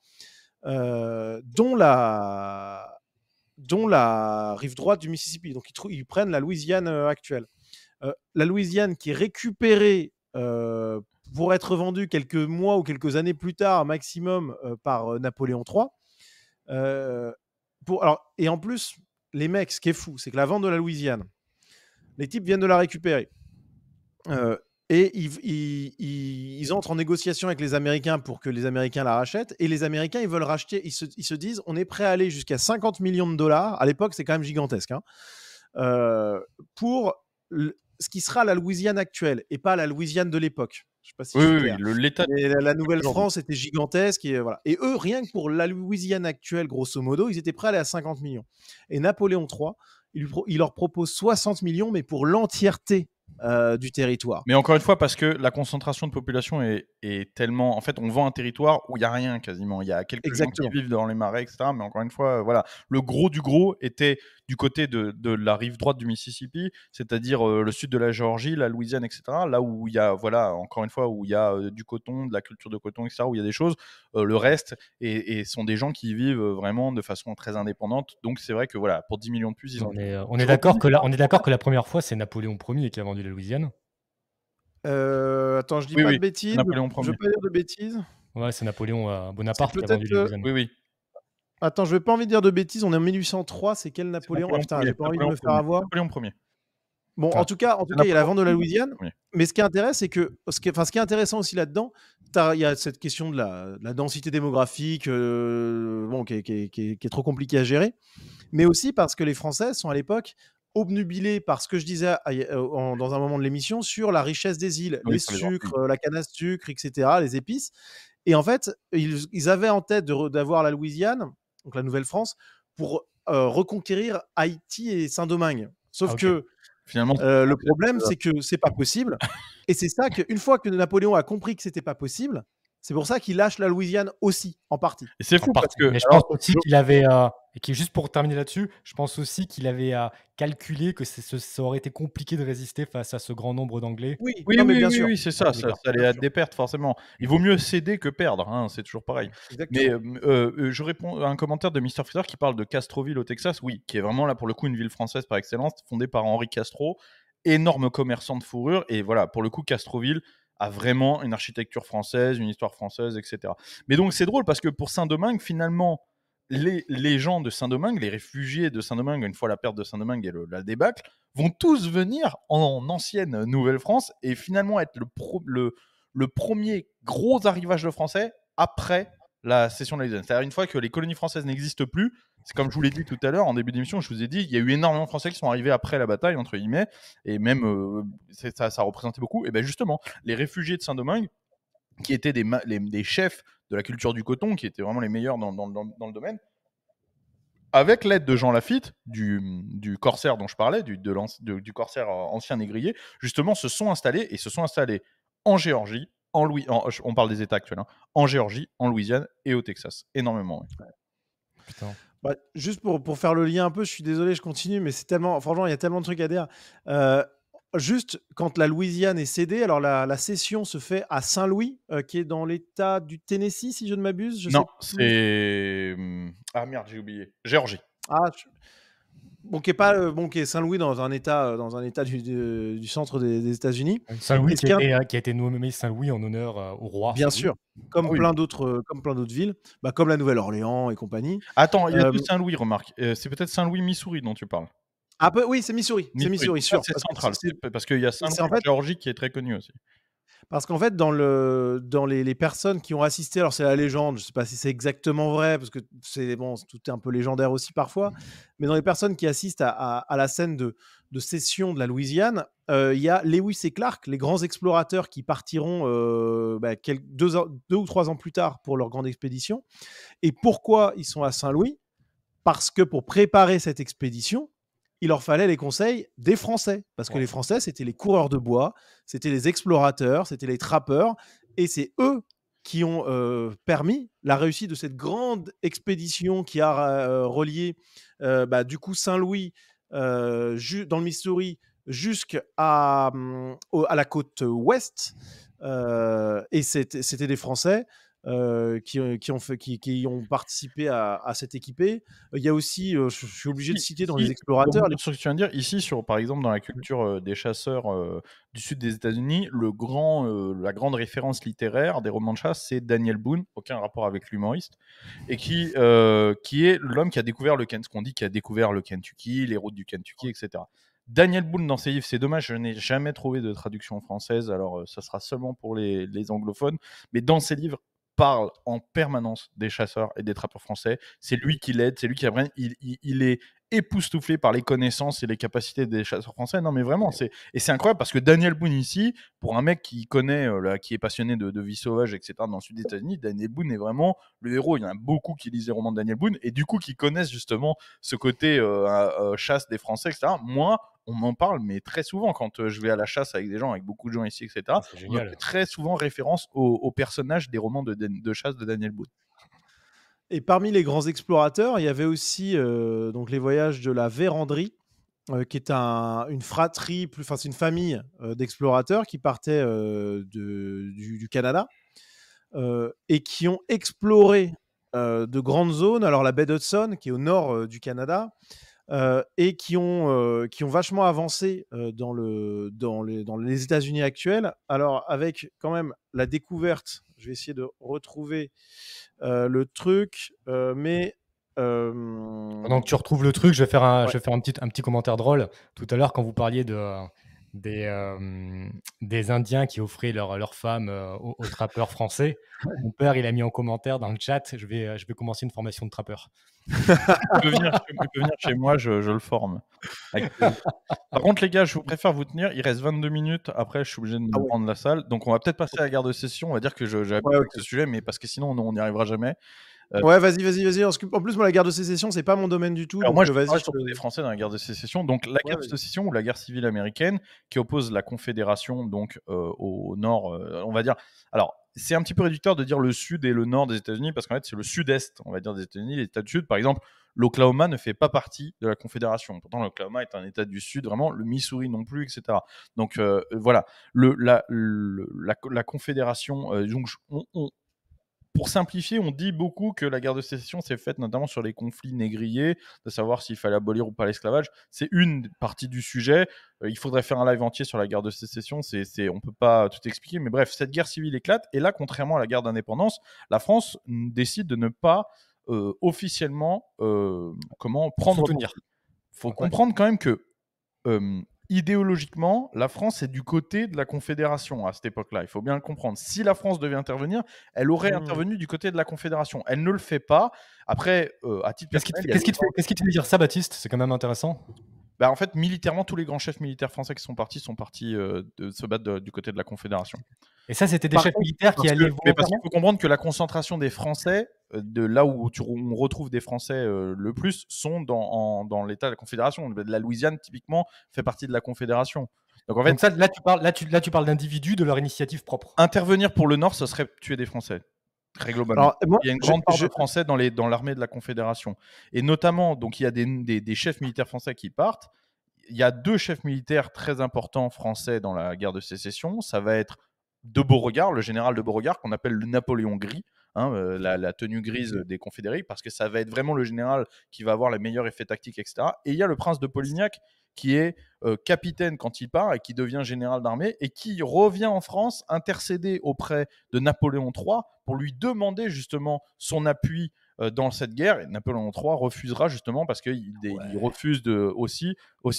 dont la rive droite du Mississippi. Donc, ils prennent la Louisiane actuelle. La Louisiane qui est récupérée pour être vendue quelques mois ou quelques années plus tard, maximum, par Napoléon III. Et en plus, les mecs, ce qui est fou, c'est que la vente de la Louisiane, les types viennent de la récupérer. Et ils entrent en négociation avec les Américains pour que les Américains la rachètent. Et les Américains, ils veulent racheter. Ils se disent, on est prêt à aller jusqu'à 50 millions de dollars. À l'époque, c'est quand même gigantesque. Pour ce qui sera la Louisiane actuelle et pas la Louisiane de l'époque. Je sais pas si oui, l'État. La Nouvelle-France était gigantesque. Et eux, rien que pour la Louisiane actuelle, grosso modo, ils étaient prêts à aller à 50 millions. Et Napoléon III, il leur propose 60 millions, mais pour l'entièreté du territoire. Mais encore une fois, parce que la concentration de population est tellement... En fait, on vend un territoire où il n'y a rien quasiment. Il y a quelques gens qui vivent dans les marais, etc. Mais encore une fois, voilà, le gros du gros était du côté de la rive droite du Mississippi, c'est-à-dire le sud de la Géorgie, la Louisiane, etc. Là où il y a, voilà, encore une fois, où il y a du coton, de la culture de coton, etc., où il y a des choses. Le reste et sont des gens qui vivent vraiment de façon très indépendante. Donc c'est vrai que voilà, pour 10 millions de plus, ils ont... On est d'accord que la première fois, c'est Napoléon Ier qui a vendu la Louisiane. Attends, je dis pas de bêtises. Napoléon Je veux pas dire de bêtises. Ouais, c'est Napoléon Bonaparte qui a vendu la Louisiane. Oui. Attends, je vais pas envie de dire de bêtises. On est en 1803. C'est quel Napoléon? Putain, j'ai pas envie de me faire avoir. Napoléon Ier. Bon, en tout cas, il y a la vente de la Louisiane. Mais ce qui est intéressant aussi là-dedans, il y a cette question de la densité démographique, qui est trop compliquée à gérer. Mais aussi parce que les Français sont à l'époque obnubilés par ce que je disais dans un moment de l'émission sur la richesse des îles, les sucres, la canne à sucre, etc., les épices. Et en fait, ils avaient en tête d'avoir la Louisiane, donc la Nouvelle-France, pour reconquérir Haïti et Saint-Domingue. Sauf que finalement, le problème, c'est que c'est pas possible. Et c'est ça qu'une fois que Napoléon a compris que c'était pas possible, c'est pour ça qu'il lâche la Louisiane aussi, en partie. Et c'est fou parce que... Mais je pense aussi qu'il avait... et juste pour terminer là-dessus, je pense aussi qu'il avait calculé que ça aurait été compliqué de résister face à ce grand nombre d'Anglais. Oui, bien sûr. Oui, c'est ça. Ça allait être des pertes, forcément. Il vaut mieux céder que perdre. Hein, c'est toujours pareil. Exactement. Mais je réponds à un commentaire de Mr. Freezer qui parle de Castroville au Texas. Oui, qui est vraiment là, pour le coup, une ville française par excellence, fondée par Henri Castro. Énorme commerçant de fourrure. Et voilà, pour le coup, Castroville a vraiment une architecture française, une histoire française, etc. Mais donc, c'est drôle parce que pour Saint-Domingue, finalement, les gens de Saint-Domingue, les réfugiés de Saint-Domingue, une fois la perte de Saint-Domingue et la débâcle, vont tous venir en ancienne Nouvelle-France et finalement être le premier gros arrivage de Français après la cession de la Louisiane. C'est-à-dire une fois que les colonies françaises n'existent plus, C'est comme je vous l'ai dit tout à l'heure en début d'émission, je vous ai dit, il y a eu énormément de Français qui sont arrivés après la bataille, entre guillemets, et même ça représentait beaucoup. Et bien justement, les réfugiés de Saint-Domingue, qui étaient des chefs de la culture du coton, qui étaient vraiment les meilleurs dans le domaine, avec l'aide de Jean Lafitte, du corsaire dont je parlais, du corsaire ancien négrier, justement se sont installés en Géorgie, on parle des États actuels, hein, en Géorgie, en Louisiane et au Texas. Énormément. Ouais. Putain. Bah, juste pour faire le lien un peu, je suis désolé, je continue, mais c'est tellement, franchement, il y a tellement de trucs à dire. Juste quand la Louisiane est cédée, alors la cession se fait à Saint-Louis, qui est dans l'État du Tennessee, si je ne m'abuse. Non, c'est ah merde, j'ai oublié. Géorgie. Ah, bon, qui est pas qui est Saint-Louis dans un État du centre des États-Unis. Saint-Louis qui a été nommé Saint-Louis en honneur au roi. Bien sûr, comme plein d'autres villes, comme la Nouvelle-Orléans et compagnie. Attends, il y a deux Saint-Louis, remarque. C'est peut-être Saint-Louis, Missouri dont tu parles. Ah oui, c'est Missouri. C'est Missouri, sûr. C'est central. Parce qu'il y a Saint-Louis en Géorgie qui est très connu aussi. Parce qu'en fait, dans les personnes qui ont assisté, alors c'est la légende, je ne sais pas si c'est exactement vrai, parce que tout est un peu légendaire aussi parfois, mais dans les personnes qui assistent à la scène de cession de la Louisiane, il y a Lewis et Clark, les grands explorateurs qui partiront 2 ou 3 ans plus tard pour leur grande expédition. Et pourquoi ils sont à Saint-Louis ? Parce que pour préparer cette expédition, il leur fallait les conseils des Français. Parce que les Français, c'était les coureurs de bois, c'était les explorateurs, c'était les trappeurs. Et c'est eux qui ont permis la réussite de cette grande expédition qui a relié du coup Saint-Louis dans le Missouri jusqu'à la côte ouest. Et c'était des Français qui ont participé à cette équipée. Il y a aussi, je suis obligé de citer dans les explorateurs. Ce que tu viens de dire, ici, par exemple, dans la culture des chasseurs du sud des États-Unis, la grande référence littéraire des romans de chasse, c'est Daniel Boone, aucun rapport avec l'humoriste, et qui est l'homme qui a découvert qui a découvert le Kentucky, les routes du Kentucky, etc. Daniel Boone dans ses livres, c'est dommage, je n'ai jamais trouvé de traduction française, alors ça sera seulement pour les anglophones, mais dans ses livres, parle en permanence des chasseurs et des trappeurs français. C'est lui qui l'aide, c'est lui qui apprend. Il est époustouflé par les connaissances et les capacités des chasseurs français. Non, mais vraiment, c'est incroyable parce que Daniel Boone ici, pour un mec qui connaît, qui est passionné de vie sauvage, etc., dans le sud des États-Unis, Daniel Boone est vraiment le héros. Il y en a beaucoup qui lisent les romans de Daniel Boone et du coup qui connaissent justement ce côté chasse des Français, etc. Moi, on m'en parle, mais très souvent quand je vais à la chasse avec des gens, avec beaucoup de gens ici, etc. On fait très souvent référence aux personnages des romans de chasse de Daniel Boone. Et parmi les grands explorateurs, il y avait aussi donc les voyages de la Vérandrie, qui est une fratrie, c'est une famille d'explorateurs qui partaient du Canada et qui ont exploré de grandes zones. Alors la baie d'Hudson, qui est au nord du Canada, et qui ont vachement avancé dans les États-Unis actuels. Alors avec quand même la découverte, je vais essayer de retrouver le truc, mais pendant que tu retrouves le truc, je vais faire un petit commentaire drôle. Tout à l'heure, quand vous parliez des Indiens qui offraient leurs femmes aux trappeurs français, mon père, il a mis en commentaire dans le chat, je vais commencer une formation de trappeur. Il peut venir chez moi, je le forme. Par contre, les gars, je vous préfère vous tenir. Il reste 22 minutes. Après, je suis obligé de me prendre la salle. Donc, on va peut-être passer à la guerre de sécession. On va dire que j'ai appris ce sujet, mais parce que sinon, on n'y arrivera jamais. Ouais, vas-y. En plus, moi, la guerre de sécession, c'est pas mon domaine du tout. Alors moi, je parle surtout des Français dans la guerre de sécession. Donc, la guerre de sécession ou la guerre civile américaine qui oppose la Confédération donc au nord, on va dire. Alors, c'est un petit peu réducteur de dire le sud et le nord des États-Unis parce qu'en fait, c'est le sud-est, on va dire, des États-Unis. Les États du Sud, par exemple, l'Oklahoma ne fait pas partie de la Confédération. Pourtant, l'Oklahoma est un État du Sud, vraiment, le Missouri non plus, etc. Donc, voilà. La Confédération, donc, pour simplifier, on dit beaucoup que la guerre de sécession s'est faite notamment sur les conflits négriers, de savoir s'il fallait abolir ou pas l'esclavage. C'est une partie du sujet. Il faudrait faire un live entier sur la guerre de sécession. On ne peut pas tout expliquer. Mais bref, cette guerre civile éclate. Et là, contrairement à la guerre d'indépendance, la France décide de ne pas officiellement prendre... soutenir. Il faut comprendre quand même que idéologiquement, la France est du côté de la Confédération à cette époque-là. Il faut bien le comprendre. Si la France devait intervenir, elle aurait intervenu du côté de la Confédération. Elle ne le fait pas. Après, à titre personnel, il y a Qu'est-ce qui te fait dire ça, Baptiste? C'est quand même intéressant. bah, en fait, militairement, tous les grands chefs militaires français qui sont partis de se battre du côté de la Confédération. Et ça, c'était des Par chefs contre, militaires qui allaient Mais parce qu'il volontairement? faut comprendre que la concentration des Français, de là où on retrouve des Français le plus, sont dans l'État de la Confédération. La Louisiane, typiquement, fait partie de la Confédération. Donc en fait, Donc ça, là, tu parles d'individus, de leur initiative propre. intervenir pour le Nord, ce serait tuer des Français. Très globalement. Alors, moi, Il y a une grande part de Français dans l'armée de la Confédération. Et notamment, donc, il y a des chefs militaires français qui partent. Il y a 2 chefs militaires très importants français dans la guerre de sécession. Ça va être de Beauregard, le général de Beauregard, qu'on appelle le Napoléon gris, hein, la tenue grise des Confédérés, parce que ça va être vraiment le général qui va avoir les meilleurs effets tactiques, etc. Et il y a le prince de Polignac, qui est capitaine quand il part et qui devient général d'armée et qui revient en France intercéder auprès de Napoléon III pour lui demander justement son appui dans cette guerre. Et Napoléon III refusera justement parce qu'il refuse aussi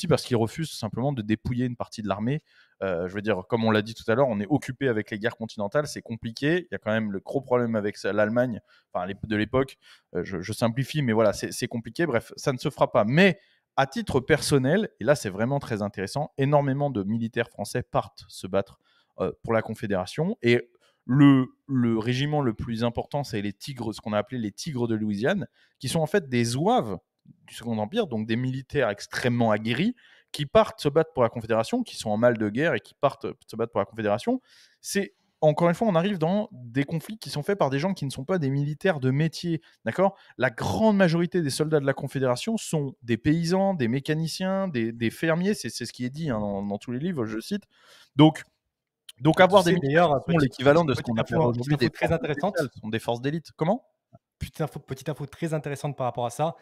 parce qu'il refuse tout simplement de dépouiller une partie de l'armée. Je veux dire, comme on l'a dit tout à l'heure, on est occupé avec les guerres continentales, c'est compliqué. Il y a quand même le gros problème avec l'Allemagne, enfin de l'époque. Je simplifie, mais voilà, c'est compliqué. Bref, ça ne se fera pas. Mais à titre personnel, et là c'est vraiment très intéressant, énormément de militaires français partent se battre pour la Confédération. Et le régiment le plus important, c'est les Tigres, ce qu'on a appelé les Tigres de Louisiane, qui sont en fait des zouaves du Second Empire, donc des militaires extrêmement aguerris, qui partent se battre pour la Confédération, qui sont en mal de guerre et qui partent se battre pour la Confédération. C'est encore une fois, on arrive dans des conflits qui sont faits par des gens qui ne sont pas des militaires de métier, d'accord ? La grande majorité des soldats de la Confédération sont des paysans, des mécaniciens, des fermiers, c'est ce qui est dit dans tous les livres, je cite. Donc avoir des militaires qui sont l'équivalent de ce qu'on appelle aujourd'hui des très forces intéressante. spéciales, ce sont des forces d'élite. Comment ? Petite info très intéressante par rapport à ça.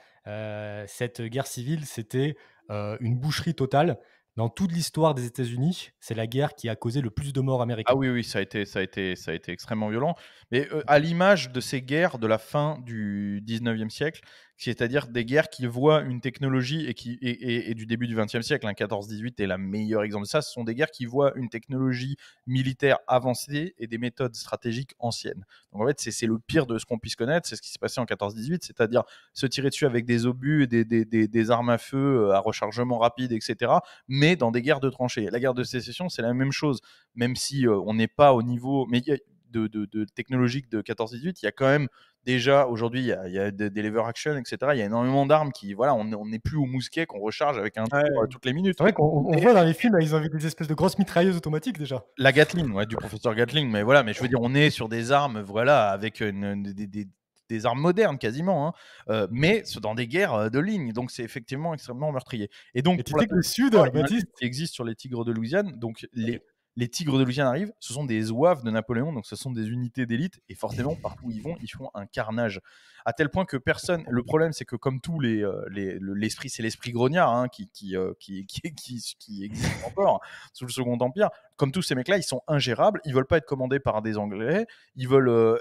Cette guerre civile, c'était une boucherie totale. Dans toute l'histoire des États-Unis, c'est la guerre qui a causé le plus de morts Ah américains. oui, ça a été extrêmement violent. Mais à l'image de ces guerres de la fin du 19e siècle, c'est-à-dire des guerres qui voient une technologie et du début du 20e siècle, 14-18 est le meilleur exemple de ça, ce sont des guerres qui voient une technologie militaire avancée et des méthodes stratégiques anciennes. Donc en fait, c'est le pire de ce qu'on puisse connaître, c'est ce qui s'est passé en 14-18, c'est-à-dire se tirer dessus avec des obus et des armes à feu à rechargement rapide, etc., mais dans des guerres de tranchées. La guerre de sécession, c'est la même chose, même si on n'est pas au niveau de technologique de 14-18, il y a quand même déjà aujourd'hui, il y a des lever action, etc. Il y a énormément d'armes qui, voilà, on n'est plus au mousquet qu'on recharge avec un tour toutes les minutes. C'est vrai qu'on voit dans les films, ils ont des espèces de grosses mitrailleuses automatiques déjà. La Gatling, ouais, du professeur Gatling, mais voilà, mais je veux dire, on est sur des armes, voilà, avec des armes modernes quasiment, hein, mais dans des guerres de ligne, donc c'est effectivement extrêmement meurtrier. Et donc, Et tu sais que le Sud, Baptiste, qui existe sur les Tigres de Louisiane, donc les Tigres de Louisiane arrivent, ce sont des zouaves de Napoléon, donc ce sont des unités d'élite, et forcément, partout où ils vont, ils font un carnage. À tel point que personne. Le problème, c'est que comme tous l'esprit, c'est l'esprit grognard, hein, qui existe encore sous le Second Empire. Comme tous ces mecs-là, ils sont ingérables, ils veulent pas être commandés par des Anglais, ils veulent.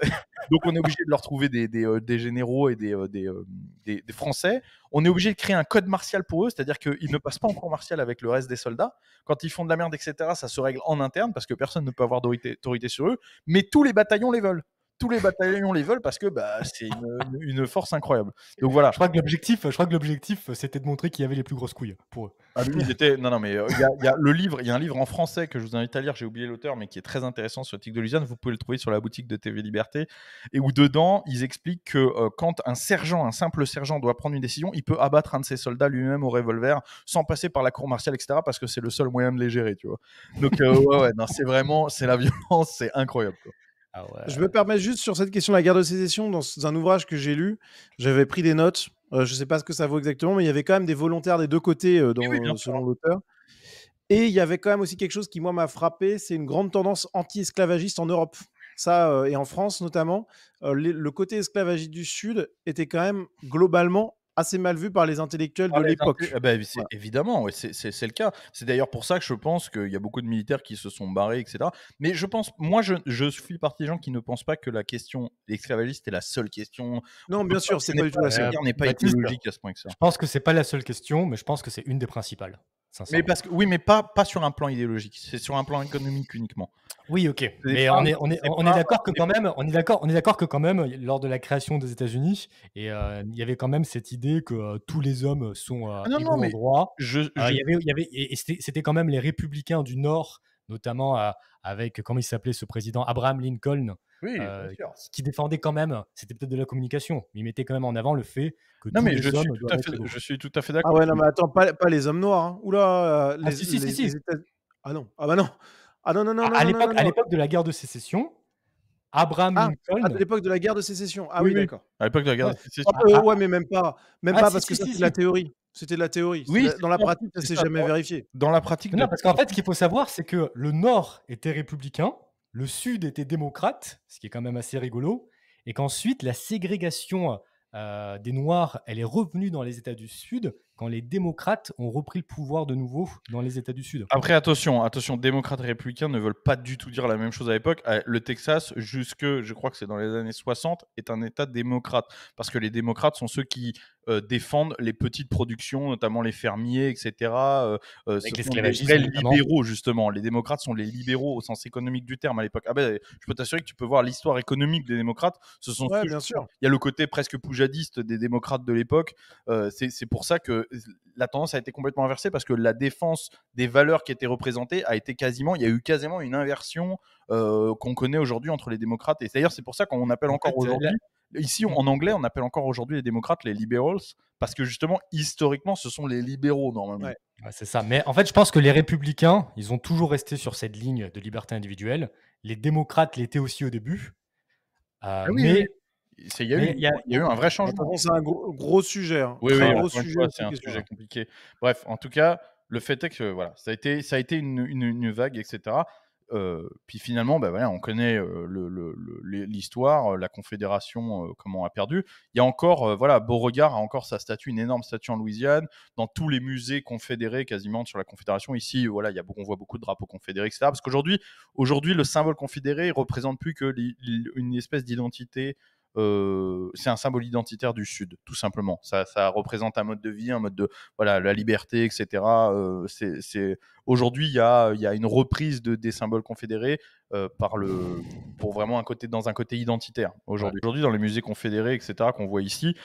Donc on est obligé de leur trouver des généraux et des Français. On est obligé de créer un code martial pour eux, c'est-à-dire qu'ils ne passent pas en cours martial avec le reste des soldats. Quand ils font de la merde, etc., ça se règle en interne parce que personne ne peut avoir d'autorité sur eux. Mais tous les bataillons les veulent. Tous les bataillons les veulent parce que c'est une force incroyable. Donc voilà. je crois que l'objectif, c'était de montrer qu'il y avait les plus grosses couilles pour eux. Ah, lui, il était. Non, mais il y a le livre, il y a un livre en français que je vous invite à lire, j'ai oublié l'auteur, mais qui est très intéressant sur le Tigre de Louisiane. Vous pouvez le trouver sur la boutique de TV Liberté. Et où dedans, ils expliquent que quand un simple sergent doit prendre une décision, il peut abattre un de ses soldats lui-même au revolver sans passer par la cour martiale, etc., parce que c'est le seul moyen de les gérer, tu vois. Donc, ouais, non, c'est la violence, c'est incroyable, quoi. Ah ouais. Je me permets juste sur cette question de la guerre de sécession, dans un ouvrage que j'ai lu, j'avais pris des notes, je ne sais pas ce que ça vaut exactement, mais il y avait quand même des volontaires des deux côtés, Oui, bien sûr. selon l'auteur. Et il y avait quand même aussi quelque chose qui, moi, m'a frappé, c'est une grande tendance anti-esclavagiste en Europe. Ça, et en France notamment, le côté esclavagiste du Sud était quand même globalement assez mal vu par les intellectuels de l'époque. C'est évidemment, ouais, c'est le cas. C'est d'ailleurs pour ça que je pense qu'il y a beaucoup de militaires qui se sont barrés, etc. Mais je pense, moi, je suis partie des gens qui ne pensent pas que la question esclavagiste est la seule question. Non, bien sûr, c'est pas du tout la seule. La guerre n'est pas Baptiste, idéologique à ce point que ça. Je pense que c'est pas la seule question, mais je pense que c'est une des principales. Mais Sincèrement. parce que oui, mais pas sur un plan idéologique. C'est sur un plan économique uniquement. Oui, ok. Mais femmes, on est d'accord que quand même, on est d'accord que quand même, lors de la création des États-Unis, et il y avait quand même cette idée que tous les hommes sont Non, égaux en mais droit. il Il y avait, et c'était quand même les républicains du Nord, notamment avec comment il s'appelait ce président Abraham Lincoln, oui, bien sûr. qui défendait quand même. C'était peut-être de la communication, mais il mettait quand même en avant le fait que Non, tous mais les hommes doivent être égaux. je suis tout à fait Ah d'accord. ouais, non, mais attends, pas les hommes noirs. Hein. Oula, Ah, si. les États... Ah non, ah bah non. Ah non, non, non, non, À non, non, non. l'époque de la guerre de sécession, Abraham Ah, Lincoln. de l'époque de la guerre de sécession. Ah Oui, oui, oui. d'accord. À l'époque de la guerre Ouais. de sécession. Ouais, mais même pas si, parce que si, ça, si, c'est de la si. théorie. C'était de la théorie. Oui, Dans la pratique, ça c'est s'est ça. jamais vérifié. Dans la pratique, Non, parce qu'en fait, ce qu'il faut savoir, c'est que le Nord était républicain, le Sud était démocrate, ce qui est quand même assez rigolo, et qu'ensuite, la ségrégation des Noirs, elle est revenue dans les États du Sud quand les démocrates ont repris le pouvoir de nouveau dans les États du Sud. Après, attention, démocrates et républicains ne veulent pas du tout dire la même chose à l'époque. Le Texas, je crois que c'est dans les années 60, est un État démocrate. Parce que les démocrates sont ceux qui défendent les petites productions, notamment les fermiers, etc. Ce sont des l'esclavagisme, vrais notamment. libéraux, justement. Les démocrates sont les libéraux au sens économique du terme à l'époque. Ah ben, je peux t'assurer que tu peux voir l'histoire économique des démocrates. Ce sont Ouais, ceux, bien sûr. il y a le côté presque poujadiste des démocrates de l'époque. C'est pour ça que la tendance a été complètement inversée, parce que la défense des valeurs qui étaient représentées il y a eu quasiment une inversion qu'on connaît aujourd'hui entre les démocrates. Et d'ailleurs, c'est pour ça qu'on appelle encore aujourd'hui, ici en anglais, on appelle encore aujourd'hui les démocrates les liberals, parce que justement, historiquement, ce sont les libéraux normalement. Ouais. Ouais, c'est ça. Mais en fait, je pense que les républicains, ils ont toujours resté sur cette ligne de liberté individuelle. Les démocrates l'étaient aussi au début. Mais Il y a eu un vrai changement. C'est un gros sujet. Hein. Oui, Très oui, gros sujet. c'est un sujet compliqué. Bref, en tout cas, le fait est que voilà, ça a été une vague, etc. Puis finalement, bah, voilà, on connaît l'histoire, la Confédération, comment a perdu. Il y a encore, voilà, Beauregard a encore sa statue, une énorme statue en Louisiane, dans tous les musées confédérés quasiment sur la Confédération. Ici, voilà, on voit beaucoup de drapeaux confédérés, etc. Parce qu'aujourd'hui, le symbole confédéré ne représente plus que une espèce d'identité. C'est un symbole identitaire du Sud, tout simplement. Ça représente un mode de vie, un mode de voilà, la liberté, etc. Aujourd'hui, il y a une reprise des symboles confédérés pour vraiment dans un côté identitaire. Aujourd'hui, dans les musées confédérés, etc., qu'on voit ici,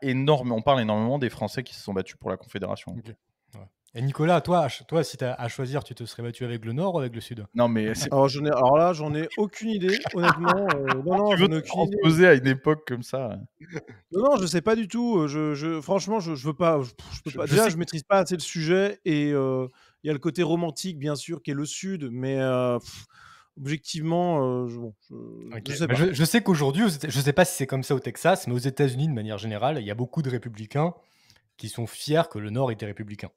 on parle énormément des Français qui se sont battus pour la Confédération. Okay. Ouais. Et Nicolas, toi, si tu as à choisir, tu te serais battu avec le Nord ou avec le Sud? Non, mais alors là, j'en ai aucune idée, honnêtement. Non, tu veux te transposer à une époque comme ça? Non, je sais pas du tout. Franchement, je veux pas. Je peux pas. Déjà, je maîtrise pas assez le sujet, et il y a le côté romantique, bien sûr, qui est le Sud, mais objectivement, je sais pas. Je sais qu'aujourd'hui, je sais pas si c'est comme ça au Texas, mais aux États-Unis, de manière générale, il y a beaucoup de républicains qui sont fiers que le Nord était républicain.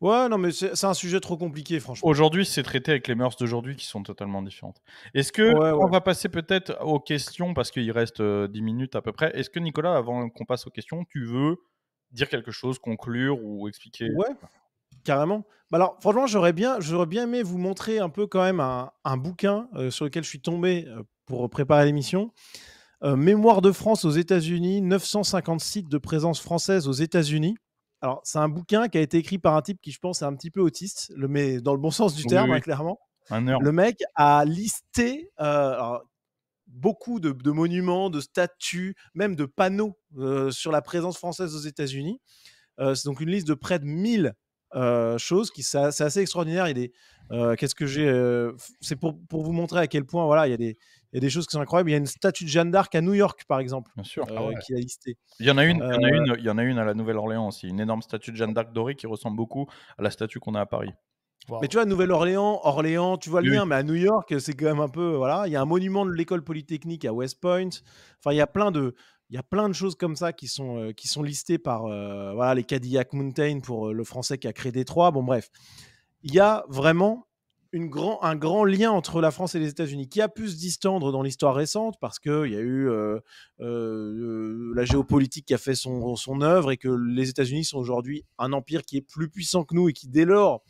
Ouais, non, mais c'est un sujet trop compliqué, franchement. Aujourd'hui, c'est traité avec les mœurs d'aujourd'hui qui sont totalement différentes. Est-ce que on va passer peut-être aux questions, parce qu'il reste 10 minutes à peu près. Est-ce que Nicolas, avant qu'on passe aux questions, tu veux dire quelque chose, conclure ou expliquer? Ouais, carrément. Bah alors, franchement, j'aurais bien aimé vous montrer un peu quand même un bouquin sur lequel je suis tombé pour préparer l'émission. Mémoire de France aux États-Unis, 950 sites de présence française aux États-Unis. Alors, c'est un bouquin qui a été écrit par un type qui, je pense, est un petit peu autiste, mais dans le bon sens du terme, Oui. hein, clairement. Un nerd. Le mec a listé beaucoup de monuments, de statues, même de panneaux sur la présence française aux États-Unis. C'est donc une liste de près de 1000 choses. C'est assez extraordinaire. Qu'est-ce que j'ai C'est pour vous montrer à quel point voilà, il y a des choses qui sont incroyables. Il y a une statue de Jeanne d'Arc à New York, par exemple, Bien sûr. qui a listé. Il y en a une à la Nouvelle-Orléans aussi, une énorme statue de Jeanne d'Arc dorée qui ressemble beaucoup à la statue qu'on a à Paris. Wow. Mais tu vois, Orléans, tu vois le Oui. lien, mais à New York, c'est quand même un peu voilà. Il y a un monument de l'école polytechnique à West Point. Enfin, il y a plein de choses comme ça qui sont listées par voilà, les Cadillac Mountain pour le Français qui a créé Détroit. Bon, bref, il y a vraiment un grand lien entre la France et les États-Unis qui a pu se distendre dans l'histoire récente parce qu'il y a eu la géopolitique qui a fait son œuvre et que les États-Unis sont aujourd'hui un empire qui est plus puissant que nous et qui, dès lors,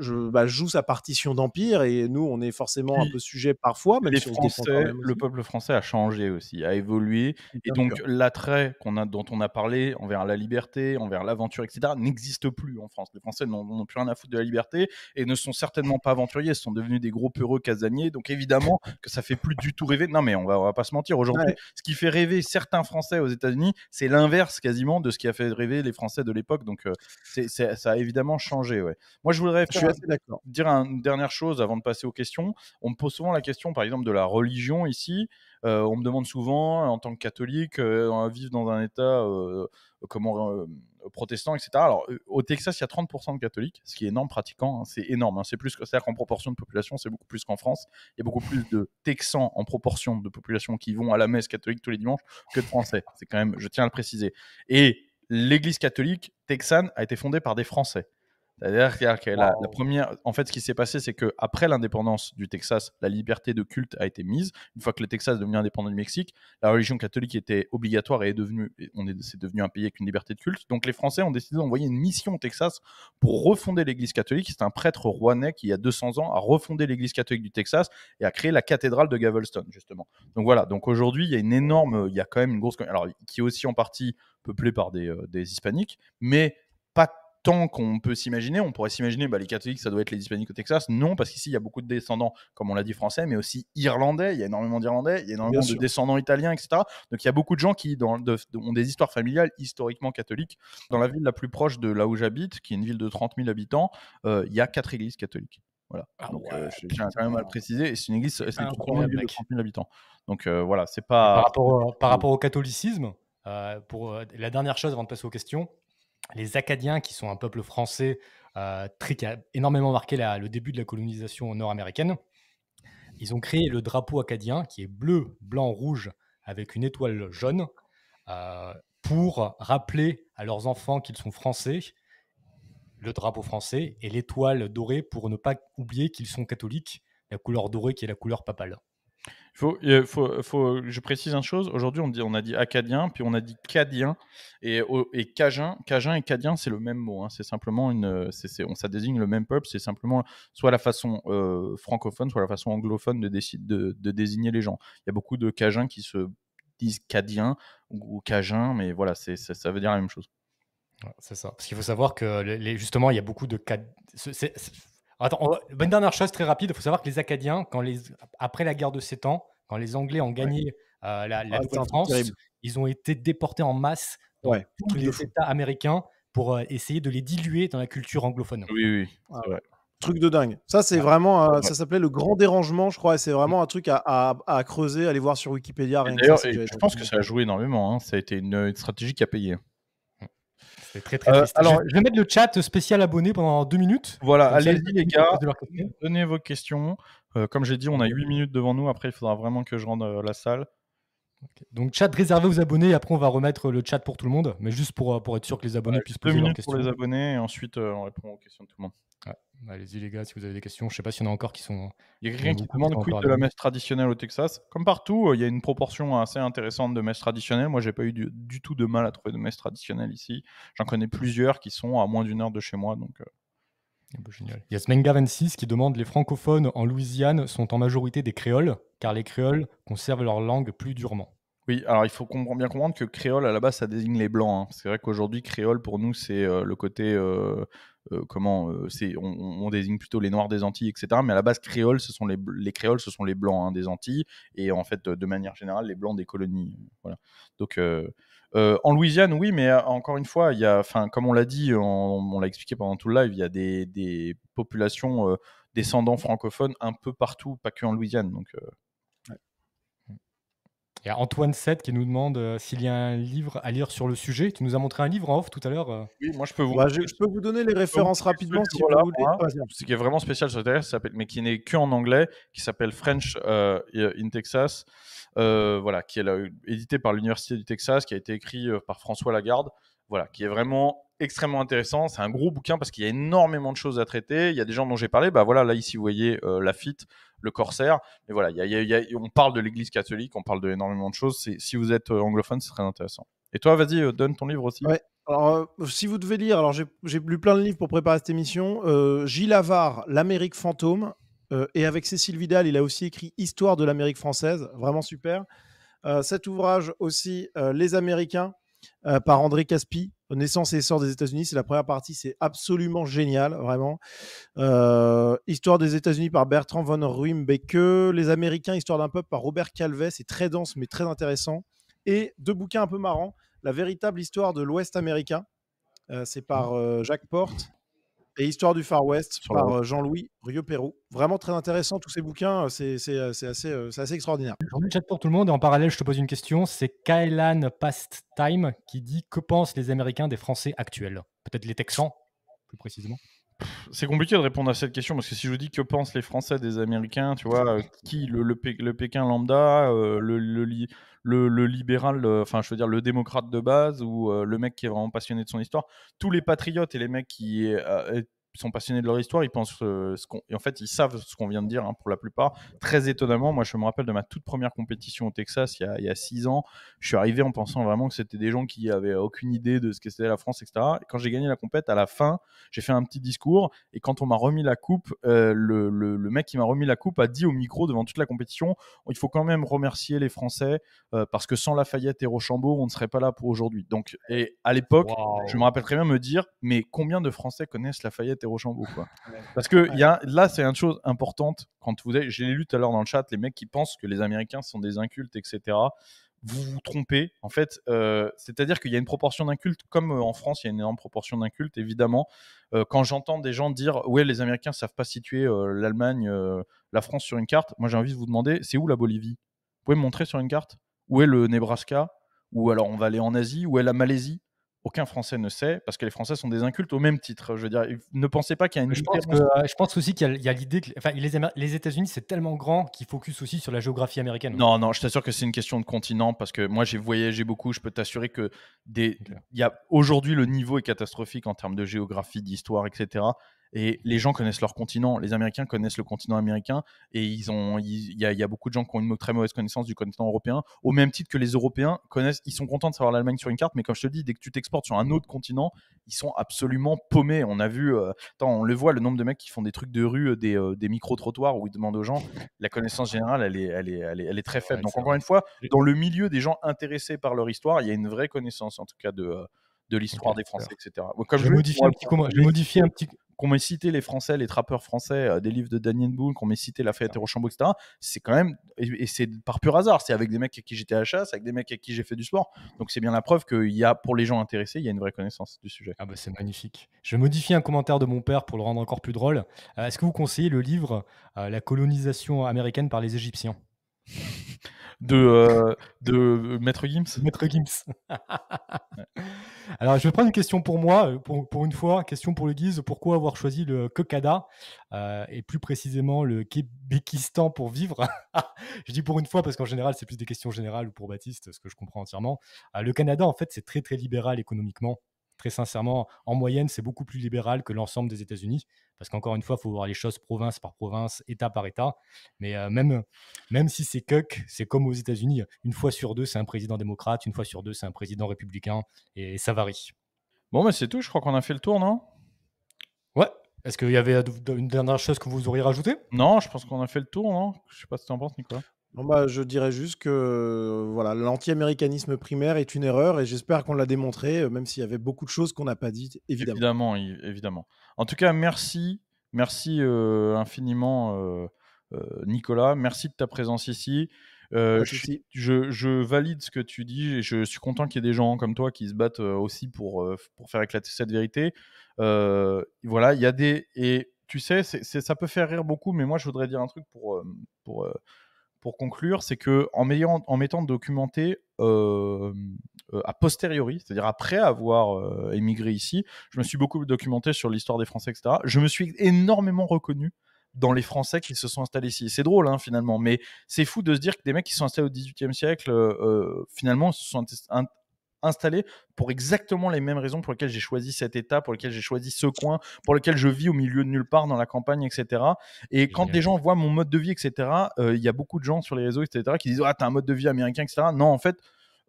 joue sa partition d'empire et nous, on est forcément un peu sujet parfois, même Les si on se défend quand Français, même le aussi. peuple français a changé aussi, a évolué, et Bien donc sûr. l'attrait dont on a parlé envers la liberté, envers l'aventure, etc., n'existe plus en France. Les Français n'ont plus rien à foutre de la liberté et ne sont certainement pas aventuriers. Ils sont devenus des gros peureux casaniers. Donc évidemment que ça fait plus du tout rêver. Non, mais on va pas se mentir. Aujourd'hui, Ouais. ce qui fait rêver certains Français aux États-Unis, c'est l'inverse quasiment de ce qui a fait rêver les Français de l'époque. Donc ça a évidemment changé. Ouais. Moi, je voudrais Je suis assez d'accord. dire une dernière chose avant de passer aux questions. On me pose souvent la question, par exemple, de la religion ici. On me demande souvent, en tant que catholique, vivre dans un État protestant, etc. Alors, au Texas, il y a 30% de catholiques, ce qui est énorme pratiquant. Hein, c'est énorme. Hein, c'est-à-dire qu'en proportion de population, c'est beaucoup plus qu'en France. Il y a beaucoup plus de Texans en proportion de population qui vont à la messe catholique tous les dimanches que de Français. C'est quand même, je tiens à le préciser. Et l'Église catholique texane a été fondée par des Français. C'est-à-dire que la première, en fait, ce qui s'est passé, c'est que après l'indépendance du Texas, la liberté de culte a été mise. Une fois que le Texas est devenu indépendant du Mexique, la religion catholique était obligatoire et c'est devenu un pays avec une liberté de culte. Donc les Français ont décidé d'envoyer une mission au Texas pour refonder l'Église catholique. C'est un prêtre rouennais qui, il y a 200 ans, a refondé l'Église catholique du Texas et a créé la cathédrale de Galveston, justement. Donc voilà. Donc aujourd'hui, il y a quand même une grosse, alors qui est aussi en partie peuplée par des hispaniques, mais pas tant qu'on peut s'imaginer. On pourrait s'imaginer, les catholiques, ça doit être les hispaniques au Texas. Non, parce qu'ici, il y a beaucoup de descendants, comme on l'a dit, français, mais aussi irlandais. Il y a énormément d'Irlandais, il y a énormément de descendants italiens, etc. Donc, il y a beaucoup de gens qui ont des histoires familiales historiquement catholiques. Dans la ville la plus proche de là où j'habite, qui est une ville de 30 000 habitants, il y a 4 églises catholiques. Voilà. Donc, je tiens quand même à le préciser. Et c'est une église, c'est une ville de 30 000 habitants. Donc, voilà, c'est pas... Par rapport au catholicisme, la dernière chose avant de passer aux questions, les Acadiens, qui sont un peuple français qui a énormément marqué le début de la colonisation nord-américaine, ils ont créé le drapeau acadien qui est bleu, blanc, rouge avec une étoile jaune pour rappeler à leurs enfants qu'ils sont français, le drapeau français, et l'étoile dorée pour ne pas oublier qu'ils sont catholiques, la couleur dorée qui est la couleur papale. Je précise une chose. Aujourd'hui, on a dit acadien, puis on a dit cadien et cajun. Cajun et cadien, c'est le même mot. Hein. C'est simplement ça désigne le même peuple. C'est simplement soit la façon francophone, soit la façon anglophone de désigner les gens. Il y a beaucoup de cajuns qui se disent cadien ou cajun, mais voilà, ça veut dire la même chose. Ouais, c'est ça. Parce qu'il faut savoir que justement, il y a beaucoup de Attends, une dernière chose très rapide. Il faut savoir que les Acadiens, après la guerre de 7 ans, quand les Anglais ont gagné la Nouvelle-France, ils ont été déportés en masse dans tous les États américains pour essayer de les diluer dans la culture anglophone. Oui, c'est vrai. Truc de dingue. Ça, c'est vraiment, ça s'appelait le grand dérangement, je crois, et c'est vraiment un truc à creuser, aller voir sur Wikipédia. D'ailleurs, je pense que ça a joué énormément. Hein. Ça a été une stratégie qui a payé. C'est très très triste. Alors, je vais mettre le chat spécial abonné pendant 2 minutes. Voilà, allez-y les gars, donnez vos questions. Comme j'ai dit, on a 8 minutes devant nous. Après, il faudra vraiment que je rende la salle. Okay. Donc, chat réservé aux abonnés. Après, on va remettre le chat pour tout le monde. Mais juste pour être sûr que les abonnés puissent poser leurs questions. 2 minutes pour les abonnés et ensuite, on répond aux questions de tout le monde. Ouais. Allez-y les gars, si vous avez des questions. Je ne sais pas s'il y en a encore qui sont... Il y a quelqu'un qui demande quid de la messe traditionnelle au Texas. Comme partout, il y a une proportion assez intéressante de messes traditionnelles. Moi, j'ai pas eu du tout de mal à trouver de messes traditionnelles ici. J'en connais plusieurs qui sont à moins d'1 heure de chez moi. Donc, génial. Il y a Smenga26 qui demande: les francophones en Louisiane sont en majorité des créoles, car les créoles conservent leur langue plus durement. Oui, alors il faut bien comprendre que créole, à la base, ça désigne les blancs. Hein. C'est vrai qu'aujourd'hui, créole, pour nous, c'est le côté... on désigne plutôt les Noirs des Antilles, etc. Mais à la base, créole, les créoles, ce sont les blancs des Antilles. Et en fait, de manière générale, les blancs des colonies. Voilà. Donc... en Louisiane, oui, mais encore une fois, comme on l'a dit, on l'a expliqué pendant tout le live, il y a des populations descendants francophones un peu partout, pas que en Louisiane. Donc, Il y a Antoine 7 qui nous demande s'il y a un livre à lire sur le sujet. Tu nous as montré un livre en off tout à l'heure. Oui, moi je peux vous. Je peux vous donner les références rapidement si vous voulez. Ce qui est vraiment spécial sur Texas, mais qui n'est qu'en anglais, qui s'appelle French in Texas. Voilà, qui est édité par l'Université du Texas, qui a été écrit par François Lagarde. voilà, qui est vraiment extrêmement intéressant. C'est un gros bouquin parce qu'il y a énormément de choses à traiter. Il y a des gens dont j'ai parlé. Bah voilà, là ici vous voyez Laffitte, le Corsaire. Mais voilà, on parle de l'Église catholique, on parle d'énormément de choses. Si vous êtes anglophone, c'est très intéressant. Et toi, vas-y, donne ton livre aussi. Ouais. Alors, si vous devez lire, alors j'ai lu plein de livres pour préparer cette émission. Gilles Havard, L'Amérique fantôme, et avec Cécile Vidal, il a aussi écrit Histoire de l'Amérique française, vraiment super. Cet ouvrage aussi, Les Américains, par André Caspi, Naissance et essor des États-Unis. C'est la première partie, c'est absolument génial, vraiment. Histoire des États-Unis par Bertrand von Ruym-Beke. Les Américains, Histoire d'un peuple par Robert Calvet. C'est très dense, mais très intéressant. Et 2 bouquins un peu marrants. La véritable histoire de l'Ouest américain, c'est par Jacques Porte. Et Histoire du Far West Sur la par Jean-Louis Rieux-Perrault. Vraiment très intéressant, tous ces bouquins, c'est assez extraordinaire. J'en ai le chat pour tout le monde et en parallèle, je te pose une question. C'est Kailan Pastime qui dit que pensent les Américains des Français actuels? Peut-être les Texans, plus précisément. C'est compliqué de répondre à cette question parce que si je vous dis que pensent les Français des Américains, tu vois, qui le Pékin lambda, le libéral, enfin je veux dire le démocrate de base ou le mec qui est vraiment passionné de son histoire, tous les patriotes et les mecs qui sont passionnés de leur histoire, ils pensent et en fait ils savent ce qu'on vient de dire hein, pour la plupart. Très étonnamment, moi je me rappelle de ma toute première compétition au Texas il y a 6 ans, je suis arrivé en pensant vraiment que c'était des gens qui avaient aucune idée de ce que c'était la France, etc. Et quand j'ai gagné la compète, à la fin, j'ai fait un petit discours et quand on m'a remis la coupe, le mec qui m'a remis la coupe a dit au micro devant toute la compétition, il faut quand même remercier les Français parce que sans Lafayette et Rochambeau, on ne serait pas là pour aujourd'hui. Donc, et à l'époque, je me rappelle très bien me dire, mais combien de Français connaissent Lafayette et Rochambeau quoi. Parce que là, c'est une chose importante quand vous avez, je l'ai lu tout à l'heure dans le chat, les mecs qui pensent que les Américains sont des incultes, etc. Vous vous trompez. En fait, c'est-à-dire qu'il y a une proportion d'incultes, comme en France, il y a une énorme proportion d'incultes, évidemment. Quand j'entends des gens dire « Ouais, les Américains ne savent pas situer l'Allemagne, la France sur une carte », moi j'ai envie de vous demander, c'est où la Bolivie? Vous pouvez me montrer sur une carte? Où est le Nebraska? Ou alors on va aller en Asie? Où est la Malaisie? Aucun Français ne sait, parce que les Français sont des incultes au même titre. Je veux dire, ne pensez pas qu'il y a une Je pense aussi qu'il y a l'idée que les États-Unis, c'est tellement grand qu'ils focus aussi sur la géographie américaine. Non, je t'assure que c'est une question de continent parce que moi j'ai voyagé beaucoup. Je peux t'assurer que aujourd'hui le niveau est catastrophique en termes de géographie, d'histoire, etc. Et les gens connaissent leur continent. Les Américains connaissent le continent américain et il y a beaucoup de gens qui ont une très mauvaise connaissance du continent européen. Au même titre que les Européens connaissent, ils sont contents de savoir l'Allemagne sur une carte, mais comme je te dis, dès que tu t'exportes sur un autre continent, ils sont absolument paumés. On a vu, on le voit, le nombre de mecs qui font des trucs de rue, des micro-trottoirs où ils demandent aux gens. La connaissance générale, elle est très faible. Donc encore une fois, dans le milieu des gens intéressés par leur histoire, il y a une vraie connaissance en tout cas de l'histoire des Français, etc. Comme je modifie un petit qu'on m'ait cité les Français, les trappeurs français, des livres de Daniel Boone, qu'on m'ait cité Lafayette et Rochambeau, etc. C'est quand même, et c'est par pur hasard, c'est avec des mecs avec qui j'étais à la chasse, avec des mecs avec qui j'ai fait du sport. Donc c'est bien la preuve qu'il y a, pour les gens intéressés, il y a une vraie connaissance du sujet. Ah bah c'est magnifique. Je modifie un commentaire de mon père pour le rendre encore plus drôle. Est-ce que vous conseillez le livre La colonisation américaine par les Égyptiens de Maître Gims. Maître Gims. Alors, je vais prendre une question pour moi, pour une fois, question pour le Guise. Pourquoi avoir choisi le Kokada et plus précisément le Québékistan pour vivre? Je dis pour une fois parce qu'en général, c'est plus des questions générales ou pour Baptiste, ce que je comprends entièrement. Le Canada, en fait, c'est très, très libéral économiquement. Très sincèrement, en moyenne, c'est beaucoup plus libéral que l'ensemble des États-Unis. Parce qu'encore une fois, il faut voir les choses province par province, État par État. Mais même si c'est cuck, c'est comme aux États-Unis. Une fois sur deux, c'est un président démocrate. Une fois sur deux, c'est un président républicain. Et ça varie. Bon, mais c'est tout. Je crois qu'on a fait le tour, non? Ouais. Est-ce qu'il y avait une dernière chose que vous auriez rajouté? Non, je pense qu'on a fait le tour, non? Je sais pas ce que tu en penses, Nicolas. Bon bah, je dirais juste que voilà, l'anti-américanisme primaire est une erreur et j'espère qu'on l'a démontré, même s'il y avait beaucoup de choses qu'on n'a pas dites, évidemment. Évidemment. En tout cas, merci infiniment, Nicolas. Merci de ta présence ici. Je valide ce que tu dis et je suis content qu'il y ait des gens comme toi qui se battent aussi pour faire éclater cette vérité. Voilà, il y a et tu sais, ça peut faire rire beaucoup, mais moi je voudrais dire un truc pour conclure, c'est que en m'étant documenté a posteriori, c'est-à-dire après avoir émigré ici, je me suis beaucoup documenté sur l'histoire des Français, etc. Je me suis énormément reconnu dans les Français qui se sont installés ici. C'est drôle, hein, finalement, mais c'est fou de se dire que des mecs qui sont installés au XVIIIe siècle, finalement, se sont installé pour exactement les mêmes raisons pour lesquelles j'ai choisi cet état, pour lesquelles j'ai choisi ce coin, pour lequel je vis au milieu de nulle part dans la campagne, etc. Et quand Génial. des gens voient mon mode de vie, etc., il y a beaucoup de gens sur les réseaux, etc., qui disent « Ah, t'as un mode de vie américain, etc. » Non, en fait,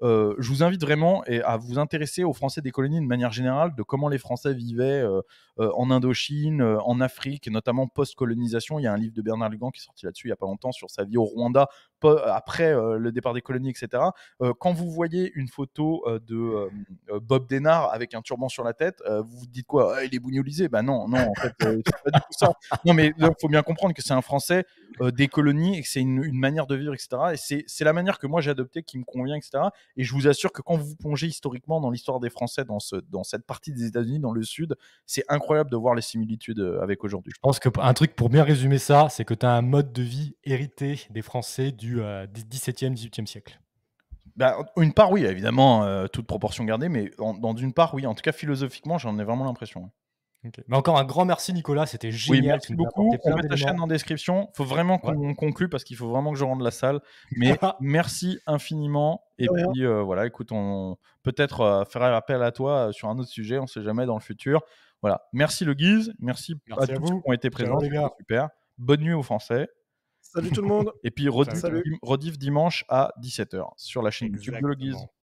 je vous invite vraiment à vous intéresser aux Français des colonies de manière générale, de comment les Français vivaient en Indochine, en Afrique, et notamment post-colonisation. Il y a un livre de Bernard Lugan qui est sorti là-dessus il n'y a pas longtemps sur sa vie au Rwanda après le départ des colonies, etc. Quand vous voyez une photo de Bob Denard avec un turban sur la tête, vous vous dites quoi? Ah, il est bougnolisé. Bah non, en fait, c'est pas du tout ça. Non, mais il faut bien comprendre que c'est un Français des colonies et que c'est une manière de vivre, etc. Et c'est la manière que moi j'ai adoptée qui me convient, etc. Et je vous assure que quand vous plongez historiquement dans l'histoire des Français dans cette partie des États-Unis, dans le Sud, c'est incroyable de voir les similitudes avec aujourd'hui. Je pense qu'un truc pour bien résumer ça, c'est que tu as un mode de vie hérité des Français du 17e, 18e siècle. Bah, une part, oui, évidemment, toute proportion gardée, mais dans une part, oui. En tout cas, philosophiquement, j'en ai vraiment l'impression. Ok. Mais encore un grand merci Nicolas, c'était Oui, génial. merci Tu nous as beaucoup. apporté On plein met ta chaîne d'éléments. en description. Faut vraiment qu'on conclue parce qu'il faut vraiment que je rende la salle. Mais merci infiniment. Et De rien. puis voilà, écoute, on peut-être fera appel à toi sur un autre sujet. On sait jamais dans le futur. Voilà. Merci le Guise. Merci à Merci à tous ceux vous. qui ont été Ciao, présents. les C'était gars. super. Bonne nuit aux Français. Salut tout le monde. Et puis Ciao, rediff, ciao. Salut. rediff dimanche à 17h sur la chaîne YouTube de Le Guise. Exactement.